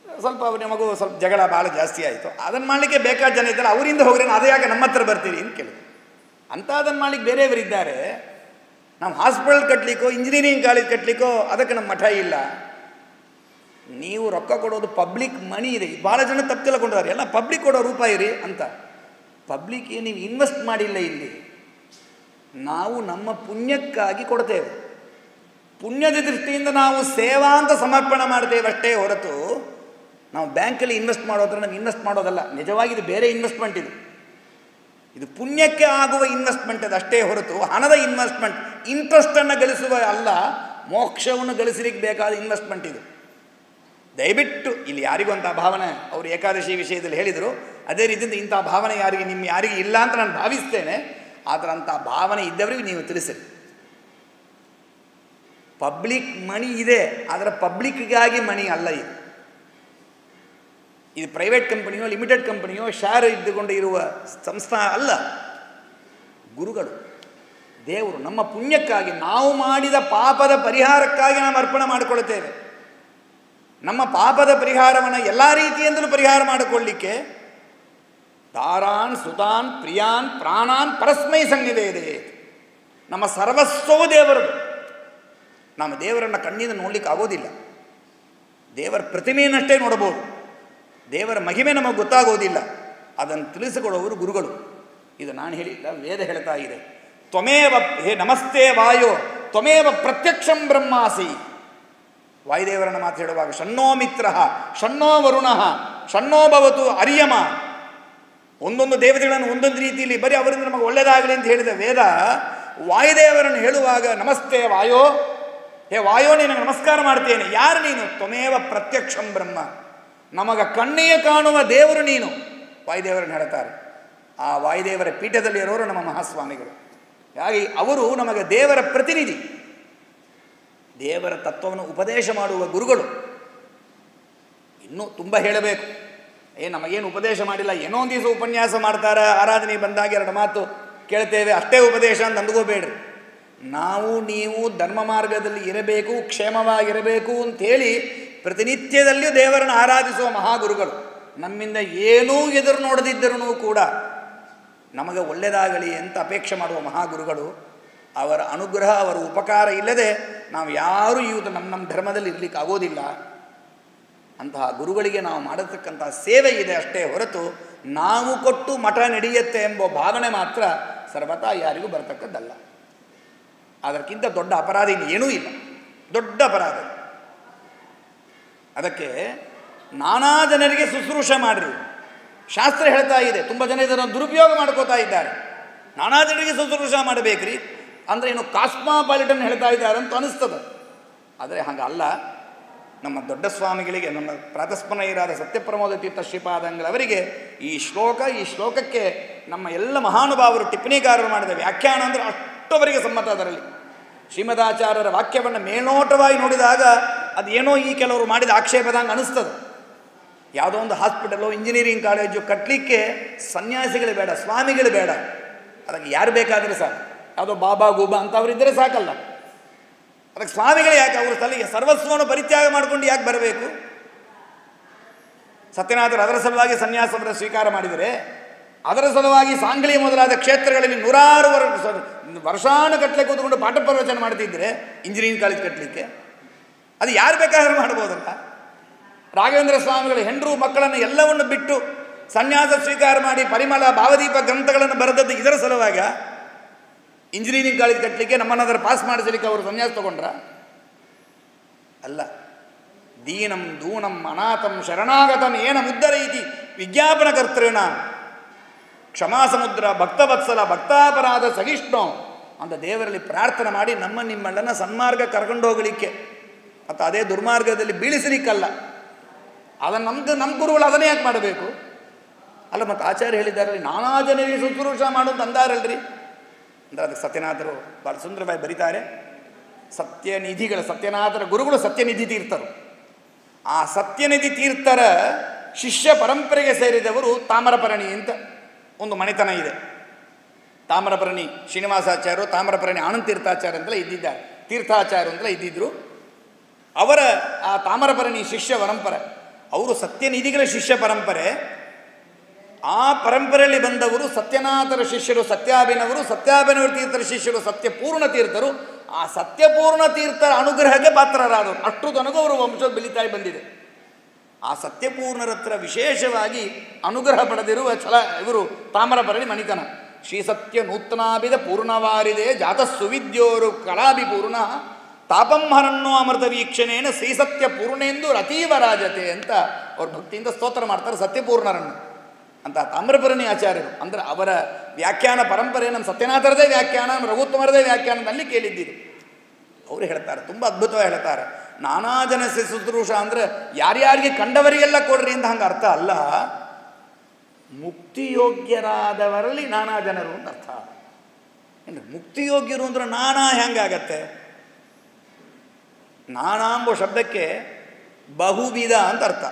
A: ಸ್ವಲ್ಪ ನಮಗೂ ಸ್ವಲ್ಪ ಜಗಳ ಭಾಳ ಜಾಸ್ತಿ ಆಯಿತು. ಅದನ್ನು ಮಾಡಲಿಕ್ಕೆ ಬೇಕಾದ ಜನ ಇದ್ದಾರೆ, ಅವರಿಂದ ಹೋಗ್ರೆ ಅದೇ ಯಾಕೆ ನಮ್ಮ ಹತ್ರ ಬರ್ತೀರಿ ಅಂತ ಕೇಳಿದ್ರು. ಅಂತ ಅದನ್ನು ಮಾಡಲಿಕ್ಕೆ ಬೇರೆಯವರಿದ್ದಾರೆ. ನಾವು ಹಾಸ್ಪಿಟಲ್ ಕಟ್ಟಲಿಕ್ಕೋ ಇಂಜಿನಿಯರಿಂಗ್ ಕಾಲೇಜ್ ಕಟ್ಟಲಿಕ್ಕೋ ಅದಕ್ಕೆ ನಮ್ಮ ಮಠ ಇಲ್ಲ. ನೀವು ರೊಕ್ಕ ಕೊಡೋದು ಪಬ್ಲಿಕ್ ಮನಿ ಇದೆ. ಭಾಳ ಜನ ತಪ್ಪು ತಿಳ್ಕೊಂಡಿದ್ದಾರೆ, ಎಲ್ಲ ಪಬ್ಲಿಕ್ ಕೊಡೋ ರೂಪಾಯಿ ರೀ ಅಂತ. ಪಬ್ಲಿಕ್ಗೆ ನೀವು ಇನ್ವೆಸ್ಟ್ ಮಾಡಿಲ್ಲ. ಇಲ್ಲಿ ನಾವು ನಮ್ಮ ಪುಣ್ಯಕ್ಕಾಗಿ ಕೊಡ್ತೇವೆ, ಪುಣ್ಯದ ದೃಷ್ಟಿಯಿಂದ ನಾವು ಸೇವಾ ಅಂತ ಸಮರ್ಪಣೆ ಮಾಡ್ತೇವೆ ಅಷ್ಟೇ ಹೊರತು ನಾವು ಬ್ಯಾಂಕಲ್ಲಿ ಇನ್ವೆಸ್ಟ್ ಮಾಡೋದ್ರೆ ನಾವು ಇನ್ವೆಸ್ಟ್ ಮಾಡೋದಲ್ಲ. ನಿಜವಾಗಿ ಇದು ಬೇರೆ ಇನ್ವೆಸ್ಟ್ಮೆಂಟ್, ಇದು ಪುಣ್ಯಕ್ಕೆ ಆಗುವ ಇನ್ವೆಸ್ಟ್ಮೆಂಟ್ ಅದು ಅಷ್ಟೇ ಹೊರತು ಹಣದ ಇನ್ವೆಸ್ಟ್ಮೆಂಟ್, ಇಂಟ್ರೆಸ್ಟನ್ನು ಗಳಿಸುವ ಅಲ್ಲ, ಮೋಕ್ಷವನ್ನು ಗಳಿಸಲಿಕ್ಕೆ ಬೇಕಾದ ಇನ್ವೆಸ್ಟ್ಮೆಂಟ್ ಇದು. ದಯವಿಟ್ಟು ಇಲ್ಲಿ ಯಾರಿಗೂ ಅಂಥ ಭಾವನೆ ಅವರು ಏಕಾದಶಿ ವಿಷಯದಲ್ಲಿ ಹೇಳಿದರು, ಅದೇ ರೀತಿಯಿಂದ ಇಂಥ ಭಾವನೆ ಯಾರಿಗೆ ಇಲ್ಲ ಅಂತ ನಾನು ಭಾವಿಸ್ತೇನೆ. ಆದರೆ ಅಂಥ ಭಾವನೆ ಇದ್ದವರಿಗೆ ನೀವು ತಿಳಿಸಿರಿ. ಪಬ್ಲಿಕ್ ಮನಿ ಇದೆ, ಆದರೆ ಪಬ್ಲಿಕ್ಗಾಗಿ ಮನಿ ಅಲ್ಲ. ಇದು ಪ್ರೈವೇಟ್ ಕಂಪನಿಯೋ ಲಿಮಿಟೆಡ್ ಕಂಪನಿಯೋ ಶೇರ್ ಇದ್ದುಕೊಂಡು ಇರುವ ಸಂಸ್ಥಾ ಅಲ್ಲ. ಗುರುಗಳು, ದೇವರು ನಮ್ಮ ಪುಣ್ಯಕ್ಕಾಗಿ, ನಾವು ಮಾಡಿದ ಪಾಪದ ಪರಿಹಾರಕ್ಕಾಗಿ ನಾವು ಅರ್ಪಣೆ ಮಾಡಿಕೊಳ್ತೇವೆ. ನಮ್ಮ ಪಾಪದ ಪರಿಹಾರವನ್ನು ಎಲ್ಲ ರೀತಿಯಿಂದಲೂ ಪರಿಹಾರ ಮಾಡಿಕೊಳ್ಳಿಕ್ಕೆ ದಾರಾನ್ ಸುತಾನ್ ಪ್ರಿಯಾನ್ ಪ್ರಾಣಾನ್ ಪರಸ್ಮೈ ಸನ್ನಿವೇದೆ. ನಮ್ಮ ಸರ್ವಸ್ವವು ದೇವರದು. ನಮ್ಮ ದೇವರನ್ನು ಕಣ್ಣಿಂದ ನೋಡಲಿಕ್ಕೆ ಆಗೋದಿಲ್ಲ, ದೇವರ ಪ್ರತಿಮೆಯನ್ನಷ್ಟೇ ನೋಡಬಹುದು, ದೇವರ ಮಹಿಮೆ ನಮಗೆ ಗೊತ್ತಾಗೋದಿಲ್ಲ. ಅದನ್ನು ತಿಳಿಸಿಕೊಡುವವರು ಗುರುಗಳು. ಇದು ನಾನು ಹೇಳಿಲ್ಲ, ವೇದ ಹೇಳ್ತಾ ಇದೆ. ತ್ವಮೇವ ಹೇ ನಮಸ್ತೆ ವಾಯೋ ತ್ವಮೇವ ಪ್ರತ್ಯಕ್ಷಂ ಬ್ರಹ್ಮಾಸಿ. ವಾಯುದೇವರನ್ನು ಮಾತು ಹೇಳುವಾಗ ಷಣ್ಣೋ ಮಿತ್ರ ಷಣ್ಣೋ ವರುಣ ಷಣ್ಣೋ ಭವತು ಅರ್ಯಮ. ಒಂದೊಂದು ದೇವತೆಗಳನ್ನು ಒಂದೊಂದು ರೀತಿಯಲ್ಲಿ ಬರೀ ಅವರಿಂದ ನಮಗೆ ಒಳ್ಳೆಯದಾಗಲಿ ಅಂತ ಹೇಳಿದ ವೇದ ವಾಯುದೇವರನ್ನು ಹೇಳುವಾಗ ನಮಸ್ತೆ ವಾಯೋ, ಹೇ ವಾಯೋ ನಿನಗೆ ನಮಸ್ಕಾರ ಮಾಡ್ತೇನೆ. ಯಾರು ನೀನು? ತ್ವಮೇವ ಪ್ರತ್ಯಕ್ಷಂ ಬ್ರಹ್ಮ, ನಮಗ ಕಣ್ಣಿಗೆ ಕಾಣುವ ದೇವರು ನೀನು. ವಾಯುದೇವರನ್ನು ಹೇಳ್ತಾರೆ. ಆ ವಾಯುದೇವರ ಪೀಠದಲ್ಲಿ ಇರೋರು ನಮ್ಮ ಮಹಾಸ್ವಾಮಿಗಳು. ಹಾಗಾಗಿ ಅವರು ನಮಗೆ ದೇವರ ಪ್ರತಿನಿಧಿ, ದೇವರ ತತ್ವವನ್ನು ಉಪದೇಶ ಮಾಡುವ ಗುರುಗಳು. ಇನ್ನೂ ತುಂಬ ಹೇಳಬೇಕು. ನಮಗೇನು ಉಪದೇಶ ಮಾಡಿಲ್ಲ, ಏನೋ ಒಂದು ದಿವಸ ಉಪನ್ಯಾಸ ಮಾಡ್ತಾರೆ, ಆರಾಧನೆ ಬಂದಾಗ 2 ಮಾತು ಕೇಳ್ತೇವೆ, ಅಷ್ಟೇ ಉಪದೇಶ ಅಂತ ಅಂದ್ಕೋಬೇಡ್ರಿ. ನಾವು ನೀವು ಧರ್ಮ ಮಾರ್ಗದಲ್ಲಿ ಇರಬೇಕು, ಕ್ಷೇಮವಾಗಿರಬೇಕು ಅಂಥೇಳಿ ಪ್ರತಿನಿತ್ಯದಲ್ಲಿಯೂ ದೇವರನ್ನು ಆರಾಧಿಸುವ ಮಹಾಗುರುಗಳು. ನಮ್ಮಿಂದ ಏನೂ ಎದುರು ನೋಡದಿದ್ದರೂ ಕೂಡ ನಮಗೆ ಒಳ್ಳೆಯದಾಗಲಿ ಅಂತ ಅಪೇಕ್ಷೆ ಮಾಡುವ ಮಹಾಗುರುಗಳು. ಅವರ ಅನುಗ್ರಹ, ಅವರ ಉಪಕಾರ ಇಲ್ಲದೆ ನಾವು ಯಾರೂ ಇವತ್ತು ನಮ್ಮ ಧರ್ಮದಲ್ಲಿ ಇರಲಿಕ್ಕೆ ಆಗೋದಿಲ್ಲ. ಅಂತಹ ಗುರುಗಳಿಗೆ ನಾವು ಮಾಡತಕ್ಕಂಥ ಸೇವೆ ಇದೆ ಅಷ್ಟೇ ಹೊರತು ನಾವು ಕೊಟ್ಟು ಮಠ ನಡೆಯುತ್ತೆ ಎಂಬ ಭಾವನೆ ಮಾತ್ರ ಸರ್ವತಾ ಯಾರಿಗೂ ಬರತಕ್ಕದ್ದಲ್ಲ. ಅದಕ್ಕಿಂತ ದೊಡ್ಡ ಅಪರಾಧ ಇನ್ನೇನೂ ಇಲ್ಲ, ದೊಡ್ಡ ಅಪರಾಧ. ಅದಕ್ಕೆ ನಾನಾ ಜನರಿಗೆ ಶುಶ್ರೂಷೆ ಮಾಡಿರಿ. ಶಾಸ್ತ್ರ ಹೇಳ್ತಾ ಇದೆ, ತುಂಬ ಜನ ಇದನ್ನು ದುರುಪಯೋಗ ಮಾಡ್ಕೋತಾ ಇದ್ದಾರೆ. ನಾನಾ ಜನರಿಗೆ ಶುಶ್ರೂಷೆ ಮಾಡಬೇಕ್ರಿ ಅಂದರೆ ಏನು ಕಾಸ್ಮಾಪಾಲಿಟನ್ ಹೇಳ್ತಾ ಇದ್ದಾರೆ ಅಂತ ಅನಿಸ್ತದೆ. ಆದರೆ ಹಾಗಲ್ಲ. ನಮ್ಮ ದೊಡ್ಡ ಸ್ವಾಮಿಗಳಿಗೆ, ನಮ್ಮ ಪ್ರಾತಸ್ಮರಣೀಯರಾದ ಸತ್ಯಪ್ರಮೋದ ತೀರ್ಥ ಶ್ರೀಪಾದಂಗಳವರಿಗೆ ಈ ಶ್ಲೋಕಕ್ಕೆ ನಮ್ಮ ಎಲ್ಲ ಮಹಾನುಭಾವರು ಟಿಪ್ಪಣಿಕಾರರು ಮಾಡಿದ ವ್ಯಾಖ್ಯಾನ ಅಂದರೆ ಅಷ್ಟವರಿಗೆ ಸಮ್ಮತ. ಅದರಲ್ಲಿ ಶ್ರೀಮದಾಚಾರ್ಯರ ವಾಕ್ಯವನ್ನು ಮೇಲ್ನೋಟವಾಗಿ ನೋಡಿದಾಗ ಅದು ಏನೋ ಈ ಕೆಲವರು ಮಾಡಿದ ಆಕ್ಷೇಪದಂಗೆ ಅನಿಸ್ತದೆ. ಯಾವುದೋ ಒಂದು ಹಾಸ್ಪಿಟಲು ಇಂಜಿನಿಯರಿಂಗ್ ಕಾಲೇಜು ಕಟ್ಟಲಿಕ್ಕೆ ಸನ್ಯಾಸಿಗಳು ಬೇಡ, ಸ್ವಾಮಿಗಳು ಬೇಡ, ಅದಕ್ಕೆ ಯಾರು ಬೇಕಾದರೆ ಸಾಕು. ಯಾವುದೋ ಬಾಬಾ ಗೂಬಾ ಅಂತವರಿದ್ದರೆ ಸಾಕಲ್ಲ, ಅದಕ್ಕೆ ಸ್ವಾಮಿಗಳು ಯಾಕೆ? ಅವರು ಸರ್ವಸ್ವವನ್ನು ಪರಿತ್ಯಾಗ ಮಾಡಿಕೊಂಡು ಯಾಕೆ ಬರಬೇಕು? ಸತ್ಯನಾಥರು ಅದರ ಸಲುವಾಗಿ ಸನ್ಯಾಸವನ್ನು ಸ್ವೀಕಾರ ಮಾಡಿದರೆ, ಅದರ ಸಲುವಾಗಿ ಸಾಂಗ್ಲಿ ಮೊದಲಾದ ಕ್ಷೇತ್ರಗಳಲ್ಲಿ 100 ವರ್ಷಾನುಗಟ್ಟಲೆ ಕೂತ್ಕೊಂಡು ಪಾಠ ಪ್ರವಚನ ಮಾಡ್ತಿದ್ದರೆ ಇಂಜಿನಿಯರಿಂಗ್ ಕಾಲೇಜ್ ಕಟ್ಟಲಿಕ್ಕೆ ಅದು ಯಾರು ಬೇಕಾದ್ರೂ ಮಾಡ್ಬೋದಲ್ಲ. ರಾಘವೇಂದ್ರ ಸ್ವಾಮಿಗಳು ಹೆಂಡರು ಮಕ್ಕಳನ್ನು ಎಲ್ಲವನ್ನು ಬಿಟ್ಟು ಸನ್ಯಾಸ ಸ್ವೀಕಾರ ಮಾಡಿ ಪರಿಮಳ ಭಾವದೀಪ ಗ್ರಂಥಗಳನ್ನು ಬರೆದದ್ದು ಇದರ ಸಲುವಾಗ ಇಂಜಿನಿಯರಿಂಗ್ ಕಾಲೇಜ್ ಕಟ್ಟಲಿಕ್ಕೆ ನಮ್ಮನ್ನು ಅದರ ಪಾಸ್ ಮಾಡಿಸಲಿಕ್ಕೆ ಅವರು ಸನ್ಯಾಸ ತಗೊಂಡ್ರ ಅಲ್ಲ. ದೀನಂ ದೂನಂ ಅನಾಥಂ ಶರಣಾಗತಂ ಏನ ಮುದ್ದರೈತಿ ವಿಜ್ಞಾಪನ ಕರ್ತೃಣ ಕ್ಷಮಾ ಸಮುದ್ರ ಭಕ್ತವತ್ಸಲ ಭಕ್ತಾಪರಾಧ ಸಹಿಷ್ಣು ಅಂತ ದೇವರಲ್ಲಿ ಪ್ರಾರ್ಥನೆ ಮಾಡಿ ನಿಮ್ಮನ್ನು ಸನ್ಮಾರ್ಗ ಕರ್ಕೊಂಡು ಹೋಗಲಿಕ್ಕೆ ಮತ್ತು ಅದೇ ದುರ್ಮಾರ್ಗದಲ್ಲಿ ಬೀಳಿಸಲಿಕ್ಕಲ್ಲ. ಅದನ್ನು ನಮ್ಮ ಗುರುಗಳು ಅದನ್ನೇ ಯಾಕೆ ಮಾಡಬೇಕು ಅಲ್ಲ. ಮತ್ತು ಆಚಾರ್ಯ ಹೇಳಿದ್ದಾರಲ್ಲಿ ನಾನಾ ಜನರಿಗೆ ಶುಶ್ರೂಷ ಮಾಡೋದು ಅಂದಾರಲ್ರಿ ಅಂದರೆ ಅದಕ್ಕೆ ಸತ್ಯನಾಥರು ಭಾಳ ಸುಂದರವಾಗಿ ಬರೀತಾರೆ. ಸತ್ಯನಾಥರ ಗುರುಗಳು ಸತ್ಯನಿಧಿ ತೀರ್ಥರು. ಆ ಸತ್ಯನಿಧಿ ತೀರ್ಥರ ಶಿಷ್ಯ ಪರಂಪರೆಗೆ ಸೇರಿದವರು ತಾಮ್ರಪರ್ಣಿ ಅಂತ ಒಂದು ಮನೆತನ ಇದೆ. ತಾಮ್ರಪರ್ಣಿ ಶ್ರೀನಿವಾಸಾಚಾರ್ಯರು, ತಾಮ್ರಪರ್ಣಿ ಆನಂದ ತೀರ್ಥಾಚಾರ್ಯ ಅಂತಲೇ ಇದ್ದಿದ್ದಾರೆ, ತೀರ್ಥಾಚಾರ್ಯ ಅಂತಲೇ ಇದ್ದಿದ್ದರು. ಅವರ ಆ ತಾಮ್ರಪರ್ಣಿ ಶಿಷ್ಯ ಪರಂಪರೆ, ಅವರು ಸತ್ಯನಿಧಿಗಳ ಶಿಷ್ಯ ಪರಂಪರೆ. ಆ ಪರಂಪರೆಯಲ್ಲಿ ಬಂದವರು ಸತ್ಯನಾಥರ ಶಿಷ್ಯರು ಸತ್ಯಾಭಿನವರು, ಸತ್ಯಾಭಿನವ ತೀರ್ಥರ ಶಿಷ್ಯರು ಸತ್ಯಪೂರ್ಣ ತೀರ್ಥರು. ಆ ಸತ್ಯಪೂರ್ಣ ತೀರ್ಥರ ಅನುಗ್ರಹಕ್ಕೆ ಪಾತ್ರರಾದವರು. ಅಷ್ಟು ತನಗೂ ಅವರು ವಂಶ ಬೆಳೀತಾ ಬಂದಿದೆ. ಆ ಸತ್ಯಪೂರ್ಣರ ಹತ್ರ ವಿಶೇಷವಾಗಿ ಅನುಗ್ರಹ ಪಡೆದಿರುವ ಇವರು ತಾಮ್ರಪರ್ಣಿ ಮಣಿತನ. ಶ್ರೀ ಸತ್ಯ ನೂತನಾಭಿದ ಪೂರ್ಣವಾರಿದೆ ಜಾತ ಸುವಿದ್ಯೋರು ಕಲಾಭಿಪೂರ್ಣ ತಾಪಂ ಹರಣ್ಣೋ ಅಮೃತ ವೀಕ್ಷಣೇನ ಶ್ರೀಸತ್ಯ ಪೂರ್ಣೆಂದು ರತೀವ ರಾಜತೆ ಅಂತ ಅವ್ರ ಭಕ್ತಿಯಿಂದ ಸ್ತೋತ್ರ ಮಾಡ್ತಾರೆ ಸತ್ಯಪೂರ್ಣರನ್ನು ಅಂತ ತಾಮ್ರಪರ್ಣಿ ಆಚಾರ್ಯರು. ಅಂದರೆ ಅವರ ವ್ಯಾಖ್ಯಾನ ಪರಂಪರೆ ನಮ್ಮ ಸತ್ಯನಾಥರದೇ ವ್ಯಾಖ್ಯಾನ, ನಮ್ಮ ರಘುತ್ತಮರದೇ ವ್ಯಾಖ್ಯಾನದಲ್ಲಿ ಕೇಳಿದ್ದಿದ್ದು. ಅವರು ಹೇಳ್ತಾರೆ, ತುಂಬ ಅದ್ಭುತವಾಗಿ ಹೇಳ್ತಾರೆ. ನಾನಾ ಜನ ಶುಶ್ರೂಷ ಅಂದರೆ ಯಾರ್ಯಾರಿಗೆ ಕಂಡವರಿಗೆಲ್ಲ ಕೊಡ್ರಿ ಅಂತ ಹಂಗೆ ಅರ್ಥ ಅಲ್ಲ. ಮುಕ್ತಿಯೋಗ್ಯರಾದವರಲ್ಲಿ ನಾನಾ ಜನರು ಅಂತ ಅರ್ಥ. ಮುಕ್ತಿಯೋಗ್ಯರು ಅಂದ್ರೆ ನಾನಾ ಹೆಂಗಾಗತ್ತೆ? ನಾನಾ ಎಂಬ ಶಬ್ದಕ್ಕೆ ಬಹುವಿಧ ಅಂತ ಅರ್ಥ.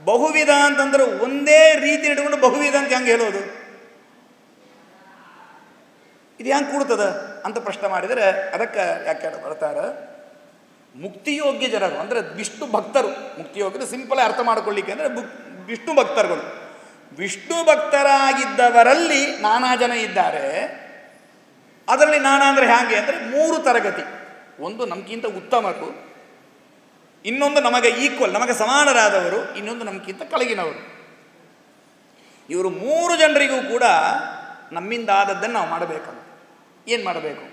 A: ಬಹುವಿಧ ಅಂತಂದ್ರೆ ಒಂದೇ ರೀತಿ ಇಟ್ಕೊಂಡು ಬಹುವಿಧ ಅಂತ ಹೆಂಗೆ ಹೇಳೋದು? ಇದು ಹೆಂಗೆ ಕೂಡ್ತದ ಅಂತ ಪ್ರಶ್ನೆ ಮಾಡಿದರೆ ಅದಕ್ಕೆ ಯಾಕೆ ಬರ್ತಾರೆ, ಮುಕ್ತಿಯೋಗ್ಯ ಜನರು ಅಂದರೆ ವಿಷ್ಣು ಭಕ್ತರು. ಮುಕ್ತಿಯೋಗ್ಯರು ಸಿಂಪಲ್ ಅರ್ಥ ಮಾಡ್ಕೊಳ್ಳಿಕ್ಕೆ ಅಂದರೆ ವಿಷ್ಣು ಭಕ್ತರುಗಳು. ವಿಷ್ಣು ಭಕ್ತರಾಗಿದ್ದವರಲ್ಲಿ ನಾನಾ ಜನ ಇದ್ದಾರೆ. ಅದರಲ್ಲಿ ನಾನಾ ಅಂದರೆ ಹೇಗೆ ಅಂದರೆ 3 ತರಗತಿ. ಒಂದು ನಮಗಿಂತ ಉತ್ತಮರು, ಇನ್ನೊಂದು ನಮಗೆ ಈಕ್ವಲ್, ನಮಗೆ ಸಮಾನರಾದವರು, ಇನ್ನೊಂದು ನಮಗಿಂತ ಕೆಳಗಿನವರು. ಇವರು 3 ಜನರಿಗೂ ಕೂಡ ನಮ್ಮಿಂದ ಆದದ್ದನ್ನು ನಾವು ಮಾಡಬೇಕಂತ. ಏನು ಮಾಡಬೇಕು?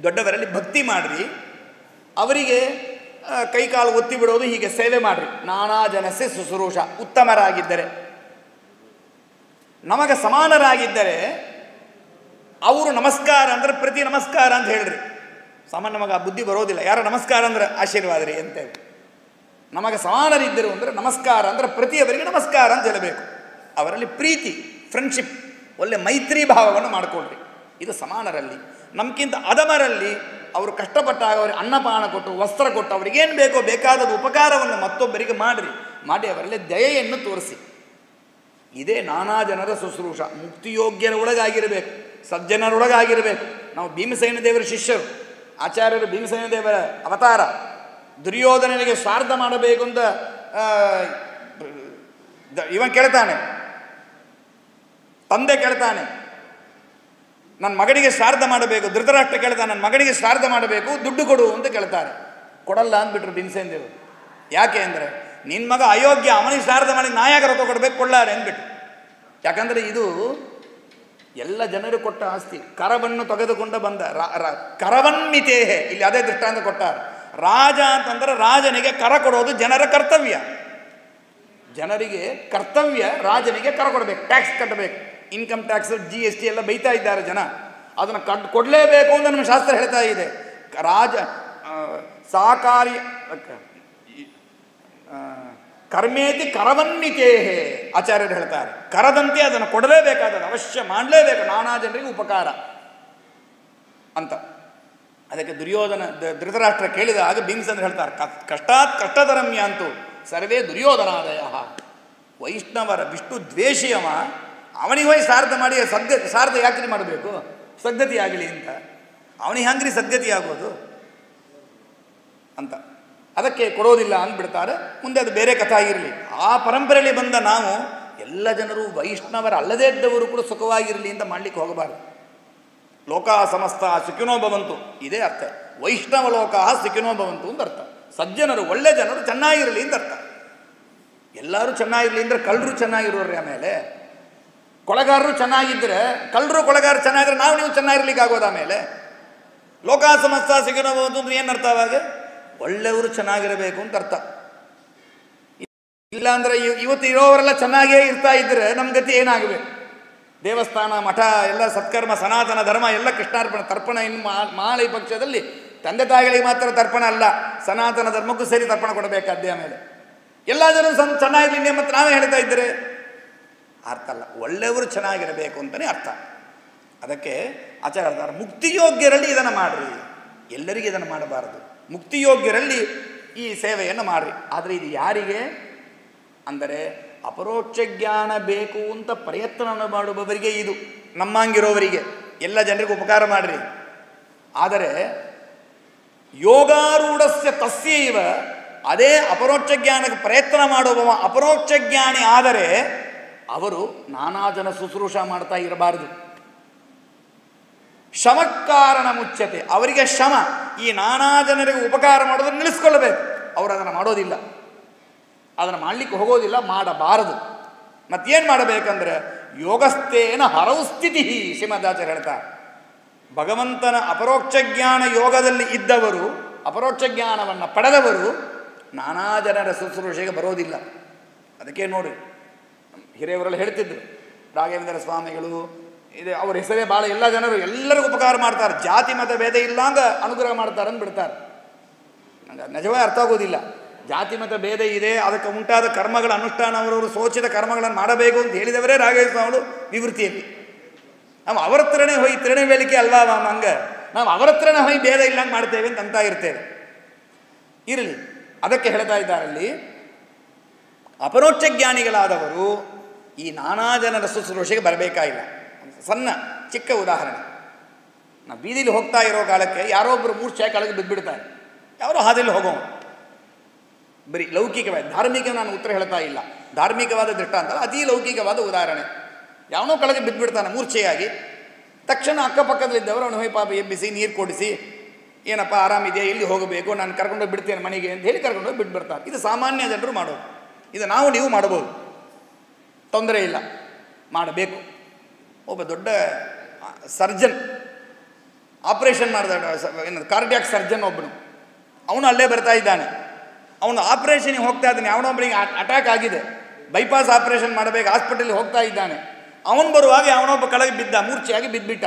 A: ದೊಡ್ಡವರಲ್ಲಿ ಭಕ್ತಿ ಮಾಡಿರಿ, ಅವರಿಗೆ ಕೈಕಾಲು ಒತ್ತಿ ಬಿಡೋದು, ಹೀಗೆ ಸೇವೆ ಮಾಡಿರಿ. ನಾನಾ ಜನಸ್ಸೆ ಶುಶ್ರೂಷ. ಉತ್ತಮರಾಗಿದ್ದರೆ, ನಮಗೆ ಸಮಾನರಾಗಿದ್ದರೆ ಅವರು ನಮಸ್ಕಾರ ಅಂದರೆ ಪ್ರತಿ ನಮಸ್ಕಾರ ಅಂತ ಹೇಳ್ರಿ. ಸಾಮಾನ್ಯ ನಮಗೆ ಆ ಬುದ್ಧಿ ಬರೋದಿಲ್ಲ. ಯಾರು ನಮಸ್ಕಾರ ಅಂದ್ರೆ ಆಶೀರ್ವಾದ ರೀ ಅಂತೇಳಿ. ನಮಗೆ ಸಮಾನರಿದ್ದರು ಅಂದರೆ ನಮಸ್ಕಾರ ಅಂದರೆ ಪ್ರತಿಯವರಿಗೆ ನಮಸ್ಕಾರ ಅಂತ ಹೇಳಬೇಕು. ಅವರಲ್ಲಿ ಪ್ರೀತಿ, ಫ್ರೆಂಡ್ಶಿಪ್, ಒಳ್ಳೆ ಮೈತ್ರಿ ಭಾವವನ್ನು ಮಾಡಿಕೊಳ್ರಿ. ಇದು ಸಮಾನರಲ್ಲಿ. ನಮಗಿಂತ ಅಧಮರಲ್ಲಿ ಅವರು ಕಷ್ಟಪಟ್ಟಾಗ ಅವರಿಗೆ ಅನ್ನಪಾನ ಕೊಟ್ಟು, ವಸ್ತ್ರ ಕೊಟ್ಟು, ಅವ್ರಿಗೇನು ಬೇಕೋ ಬೇಕಾದ ಉಪಕಾರವನ್ನು ಮತ್ತೊಬ್ಬರಿಗೆ ಮಾಡಿ ಅವರಲ್ಲಿ ದಯೆಯನ್ನು ತೋರಿಸಿ. ಇದೇ ನಾನಾ ಜನರ ಶುಶ್ರೂಷ. ಮುಕ್ತಿಯೋಗ್ಯರ ಒಳಗಾಗಿರಬೇಕು, ಸಜ್ಜನರೊಳಗಾಗಿರಬೇಕು. ನಾವು ಭೀಮಸೇನ ದೇವರ ಶಿಷ್ಯರು, ಆಚಾರ್ಯರು ಭೀಮಸೇನ ದೇವರ ಅವತಾರ. ದುರ್ಯೋಧನನಿಗೆ ಶ್ರಾದ್ದ ಮಾಡಬೇಕು ಅಂತ ಇವನ್ ಕೇಳ್ತಾನೆ, ತಂದೆ ಕೇಳ್ತಾನೆ, ನನ್ನ ಮಗನಿಗೆ ಶ್ರಾದ್ದ ಮಾಡಬೇಕು. ಧೃತರಾಷ್ಟ್ರ ಕೇಳ್ತಾನೆ, ನನ್ನ ಮಗನಿಗೆ ಶ್ರಾದ್ದ ಮಾಡಬೇಕು, ದುಡ್ಡು ಕೊಡು ಅಂತ ಕೇಳ್ತಾರೆ. ಕೊಡಲ್ಲ ಅಂದ್ಬಿಟ್ರು ಭೀಮಸೇನ ದೇವರು. ಯಾಕೆ ಅಂದರೆ ನಿನ್ನ ಮಗ ಅಯೋಗ್ಯ, ಅವನಿಗೆ ಶ್ರಾದ್ದ ಮಾಡಿ ನಾಯಾಗ ರೊಕ್ಕ ಕೊಡಬೇಕು, ಕೊಳ್ಳಾರೆ ಅಂದ್ಬಿಟ್ಟು. ಯಾಕಂದರೆ ಇದು ಎಲ್ಲ ಜನರು ಕೊಟ್ಟ ಆಸ್ತಿ. ಕರವನ್ನು ತೆಗೆದುಕೊಂಡು ಬಂದ ಕರವನ್ಮಿತೇಹೆ, ಇಲ್ಲಿ ಅದೇ ದೃಷ್ಟಾಂತ ಕೊಟ್ಟಾರೆ. ರಾಜ ಅಂತಂದ್ರೆ ರಾಜನಿಗೆ ಕರ ಕೊಡೋದು ಜನರ ಕರ್ತವ್ಯ. ಜನರಿಗೆ ಕರ್ತವ್ಯ, ರಾಜನಿಗೆ ಕರ ಕೊಡಬೇಕು, ಟ್ಯಾಕ್ಸ್ ಕಟ್ಟಬೇಕು. ಇನ್ಕಮ್ ಟ್ಯಾಕ್ಸ್, GST ಎಲ್ಲ ಬೈತಾ ಇದ್ದಾರೆ ಜನ. ಅದನ್ನು ಕೊಡಲೇಬೇಕು ಅಂತ ನಮ್ಮ ಶಾಸ್ತ್ರ ಹೇಳ್ತಾ ಇದೆ. ಸಹಕಾರಿ ಕರ್ಮೇತಿ ಕರವನ್ನಿತೇಹೇ ಆಚಾರ್ಯರು ಹೇಳ್ತಾರೆ. ಕರದಂತೆ ಅದನ್ನು ಕೊಡಲೇಬೇಕಾದದ್ದು, ಅವಶ್ಯ ಮಾಡಲೇಬೇಕು, ನಾನಾ ಜನರಿಗೆ ಉಪಕಾರ ಅಂತ. ಅದಕ್ಕೆ ಧೃತರಾಷ್ಟ್ರ ಕೇಳಿದಾಗ ಭೀಮಸೇನ ಹೇಳ್ತಾರೆ, ಕಷ್ಟಾತ್ ಕಷ್ಟತರಮ್ಯ ಅಂತೂ ಸರ್ವೇ ದುರ್ಯೋಧನಾದಯ. ವೈಷ್ಣವರ ವಿಷ್ಣು ದ್ವೇಷಿಯವ, ಅವನಿಗೆ ಹೋಗಿ ಶ್ರಾದ್ದ ಮಾಡಿ ಶ್ರಾದ್ದ ಯಾಕ್ರಿ ಮಾಡಬೇಕು? ಸದ್ಗತಿ ಆಗಲಿ ಅಂತ. ಅವನಿಗೆ ಹಂಗ್ರಿ ಸದ್ಗತಿ ಆಗೋದು ಅಂತ. ಅದಕ್ಕೆ ಕೊಡೋದಿಲ್ಲ ಅಂದ್ಬಿಡ್ತಾರೆ. ಮುಂದೆ ಅದು ಬೇರೆ ಕಥೆ ಆಗಿರಲಿ. ಆ ಪರಂಪರೆಯಲ್ಲಿ ಬಂದ ನಾವು ಎಲ್ಲ ಜನರು ವೈಷ್ಣವರ ಅಲ್ಲದೇ ಇದ್ದವರು ಕೂಡ ಸುಖವಾಗಿರಲಿ ಅಂತ ಮಾಡಲಿಕ್ಕೆ ಹೋಗಬಾರ್ದು. ಲೋಕ ಸಮಸ್ತ ಸುಖಿನೋ ಭವಂತು, ಇದೇ ಅರ್ಥ. ವೈಷ್ಣವ ಲೋಕ ಸುಖಿನೋ ಭವಂತು ಅಂತ ಅರ್ಥ. ಸಜ್ಜನರು ಒಳ್ಳೆ ಜನರು ಚೆನ್ನಾಗಿರಲಿ ಅಂತ ಅರ್ಥ. ಎಲ್ಲರೂ ಚೆನ್ನಾಗಿರಲಿ ಅಂದರೆ ಕಳ್ಳರು ಚೆನ್ನಾಗಿರೋರಿ, ಆಮೇಲೆ ಕೊಳಗಾರರು ಚೆನ್ನಾಗಿದ್ದರೆ, ಕಳ್ಳರು ಕೊಳಗಾರರು ಚೆನ್ನಾಗಿದ್ರೆ ನಾವು ನೀವು ಚೆನ್ನಾಗಿರ್ಲಿಕ್ಕೆ ಆಗೋದು. ಆಮೇಲೆ ಲೋಕ ಸಮಸ್ತ ಸಿಗಬಹುದು ಅಂದ್ರೆ ಏನು ಅರ್ಥ? ಅವಾಗ ಒಳ್ಳೆಯವರು ಚೆನ್ನಾಗಿರಬೇಕು ಅಂತ ಅರ್ಥ. ಇಲ್ಲಾಂದರೆ ಇವತ್ತು ಇರೋವರೆಲ್ಲ ಚೆನ್ನಾಗೇ ಇರ್ತಾ ಇದ್ದರೆ ನಮ್ಮ ಗತಿ ಏನಾಗಬೇಕು? ದೇವಸ್ಥಾನ ಮಠ ಎಲ್ಲ ಸತ್ಕರ್ಮ ಸನಾತನ ಧರ್ಮ ಎಲ್ಲ ಕೃಷ್ಣಾರ್ಪಣ ತರ್ಪಣ. ಇನ್ನು ಮಾಳಿ ಪಕ್ಷದಲ್ಲಿ ತಂದೆ ತಾಯಿಗಳಿಗೆ ಮಾತ್ರ ತರ್ಪಣ ಅಲ್ಲ, ಸನಾತನ ಧರ್ಮಕ್ಕೂ ಸರಿ ತರ್ಪಣ ಕೊಡಬೇಕಾದ್ದೇ. ಆಮೇಲೆ ಎಲ್ಲ ಜನರು ಚೆನ್ನಾಗಿರಲಿ ಮತ್ತು ನಾವೇ ಹೇಳ್ತಾ ಇದ್ದರೆ ಅರ್ಥ ಅಲ್ಲ. ಒಳ್ಳೆಯವರು ಚೆನ್ನಾಗಿರಬೇಕು ಅಂತಲೇ ಅರ್ಥ. ಅದಕ್ಕೆ ಆಚಾರ ಹೇಳ್ತಾರೆ, ಮುಕ್ತಿಯೋಗ್ಯರಲ್ಲಿ ಇದನ್ನು ಮಾಡಿರಿ, ಎಲ್ಲರಿಗೂ ಇದನ್ನು ಮಾಡಬಾರದು. ಮುಕ್ತಿಯೋಗ್ಯರಲ್ಲಿ ಈ ಸೇವೆಯನ್ನು ಮಾಡಿರಿ. ಆದರೆ ಇದು ಯಾರಿಗೆ ಅಂದರೆ ಅಪರೋಕ್ಷ ಜ್ಞಾನ ಬೇಕು ಅಂತ ಪ್ರಯತ್ನ ಮಾಡುವವರಿಗೆ, ಇದು ನಮ್ಮಂಗಿರೋವರಿಗೆ, ಎಲ್ಲ ಜನರಿಗೂ ಉಪಕಾರ ಮಾಡಿರಿ. ಆದರೆ ಯೋಗಾರೂಢಸ್ಯ ತಸ್ಯೈವ, ಅದೇ ಅಪರೋಕ್ಷ ಜ್ಞಾನಕ್ಕೆ ಪ್ರಯತ್ನ ಮಾಡುವವ ಅಪರೋಕ್ಷ ಜ್ಞಾನಿ ಆದರೆ ಅವರು ನಾನಾ ಜನ ಶುಶ್ರೂಷ ಮಾಡ್ತಾ ಇರಬಾರದು. ಶಮಕಾರಣ ಮುಚ್ಚತೆ, ಅವರಿಗೆ ಶಮ, ಈ ನಾನಾ ಜನರಿಗೆ ಉಪಕಾರ ಮಾಡೋದನ್ನು ನಿಲ್ಲಿಸ್ಕೊಳ್ಳಬೇಕು. ಅವರು ಅದನ್ನು ಮಾಡೋದಿಲ್ಲ, ಅದನ್ನು ಮಾಡಲಿಕ್ಕೆ ಹೋಗೋದಿಲ್ಲ, ಮಾಡಬಾರದು. ಮತ್ತೇನು ಮಾಡಬೇಕಂದ್ರೆ ಯೋಗಸ್ಥೇನ ಹರವು ಸ್ಥಿತಿ. ಶ್ರೀಮದಾಚಾರ್ಯ ಹೇಳ್ತಾರೆ, ಭಗವಂತನ ಅಪರೋಕ್ಷ ಜ್ಞಾನ ಯೋಗದಲ್ಲಿ ಇದ್ದವರು, ಅಪರೋಕ್ಷ ಜ್ಞಾನವನ್ನು ಪಡೆದವರು ನಾನಾ ಜನರ ಶುಶ್ರೂಷೆಗೆ ಬರೋದಿಲ್ಲ. ಅದಕ್ಕೆ ನೋಡಿ ಹಿರಿಯವರೆಲ್ಲ ಹೇಳ್ತಿದ್ರು, ರಾಘವೇಂದ್ರ ಸ್ವಾಮಿಗಳು ಇದೆ, ಅವ್ರ ಹೆಸರೇ ಭಾಳ, ಎಲ್ಲ ಜನರು ಎಲ್ಲರಿಗೂ ಉಪಕಾರ ಮಾಡ್ತಾರೆ, ಜಾತಿ ಮತ ಭೇದ ಇಲ್ಲ ಅಂತ ಅನುಗ್ರಹ ಮಾಡ್ತಾರೆ ಅಂದ್ಬಿಡ್ತಾರೆ. ನಂಗೆ ನಿಜವೇ ಅರ್ಥ ಆಗೋದಿಲ್ಲ. ಜಾತಿ ಮತ ಭೇದ ಇದೆ, ಅದಕ್ಕೆ ಉಂಟಾದ ಕರ್ಮಗಳ ಅನುಷ್ಠಾನ ಅವರವರು ಸೋಚಿತ ಕರ್ಮಗಳನ್ನು ಮಾಡಬೇಕು ಅಂತ ಹೇಳಿದವರೇ ರಾಘವೇಂದ್ರ ಸ್ವಾಮಿಗಳು ವಿವೃತ್ತಿಯಲ್ಲಿ. ನಾವು ಅವರ ಹತ್ರನೇ ಹೋಗಿ ತಿರುಣವೇಲಿಕೆ ಅಲ್ವಾ ಹಂಗೆ, ನಾವು ಅವರ ಹತ್ರನೇ ಹೋಗಿ ಭೇದ ಇಲ್ಲಂಗೆ ಮಾಡ್ತೇವೆ ಅಂತ ಇರ್ತೇವೆ. ಇರಲಿ, ಅದಕ್ಕೆ ಹೇಳ್ತಾ ಇದ್ದಾರಲ್ಲಿ ಅಪರೋಕ್ಷ ಜ್ಞಾನಿಗಳಾದವರು ಈ ನಾನಾ ಜನರ ಶುಶ್ರೂಷೆಗೆ ಬರಬೇಕಾಗಿಲ್ಲ. ಸಣ್ಣ ಚಿಕ್ಕ ಉದಾಹರಣೆ, ನಾವು ಬೀದಿಲಿ ಹೋಗ್ತಾ ಇರೋ ಕಾಲಕ್ಕೆ ಯಾರೋ ಒಬ್ಬರು ಮೂರ್ಛೆ ಕೆಳಗೆ ಬಿದ್ದುಬಿಡ್ತಾರೆ, ಯಾರೋ ಹಾದಿಯಲ್ಲಿ ಹೋಗೋಣ. ಬರೀ ಲೌಕಿಕವಾದ ಧಾರ್ಮಿಕ ನಾನು ಉತ್ತರ ಹೇಳ್ತಾ ಇಲ್ಲ, ಧಾರ್ಮಿಕವಾದ ದೃಷ್ಟಾಂತ ಅತಿ ಲೌಕಿಕವಾದ ಉದಾಹರಣೆ. ಯಾವನೋ ಕೆಳಗೆ ಬಿದ್ದುಬಿಡ್ತಾನೆ ಮೂರ್ಛೆಯಾಗಿ, ತಕ್ಷಣ ಅಕ್ಕಪಕ್ಕದಲ್ಲಿದ್ದವರು ಅವನು ಹೋಗಿ ಪಾಪ ಎಬ್ಬಿಸಿ ನೀರು ಕೊಡಿಸಿ, ಏನಪ್ಪ ಆರಾಮಿದೆಯಾ, ಎಲ್ಲಿ ಹೋಗಬೇಕು, ನಾನು ಕರ್ಕೊಂಡೋಗಿ ಬಿಡ್ತೇನೆ ಮನೆಗೆ ಅಂತ ಹೇಳಿ ಕರ್ಕೊಂಡೋಗಿ ಬಿಟ್ಬಿಡ್ತಾರೆ. ಇದು ಸಾಮಾನ್ಯ ಜನರು ಮಾಡೋದು, ಇದು ನಾವು ನೀವು ಮಾಡ್ಬೋದು, ತೊಂದರೆ ಇಲ್ಲ, ಮಾಡಬೇಕು. ಒಬ್ಬ ದೊಡ್ಡ ಸರ್ಜನ್, ಆಪ್ರೇಷನ್ ಮಾಡಿದ ಕಾರ್ಡಿಯಾಕ್ ಸರ್ಜನ್ ಒಬ್ಬನು, ಅವನು ಅಲ್ಲೇ ಬರ್ತಾ ಇದ್ದಾನೆ. ಅವನು ಆಪ್ರೇಷನ್ಗೆ ಹೋಗ್ತಾ ಇದ್ದಾನೆ, ಅವನೊಬ್ಬರಿಗೆ ಅಟ್ಯಾಕ್ ಆಗಿದೆ, ಬೈಪಾಸ್ ಆಪ್ರೇಷನ್ ಮಾಡಬೇಕು, ಹಾಸ್ಪಿಟಲ್ಗೆ ಹೋಗ್ತಾ ಇದ್ದಾನೆ. ಅವನು ಬರುವಾಗ ಅವನೊಬ್ಬ ಕೆಳಗೆ ಬಿದ್ದ, ಮೂರ್ಛೆಯಾಗಿ ಬಿದ್ದುಬಿಟ್ಟ.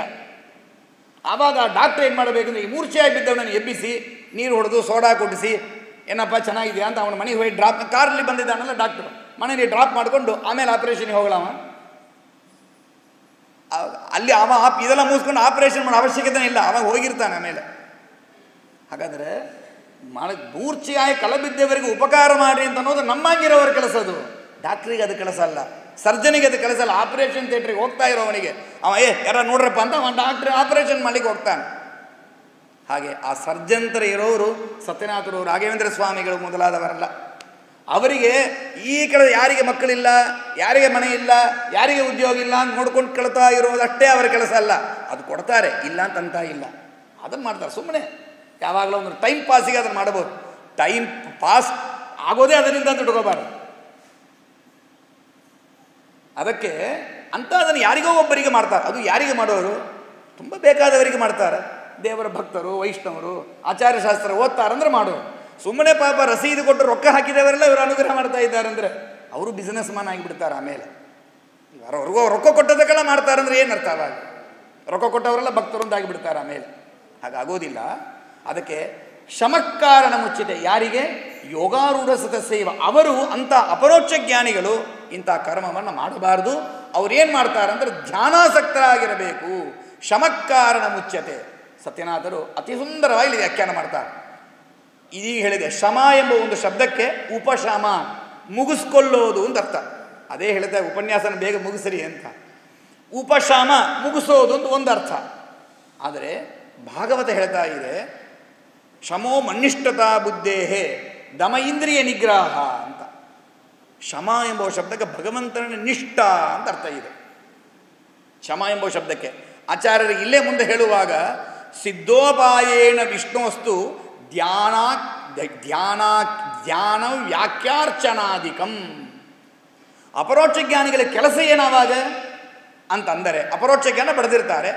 A: ಆವಾಗ ಡಾಕ್ಟ್ರ್ ಏನು ಮಾಡಬೇಕಂದ್ರೆ ಈ ಮೂರ್ಛೆಯಾಗಿ ಬಿದ್ದವನನ್ನು ಎಬ್ಬಿಸಿ ನೀರು ಹೊಡೆದು ಸೋಡಾ ಕೊಡಿಸಿ, ಏನಪ್ಪ ಚೆನ್ನಾಗಿದೆಯಾ ಅಂತ ಅವನ ಮನೆಗೆ ಹೋಗಿ ಡ್ರಾಪ್, ಕಾರಲ್ಲಿ ಬಂದಿದ್ದಾನಲ್ಲ ಡಾಕ್ಟ್ರು, ಮನೇಲಿ ಡ್ರಾಪ್ ಮಾಡಿಕೊಂಡು ಆಮೇಲೆ ಆಪ್ರೇಷನ್ಗೆ ಹೋಗಲಾವ. ಅಲ್ಲಿ ಅವ ಇದೆಲ್ಲ ಮುಗಿಸ್ಕೊಂಡು ಆಪ್ರೇಷನ್ ಮಾಡೋ ಅವಶ್ಯಕತೆ ಇಲ್ಲ, ಅವಾಗ ಹೋಗಿರ್ತಾನೆ ಆಮೇಲೆ. ಹಾಗಾದರೆ ಮೂರ್ಛೆಯಾಗಿ ಕಳಬಿದ್ದವರಿಗೆ ಉಪಕಾರ ಮಾಡಿ ಅಂತ ಅನ್ನೋದು ನಮ್ಮಂಗಿರೋವ್ರ ಕೆಲಸ. ಅದು ಡಾಕ್ಟ್ರಿಗೆ ಅದು ಕೆಲಸ ಅಲ್ಲ, ಸರ್ಜನಿಗೆ ಅದು ಕೆಲಸ ಅಲ್ಲ. ಆಪ್ರೇಷನ್ ಥಿಯೇಟ್ರಿಗೆ ಹೋಗ್ತಾ ಇರೋವನಿಗೆ ಅವ ಯಾರ ನೋಡ್ರಪ್ಪ ಅಂತ ಅವನು ಡಾಕ್ಟ್ರ್ ಆಪ್ರೇಷನ್ ಮಾಡಲಿಕ್ಕೆ ಹೋಗ್ತಾನೆ. ಹಾಗೆ ಆ ಸರ್ಜಂತರ ಇರೋರು ಸತ್ಯನಾಥರು, ರಾಘವೇಂದ್ರ ಸ್ವಾಮಿಗಳು ಮೊದಲಾದವರಲ್ಲ. ಅವರಿಗೆ ಈ ಕೆಲ ಯಾರಿಗೆ ಮಕ್ಕಳಿಲ್ಲ, ಯಾರಿಗೆ ಮನೆ ಇಲ್ಲ, ಯಾರಿಗೆ ಉದ್ಯೋಗ ಇಲ್ಲ ಅಂತ ನೋಡ್ಕೊಂಡು ಕೇಳ್ತಾ ಇರೋದಷ್ಟೇ ಅವರ ಕೆಲಸ ಅಲ್ಲ. ಅದು ಕೊಡ್ತಾರೆ, ಇಲ್ಲ ಅಂತ ಇಲ್ಲ, ಅದನ್ನು ಮಾಡ್ತಾರೆ. ಸುಮ್ಮನೆ ಯಾವಾಗಲೂ ಒಂದು ಟೈಮ್ ಪಾಸಿಗೆ ಅದನ್ನು ಮಾಡಬಹುದು. ಟೈಮ್ ಪಾಸ್ ಆಗೋದೇ ಅದರಿಂದ ಅಂತ ಇಟ್ಕೋಬಾರ್ದು. ಅದಕ್ಕೆ ಅಂತ ಅದನ್ನು ಯಾರಿಗೋ ಒಬ್ಬರಿಗೆ ಮಾಡ್ತಾರೆ. ಅದು ಯಾರಿಗೆ ಮಾಡೋರು? ತುಂಬ ಬೇಕಾದವರಿಗೆ ಮಾಡ್ತಾರೆ. ದೇವರ ಭಕ್ತರು, ವೈಷ್ಣವರು, ಆಚಾರ್ಯಶಾಸ್ತ್ರ ಓದ್ತಾರಂದ್ರೆ ಮಾಡೋರು. ಸುಮ್ಮನೆ ಪಾಪ ರಸೀದಿ ಕೊಟ್ಟು ರೊಕ್ಕ ಹಾಕಿದವರೆಲ್ಲ ಇವರು ಅನುಗ್ರಹ ಮಾಡ್ತಾ ಇದ್ದಾರೆ ಅಂದರೆ ಅವರು ಬಿಸ್ನೆಸ್ ಮ್ಯಾನ್ ಆಗಿಬಿಡ್ತಾರೆ. ಆಮೇಲೆ ಅವ್ರಿಗೂ ರೊಕ್ಕ ಕೊಟ್ಟದಕ್ಕೆಲ್ಲ ಮಾಡ್ತಾರಂದ್ರೆ ಏನು ಅರ್ಥ? ಅವಾಗ ರೊಕ್ಕ ಕೊಟ್ಟವರೆಲ್ಲ ಭಕ್ತರು ಅಂತ ಆಗಿಬಿಡ್ತಾರೆ ಆಮೇಲೆ. ಹಾಗಾಗೋದಿಲ್ಲ. ಅದಕ್ಕೆ ಶಮಕಾರಣ ಮುಚ್ಚಿದೆ. ಯಾರಿಗೆ? ಯೋಗಾರೂಢ ಸತಸೇವ. ಅವರು ಅಂಥ ಅಪರೋಕ್ಷ ಜ್ಞಾನಿಗಳು ಇಂಥ ಕರ್ಮವನ್ನು ಮಾಡಬಾರ್ದು. ಅವ್ರೇನು ಮಾಡ್ತಾರಂದ್ರೆ ಧ್ಯಾನಾಸಕ್ತರಾಗಿರಬೇಕು. ಶಮಕಾರಣ ಮುಚ್ಯತೆ. ಸತ್ಯನಾಥರು ಅತಿ ಸುಂದರವಾಗಿ ವ್ಯಾಖ್ಯಾನ ಮಾಡ್ತಾರೆ. ಇದೀಗ ಹೇಳಿದೆ, ಶಮ ಎಂಬ ಒಂದು ಶಬ್ದಕ್ಕೆ ಉಪಶಮ, ಮುಗಿಸ್ಕೊಳ್ಳೋದು ಅಂತ ಅರ್ಥ. ಅದೇ ಹೇಳಿದೆ ಉಪನ್ಯಾಸನ ಬೇಗ ಮುಗಿಸ್ರಿ ಅಂತ. ಉಪಶಮ ಮುಗಿಸೋದು ಅಂತ ಒಂದು ಅರ್ಥ. ಆದರೆ ಭಾಗವತ ಹೇಳ್ತಾ ಇದೆ, ಶಮೋ ಮನ್ನಿಷ್ಠತಾ ಬುದ್ಧೇಹೇ ದಮ ಇಂದ್ರಿಯ ನಿಗ್ರಹ ಅಂತ. ಶಮ ಎಂಬ ಶಬ್ದಕ್ಕೆ ಭಗವಂತನ ನಿಷ್ಠ ಅಂತ ಅರ್ಥ ಇದೆ. ಶಮ ಎಂಬ ಶಬ್ದಕ್ಕೆ ಆಚಾರ್ಯರು ಇಲ್ಲೇ ಮುಂದೆ ಹೇಳುವಾಗ ಸಿದ್ಧೋಪಾಯೇನ ವಿಷ್ಣೋಸ್ತು ಧ್ಯಾನ ಧ್ಯಾನ ವ್ಯಾಖ್ಯಾರ್ಚನಾಧಿಕಂ. ಅಪರೋಕ್ಷ ಜ್ಞಾನಿಗಳ ಕೆಲಸ ಏನಾವಾಗ ಅಂತಂದರೆ, ಅಪರೋಕ್ಷ ಜ್ಞಾನ ಪಡೆದಿರ್ತಾರೆ,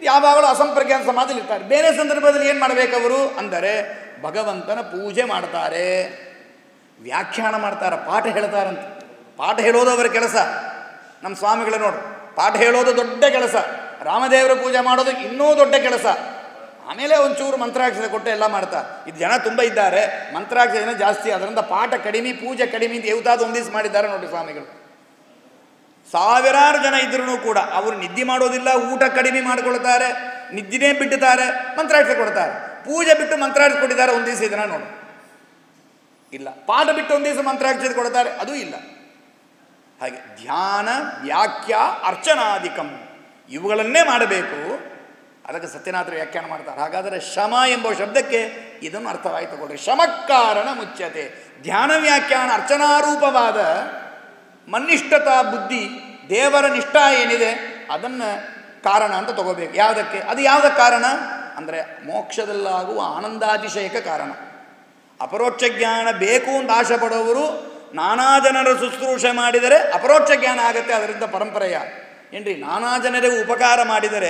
A: ಯಾವಾಗಲೂ ಅಸಂಪ್ರಜ್ಞಾನ ಸಮಾಧಿಲಿರ್ತಾರೆ. ಬೇರೆ ಸಂದರ್ಭದಲ್ಲಿ ಏನು ಮಾಡಬೇಕವರು ಅಂದರೆ ಭಗವಂತನ ಪೂಜೆ ಮಾಡ್ತಾರೆ, ವ್ಯಾಖ್ಯಾನ ಮಾಡ್ತಾರೆ, ಪಾಠ ಹೇಳ್ತಾರಂತೆ. ಪಾಠ ಹೇಳೋದು ಅವರ ಕೆಲಸ. ನಮ್ಮ ಸ್ವಾಮಿಗಳು ನೋಡು, ಪಾಠ ಹೇಳೋದು ದೊಡ್ಡ ಕೆಲಸ, ರಾಮದೇವರ ಪೂಜೆ ಮಾಡೋದು ಇನ್ನೂ ದೊಡ್ಡ ಕೆಲಸ. ಆಮೇಲೆ ಒಂಚೂರು ಮಂತ್ರಾಕ್ಷರ ಕೊಟ್ಟು ಎಲ್ಲ ಮಾಡ್ತಾ. ಇದು ಜನ ತುಂಬ ಇದ್ದಾರೆ, ಮಂತ್ರಾಕ್ಷರ ಜನ ಜಾಸ್ತಿ, ಅದರಿಂದ ಪಾಠ ಕಡಿಮೆ, ಪೂಜೆ ಕಡಿಮೆ ಅಂತ ಯಾವ್ದಾದ್ರು ಒಂದಿವ್ಸ ಮಾಡಿದ್ದಾರೆ ನೋಡಿ ಸ್ವಾಮಿಗಳು. ಸಾವಿರಾರು ಜನ ಇದ್ರೂ ಕೂಡ ಅವರು ನಿದ್ದೆ ಮಾಡೋದಿಲ್ಲ, ಊಟ ಕಡಿಮೆ ಮಾಡಿಕೊಳ್ತಾರೆ, ನಿದ್ದೆನೇ ಬಿಟ್ಟುತ್ತಾರೆ, ಮಂತ್ರಾಕ್ಷರ ಕೊಡ್ತಾರೆ. ಪೂಜೆ ಬಿಟ್ಟು ಮಂತ್ರಾಕ್ಷರ ಕೊಟ್ಟಿದ್ದಾರೆ ಒಂದು ದಿವಸ, ಇದನ್ನ ನೋಡು. ಇಲ್ಲ, ಪಾಠ ಬಿಟ್ಟು ಒಂದು ದಿವಸ ಮಂತ್ರಾಕ್ಷರ ಕೊಡ್ತಾರೆ, ಅದೂ ಇಲ್ಲ. ಹಾಗೆ ಧ್ಯಾನ ವ್ಯಾಖ್ಯ ಅರ್ಚನಾಧಿಕಂ ಇವುಗಳನ್ನೇ ಮಾಡಬೇಕು. ಅದಕ್ಕೆ ಸತ್ಯನಾಥರು ವ್ಯಾಖ್ಯಾನ ಮಾಡ್ತಾರೆ. ಹಾಗಾದರೆ ಶಮ ಎಂಬ ಶಬ್ದಕ್ಕೆ ಇದನ್ನು ಅರ್ಥವಾಯಿತು ಕೊಡ್ರಿ. ಶಮಕಾರಣ ಮುಚ್ಯತೆ. ಧ್ಯಾನ ವ್ಯಾಖ್ಯಾನ ಅರ್ಚನಾರೂಪವಾದ ಮನ್ನಿಷ್ಠತಾ ಬುದ್ಧಿ, ದೇವರ ನಿಷ್ಠ ಏನಿದೆ ಅದನ್ನು ಕಾರಣ ಅಂತ ತಗೋಬೇಕು. ಯಾವುದಕ್ಕೆ? ಅದು ಯಾವುದ ಕಾರಣ ಅಂದರೆ ಮೋಕ್ಷದಲ್ಲಾಗುವ ಆನಂದಾತಿಶಯಕ ಕಾರಣ. ಅಪರೋಕ್ಷ ಜ್ಞಾನ ಬೇಕು ಅಂತ ಆಶೆ ಪಡೋರು ನಾನಾ ಜನರ ಶುಶ್ರೂಷೆ ಮಾಡಿದರೆ ಅಪರೋಕ್ಷ ಜ್ಞಾನ ಆಗುತ್ತೆ. ಅದರಿಂದ ಪರಂಪರೆಯ ಏನ್ರಿ, ನಾನಾ ಜನರಿಗೆ ಉಪಕಾರ ಮಾಡಿದರೆ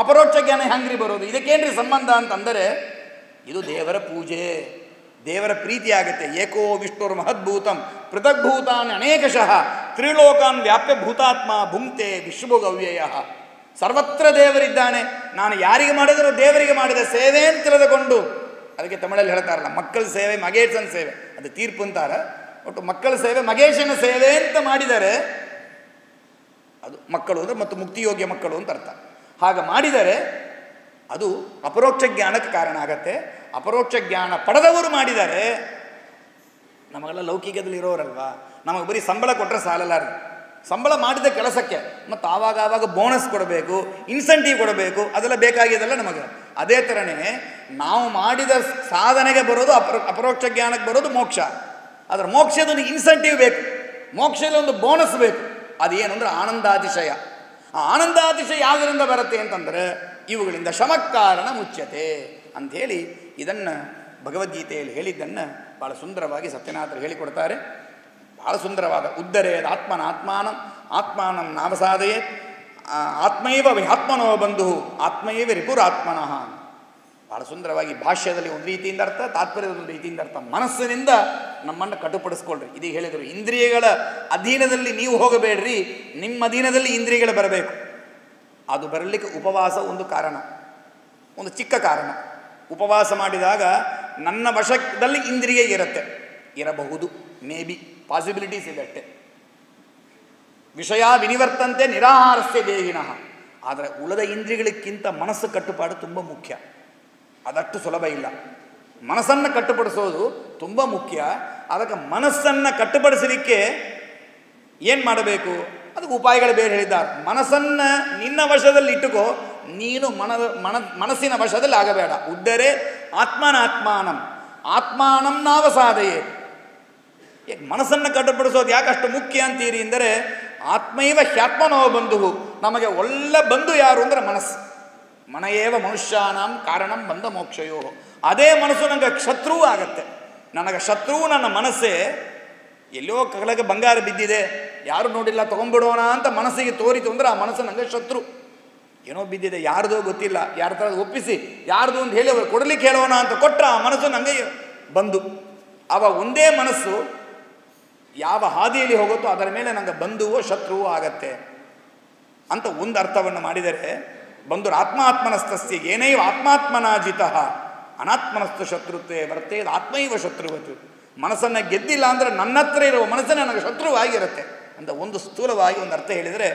A: ಅಪರೋಕ್ಷ ಜ್ಞಾನ ಹೆಂಗ್ರಿ ಬರೋದು? ಇದಕ್ಕೇನ್ರಿ ಸಂಬಂಧ ಅಂತಂದರೆ ಇದು ದೇವರ ಪೂಜೆ, ದೇವರ ಪ್ರೀತಿ ಆಗುತ್ತೆ. ಏಕೋ ವಿಷ್ಣುರ್ ಮಹದ್ಭೂತಂ ಪೃಥಗ್ಭೂತಾನ್ ಅನೇಕಶಃ ತ್ರಿಲೋಕಾನ್ ವ್ಯಾಪ್ಯ ಭೂತಾತ್ಮ ಭುಂಕ್ತೆ ವಿಶ್ವಭೋಗವ್ಯಯ. ಸರ್ವತ್ರ ದೇವರಿದ್ದಾನೆ. ನಾನು ಯಾರಿಗೆ ಮಾಡಿದರೂ ದೇವರಿಗೆ ಮಾಡಿದ ಸೇವೆ ಅಂತ ತಿಳಿದುಕೊಂಡು, ಅದಕ್ಕೆ ತಮಿಳಲ್ಲಿ ಹೇಳ್ತಾರಲ್ಲ, ಮಕ್ಕಳ ಸೇವೆ ಮಗೇಶನ ಸೇವೆ, ಅದು ತೀರ್ಪು ಅಂತಾರೆ. ಒಟ್ಟು ಮಕ್ಕಳ ಸೇವೆ ಮಗೇಶನ ಸೇವೆ ಅಂತ ಮಾಡಿದರೆ ಅದು ಮಕ್ಕಳು ಅಂದರೆ ಮತ್ತು ಮುಕ್ತಿಯೋಗ್ಯ ಮಕ್ಕಳು ಅಂತ ಅರ್ಥ. ಹಾಗೆ ಮಾಡಿದರೆ ಅದು ಅಪರೋಕ್ಷ ಜ್ಞಾನಕ್ಕೆ ಕಾರಣ ಆಗತ್ತೆ. ಅಪರೋಕ್ಷ ಜ್ಞಾನ ಪಡೆದವರು ಮಾಡಿದರೆ, ನಮಗೆಲ್ಲ ಲೌಕಿಕದಲ್ಲಿ ಇರೋರಲ್ವಾ, ನಮಗೆ ಬರೀ ಸಂಬಳ ಕೊಟ್ಟರೆ ಸಾಲಲಾರದು. ಸಂಬಳ ಮಾಡಿದ ಕೆಲಸಕ್ಕೆ ಮತ್ತು ಆವಾಗ ಬೋನಸ್ ಕೊಡಬೇಕು, ಇನ್ಸೆಂಟಿವ್ ಕೊಡಬೇಕು, ಅದೆಲ್ಲ ಬೇಕಾಗಿದೆಲ್ಲ ನಮಗೆ. ಅದೇ ಥರನೇ ನಾವು ಮಾಡಿದ ಸಾಧನೆಗೆ ಬರೋದು ಅಪರೋಕ್ಷ ಜ್ಞಾನಕ್ಕೆ ಬರೋದು ಮೋಕ್ಷ. ಅದರ ಮೋಕ್ಷದೊಂದು ಇನ್ಸೆಂಟಿವ್ ಬೇಕು, ಮೋಕ್ಷದ ಒಂದು ಬೋನಸ್ ಬೇಕು. ಅದೇನು ಅಂದರೆ ಆನಂದಾತಿಶಯ. ಆ ಆನಂದಾತಿಶಯ ಯಾವುದರಿಂದ ಬರುತ್ತೆ ಅಂತಂದರೆ ಇವುಗಳಿಂದ ಶಮಕಾರಣ ಮುಚ್ಯತೆ ಅಂಥೇಳಿ ಇದನ್ನು ಭಗವದ್ಗೀತೆಯಲ್ಲಿ ಹೇಳಿದ್ದನ್ನು ಭಾಳ ಸುಂದರವಾಗಿ ಸತ್ಯನಾಥರು ಹೇಳಿಕೊಡ್ತಾರೆ. ಭಾಳ ಸುಂದರವಾದ ಉದ್ಧರೇದ ಆತ್ಮಾನಂ ನಾವಸಾದಯೇ ಆತ್ಮೈವ ಆತ್ಮನೋ ಬಂಧು ಆತ್ಮೈವ ರಿಪುರಾತ್ಮನಃ. ಭಾಳ ಸುಂದರವಾಗಿ ಭಾಷ್ಯದಲ್ಲಿ ಒಂದು ರೀತಿಯಿಂದ ಅರ್ಥ, ತಾತ್ಪರ್ಯದ ಒಂದು ರೀತಿಯಿಂದ ಅರ್ಥ. ಮನಸ್ಸಿನಿಂದ ನಮ್ಮನ್ನು ಕಟುಪಡಿಸ್ಕೊಳ್ರಿ. ಇದೀಗ ಹೇಳಿದರು, ಇಂದ್ರಿಯಗಳ ಅಧೀನದಲ್ಲಿ ನೀವು ಹೋಗಬೇಡ್ರಿ, ನಿಮ್ಮ ಅಧೀನದಲ್ಲಿ ಇಂದ್ರಿಯಗಳು ಬರಬೇಕು. ಅದು ಬರಲಿಕ್ಕೆ ಉಪವಾಸ ಒಂದು ಕಾರಣ, ಒಂದು ಚಿಕ್ಕ ಕಾರಣ. ಉಪವಾಸ ಮಾಡಿದಾಗ ನನ್ನ ವಶದಲ್ಲಿ ಇಂದ್ರಿಯ ಇರಬಹುದು, ಮೇ ಬಿ ಪಾಸಿಬಿಲಿಟೀಸ್ ಇದೆ ಅಷ್ಟೇ. ವಿಷಯ ವಿನಿವರ್ತಂತೆ ನಿರಾಹಾರಸ್ಯ ದೇಹಿನಃ. ಆದರೆ ಉಳಿದ ಇಂದ್ರಿಯಗಳಿಗಿಂತ ಮನಸ್ಸು ಕಟ್ಟುಪಾಡು ತುಂಬ ಮುಖ್ಯ. ಅದಷ್ಟು ಸುಲಭ ಇಲ್ಲ. ಮನಸ್ಸನ್ನು ಕಟ್ಟುಪಡಿಸೋದು ತುಂಬ ಮುಖ್ಯ. ಅದಕ್ಕೆ ಮನಸ್ಸನ್ನು ಕಟ್ಟುಪಡಿಸಲಿಕ್ಕೆ ಏನು ಮಾಡಬೇಕು? ಅದಕ್ಕೆ ಉಪಾಯಗಳು ಬೇರೆ ಹೇಳಿದ್ದಾರೆ. ಮನಸ್ಸನ್ನು ನಿನ್ನ ವಶದಲ್ಲಿ ಇಟ್ಟುಕೋ, ನೀನು ಮನಸ್ಸಿನ ವಶದಲ್ಲಿ ಆಗಬೇಡ. ಉದ್ದರೆ ಆತ್ಮಾನಂ ನಾವಸಾದಯೇ. ಮನಸ್ಸನ್ನು ಕಟ್ಟುಪಡಿಸೋದು ಯಾಕಷ್ಟು ಮುಖ್ಯ ಅಂತೀರಿ ಅಂದರೆ, ಆತ್ಮೈವ ಹ್ಯಾತ್ಮನೋ ಬಂಧು. ನಮಗೆ ಒಳ್ಳೆ ಬಂಧು ಯಾರು ಅಂದರೆ ಮನಸ್ಸು. ಮನಯೇವ ಮನುಷ್ಯಾನಾಂ ಕಾರಣಂ ಬಂಧ ಮೋಕ್ಷಯೋ. ಅದೇ ಮನಸ್ಸು ನನಗೆ ಶತ್ರುವು ಆಗತ್ತೆ. ನನಗೆ ಶತ್ರುವು ನನ್ನ ಮನಸ್ಸೇ. ಎಲ್ಲೋ ಕಗಲಗೆ ಬಂಗಾರ ಬಿದ್ದಿದೆ, ಯಾರು ನೋಡಿಲ್ಲ, ತೊಗೊಂಡ್ಬಿಡೋಣ ಅಂತ ಮನಸ್ಸಿಗೆ ತೋರಿತು ಅಂದರೆ ಆ ಮನಸ್ಸು ನನಗೆ ಶತ್ರು. ಏನೋ ಬಿದ್ದಿದೆ, ಯಾರ್ದೋ ಗೊತ್ತಿಲ್ಲ, ಯಾರ ಥರ ಒಪ್ಪಿಸಿ ಯಾರ್ದು ಅಂತ ಹೇಳಿ ಅವರು ಕೊಡಲಿಕ್ಕೆ ಹೇಳೋಣ ಅಂತ ಕೊಟ್ಟರೆ ಆ ಮನಸ್ಸು ನನಗೆ ಬಂಧು. ಆವಾಗ ಒಂದೇ ಮನಸ್ಸು ಯಾವ ಹಾದಿಯಲ್ಲಿ ಹೋಗುತ್ತೋ ಅದರ ಮೇಲೆ ನನಗೆ ಬಂಧುವೋ ಶತ್ರುವೋ ಆಗತ್ತೆ ಅಂತ ಒಂದು ಅರ್ಥವನ್ನು ಮಾಡಿದರೆ, ಬಂಧುರ ಆತ್ಮಾತ್ಮನಸ್ತಸ್ಯ ಏನೈವ ಆತ್ಮಾತ್ಮನಾಜಿತ ಅನಾತ್ಮನಸ್ತು ಶತ್ರುತ್ವೇ ವರ್ತೇದ ಆತ್ಮೈವ ಶತ್ರುವತು. ಮನಸ್ಸನ್ನು ಗೆದ್ದಿಲ್ಲ ಅಂದರೆ ನನ್ನ ಹತ್ರ ಇರುವ ಮನಸ್ಸನ್ನು ನನಗೆ ಶತ್ರುವಾಗಿರುತ್ತೆ ಅಂತ ಒಂದು ಸ್ಥೂಲವಾಗಿ ಒಂದು ಅರ್ಥ ಹೇಳಿದರೆ,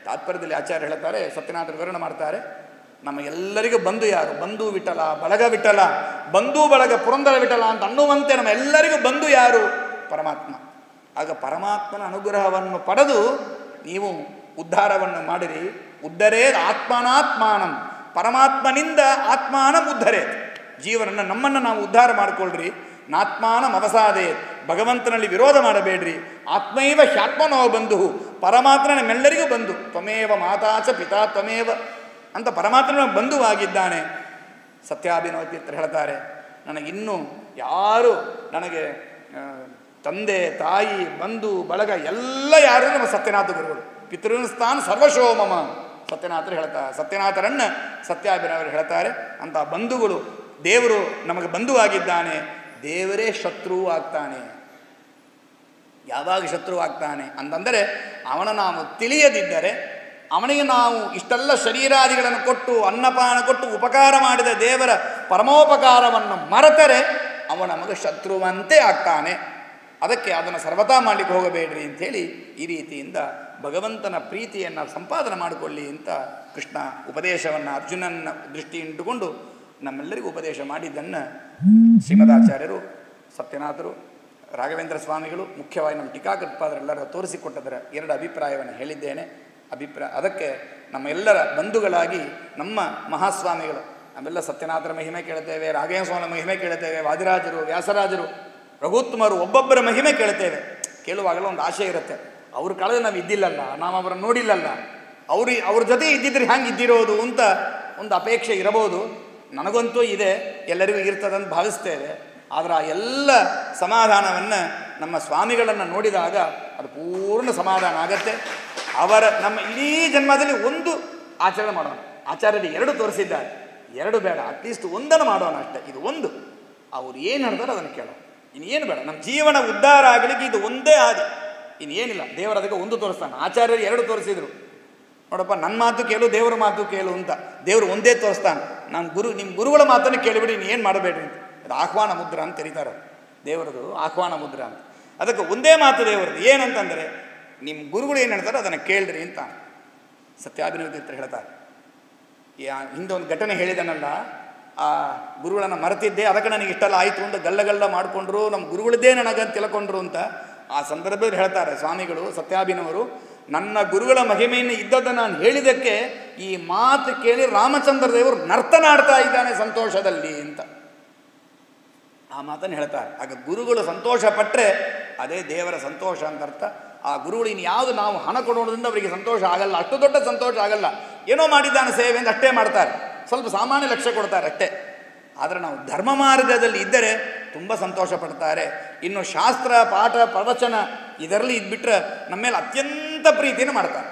A: ತಾತ್ಪರ್ಯದಲ್ಲಿ ಆಚಾರ್ಯ ಹೇಳ್ತಾರೆ, ಸತ್ಯನಾಥರು ವಿವರಣೆ ಮಾಡ್ತಾರೆ. ನಮಗೆಲ್ಲರಿಗೂ ಬಂಧು ಯಾರು? ಬಂಧು ವಿಠಲ, ಬಳಗ ವಿಠಲ, ಬಂಧು ಬಳಗ ಪುರಂದರ ವಿಠಲ ಅಂತ ಅನ್ನುವಂತೆ ನಮ್ಮ ಎಲ್ಲರಿಗೂ ಬಂಧು ಯಾರು? ಪರಮಾತ್ಮ. ಆಗ ಪರಮಾತ್ಮನ ಅನುಗ್ರಹವನ್ನು ಪಡೆದು ನೀವು ಉದ್ಧಾರವನ್ನು ಮಾಡಿರಿ. ಉದ್ಧರೇ ಆತ್ಮನಾತ್ಮಾನಂ, ಪರಮಾತ್ಮನಿಂದ ಆತ್ಮಾನಂ ಉದ್ಧರೇ. ಜೀವನನ್ನು ನಮ್ಮನ್ನು ನಾವು ಉದ್ಧಾರ ಮಾಡಿಕೊಳ್ಳ್ರಿ. ನಾತ್ಮಾನಂ ಅವಸಾದೇ, ಭಗವಂತನಲ್ಲಿ ವಿರೋಧ ಮಾಡಬೇಡ್ರಿ. ಆತ್ಮೈವ ಹ್ಯಾತ್ಮನೋ ಬಂಧು, ಪರಮಾತ್ಮ ನಮ್ಮೆಲ್ಲರಿಗೂ ಬಂಧು. ತ್ವಮೇವ ಮಾತಾಚ ಪಿತಾ ತ್ವಮೇವ ಅಂತ ಪರಮಾತ್ಮನ ಬಂಧುವಾಗಿದ್ದಾನೆ. ಸತ್ಯಾಭಿನವ ತೀರ್ಥರು ಹೇಳ್ತಾರೆ, ನನಗಿನ್ನೂ ಯಾರು ನನಗೆ ತಂದೆ ತಾಯಿ ಬಂಧು ಬಳಗ ಎಲ್ಲ ಯಾರು ನಮ್ಮ ಸತ್ಯನಾಥ ಗುರುಗಳು. ಪಿತೃಸ್ಥಾನ ಸರ್ವಶೋ ಮಮ ಸತ್ಯನಾಥರು ಹೇಳ್ತಾರೆ. ಸತ್ಯನಾಥರನ್ನು ಸತ್ಯಾಭಿನವರು ಹೇಳ್ತಾರೆ. ಅಂಥ ಬಂಧುಗಳು, ದೇವರು ನಮಗೆ ಬಂಧುವಾಗಿದ್ದಾನೆ, ದೇವರೇ ಶತ್ರು ಆಗ್ತಾನೆ. ಯಾವಾಗ ಶತ್ರು ಆಗ್ತಾನೆ ಅಂತಂದರೆ ಅವನ ನಾವು ತಿಳಿಯದಿದ್ದರೆ, ಅವನಿಗೆ ನಾವು ಇಷ್ಟೆಲ್ಲ ಶರೀರಾದಿಗಳನ್ನು ಕೊಟ್ಟು ಅನ್ನಪಾನ ಕೊಟ್ಟು ಉಪಕಾರ ಮಾಡಿದ ದೇವರ ಪರಮೋಪಕಾರವನ್ನು ಮರೆತರೆ ಅವನ ನಮಗೆ ಶತ್ರುವಂತೆ ಆಗ್ತಾನೆ. ಅದಕ್ಕೆ ಅದನ್ನು ಸರ್ವತಾ ಮಾಡಲಿಕ್ಕೆ ಹೋಗಬೇಡ್ರಿ ಅಂಥೇಳಿ ಈ ರೀತಿಯಿಂದ ಭಗವಂತನ ಪ್ರೀತಿಯನ್ನು ಸಂಪಾದನೆ ಮಾಡಿಕೊಳ್ಳಿ ಅಂತ ಕೃಷ್ಣ ಉಪದೇಶವನ್ನು ಅರ್ಜುನನ ದೃಷ್ಟಿ ಇಟ್ಟುಕೊಂಡು ನಮ್ಮೆಲ್ಲರಿಗೂ ಉಪದೇಶ ಮಾಡಿದ್ದನ್ನು ಶ್ರೀಮದಾಚಾರ್ಯರು, ಸತ್ಯನಾಥರು, ರಾಘವೇಂದ್ರ ಸ್ವಾಮಿಗಳು, ಮುಖ್ಯವಾಗಿ ನಮ್ಮ ಟೀಕಾಕೃತ್ಪಾದರೆಲ್ಲರೂ ತೋರಿಸಿಕೊಟ್ಟದರ ಎರಡು ಅಭಿಪ್ರಾಯವನ್ನು ಹೇಳಿದ್ದೇನೆ. ಅದಕ್ಕೆ ನಮ್ಮ ಎಲ್ಲರ ಬಂಧುಗಳಾಗಿ ನಮ್ಮ ಮಹಾಸ್ವಾಮಿಗಳು, ನಾವೆಲ್ಲ ಸತ್ಯನಾಥರ ಮಹಿಮೆ ಕೇಳುತ್ತೇವೆ, ರಾಘವೇಂದ್ರ ಸ್ವಾಮಿ ಮಹಿಮೆ ಕೇಳುತ್ತೇವೆ, ವಾದಿರಾಜರು, ವ್ಯಾಸರಾಜರು, ರಘುತ್ತಮರು, ಒಬ್ಬೊಬ್ಬರ ಮಹಿಮೆ ಕೇಳುತ್ತೇವೆ. ಕೇಳುವಾಗಲೂ ಒಂದು ಆಶೆ ಇರುತ್ತೆ, ಅವ್ರ ಕಾಲದ ನಾವು ಇದ್ದಿಲ್ಲಲ್ಲ, ನಾವು ಅವರನ್ನು ನೋಡಿಲ್ಲಲ್ಲ, ಅವ್ರ ಜೊತೆ ಇದ್ದಿದ್ರೆ ಹ್ಯಾಂಗೆ ಇದ್ದಿರೋದು ಅಂತ ಒಂದು ಅಪೇಕ್ಷೆ ಇರಬಹುದು. ನನಗಂತೂ ಇದೆ, ಎಲ್ಲರಿಗೂ ಇರ್ತದಂತ ಭಾವಿಸ್ತೇವೆ. ಆದರೆ ಆ ಎಲ್ಲ ಸಮಾಧಾನವನ್ನು ನಮ್ಮ ಸ್ವಾಮಿಗಳನ್ನು ನೋಡಿದಾಗ ಅದು ಪೂರ್ಣ ಸಮಾಧಾನ ಆಗತ್ತೆ. ನಮ್ಮ ಇಡೀ ಜನ್ಮದಲ್ಲಿ ಒಂದು ಆಚರಣೆ ಮಾಡೋಣ. ಆಚಾರ್ಯರು ಎರಡು ತೋರಿಸಿದ್ದಾರೆ, ಎರಡು ಬೇಡ, ಅಟ್ಲೀಸ್ಟ್ ಒಂದನ್ನು ಮಾಡೋಣ ಅಷ್ಟೇ. ಇದು ಒಂದು, ಅವ್ರು ಏನು ಹೇಳ್ತಾರೋ ಅದನ್ನು ಕೇಳೋಣ, ಇನ್ನೇನು ಬೇಡ. ನಮ್ಮ ಜೀವನ ಉದ್ಧಾರ ಆಗಲಿಕ್ಕೆ ಇದು ಒಂದೇ ಆದಿ, ಇನ್ನೇನಿಲ್ಲ. ದೇವರು ಅದಕ್ಕೆ ಒಂದು ತೋರಿಸ್ತಾನೆ. ಆಚಾರ್ಯರು ಎರಡು ತೋರಿಸಿದರು. ನೋಡಪ್ಪ, ನನ್ನ ಮಾತು ಕೇಳು, ದೇವರ ಮಾತು ಕೇಳು ಅಂತ. ದೇವರು ಒಂದೇ ತೋರಿಸ್ತಾನೆ. ನಿಮ್ಮ ಗುರುಗಳ ಮಾತನ್ನು ಕೇಳಿಬಿಡಿ, ಏನು ಮಾಡಬೇಡ್ರಿ ಅಂತ. ಅದು ಆಹ್ವಾನ ಮುದ್ರ ಅಂತ ಕರೀತಾರೆ, ದೇವರದು ಆಹ್ವಾನ ಮುದ್ರ ಅಂತ. ಅದಕ್ಕೆ ಒಂದೇ ಮಾತು ದೇವರದು, ಏನಂತಂದರೆ ನಿಮ್ಮ ಗುರುಗಳು ಏನು ಹೇಳ್ತಾರೋ ಅದನ್ನು ಕೇಳ್ರಿ ಅಂತ ಸತ್ಯಾಭಿನವ ತೀರ್ಥರು ಹೇಳ್ತಾರೆ. ಹಿಂದೆ ಒಂದು ಘಟನೆ ಹೇಳಿದನಲ್ಲ, ಆ ಗುರುಗಳನ್ನು ಮರೆತಿದ್ದೆ, ಅದಕ್ಕೆ ನನಗೆ ಇಷ್ಟೆಲ್ಲ ಆಯಿತು ಅಂತ ಗಲ್ಲ ಮಾಡಿಕೊಂಡ್ರು, ನಮ್ಮ ಗುರುಗಳದ್ದೇ ನನಗಂತ ತಿಳ್ಕೊಂಡ್ರು ಅಂತ ಆ ಸಂದರ್ಭದಲ್ಲಿ ಹೇಳ್ತಾರೆ ಸ್ವಾಮಿಗಳು, ಸತ್ಯಾಭಿನವರು. ನನ್ನ ಗುರುಗಳ ಮಹಿಮೆಯನ್ನು ಇದ್ದದ್ದನ್ನು ನಾನು ಹೇಳಿದ್ದಕ್ಕೆ ಈ ಮಾತು ಕೇಳಿ ರಾಮಚಂದ್ರ ದೇವರು ನರ್ತನಾಡ್ತಾ ಇದ್ದಾನೆ ಸಂತೋಷದಲ್ಲಿ ಅಂತ ಆ ಮಾತನ್ನು ಹೇಳ್ತಾರೆ. ಆಗ ಗುರುಗಳು ಸಂತೋಷ ಪಟ್ಟರೆ ಅದೇ ದೇವರ ಸಂತೋಷ ಅಂತ ಅರ್ಥ. ಆ ಗುರುಗಳು ಇನ್ಯಾವುದು ನಾವು ಹಣ ಕೊಡೋದ್ರಿಂದ ಅವರಿಗೆ ಸಂತೋಷ ಆಗಲ್ಲ, ಅಷ್ಟು ದೊಡ್ಡ ಸಂತೋಷ ಆಗಲ್ಲ. ಏನೋ ಮಾಡಿದ್ದಾನೆ ಸೇವೆ ಅಂತ ಅಷ್ಟೇ ಮಾಡ್ತಾರೆ, ಸ್ವಲ್ಪ ಸಾಮಾನ್ಯ ಲಕ್ಷ್ಯ ಕೊಡ್ತಾರೆ ಅಷ್ಟೇ. ಆದರೆ ನಾವು ಧರ್ಮ ಮಾರ್ಗದಲ್ಲಿ ಇದ್ದರೆ ತುಂಬ ಸಂತೋಷ ಪಡ್ತಾರೆ. ಇನ್ನು ಶಾಸ್ತ್ರ ಪಾಠ ಪ್ರವಚನ ಇದರಲ್ಲಿ ಇದ್ಬಿಟ್ರೆ ನಮ್ಮ ಮೇಲೆ ಅತ್ಯಂತ ಪ್ರೀತಿಯನ್ನು ಮಾಡ್ತಾರೆ.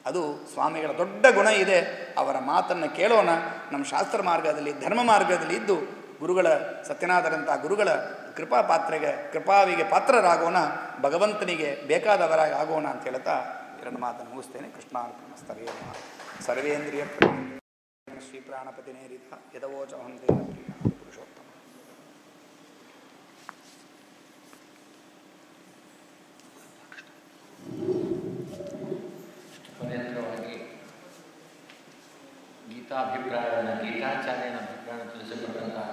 A: ಅದು ಸ್ವಾಮಿಗಳ ದೊಡ್ಡ ಗುಣ ಇದೆ. ಅವರ ಮಾತನ್ನು ಕೇಳೋಣ. ನಮ್ಮ ಶಾಸ್ತ್ರ ಮಾರ್ಗದಲ್ಲಿ ಧರ್ಮ ಮಾರ್ಗದಲ್ಲಿ ಇದ್ದು ಗುರುಗಳ ಸತ್ಯನಾಥರಂಥ ಗುರುಗಳ ಕೃಪಾವಿಗೆ ಪಾತ್ರರಾಗೋಣ, ಭಗವಂತನಿಗೆ ಬೇಕಾದವರಾಗಿ ಆಗೋಣ ಅಂತ ಹೇಳ್ತಾ ಎರಡು ಮಾತನ್ನು ಮುಗಿಸ್ತೇನೆ. ಕೃಷ್ಣಾರ್ಪಣಮಸ್ತವೇ ನಮಃ. ಸರ್ವೇಂದ್ರಿಯ ಶ್ರೀ ಪ್ರಾಣಪತಿನೇರಿತ ಯದವೋಚಹಂ ದೇವ ಪುರುಷೋತ್ತಮ.
B: ಪರ್ಯಂತವಾಗಿ ಗೀತಾಚಾರ್ಯನ ಅಭಿಪ್ರಾಯವನ್ನು ತಿಳಿಸಿಕೊಟ್ಟಂತಹ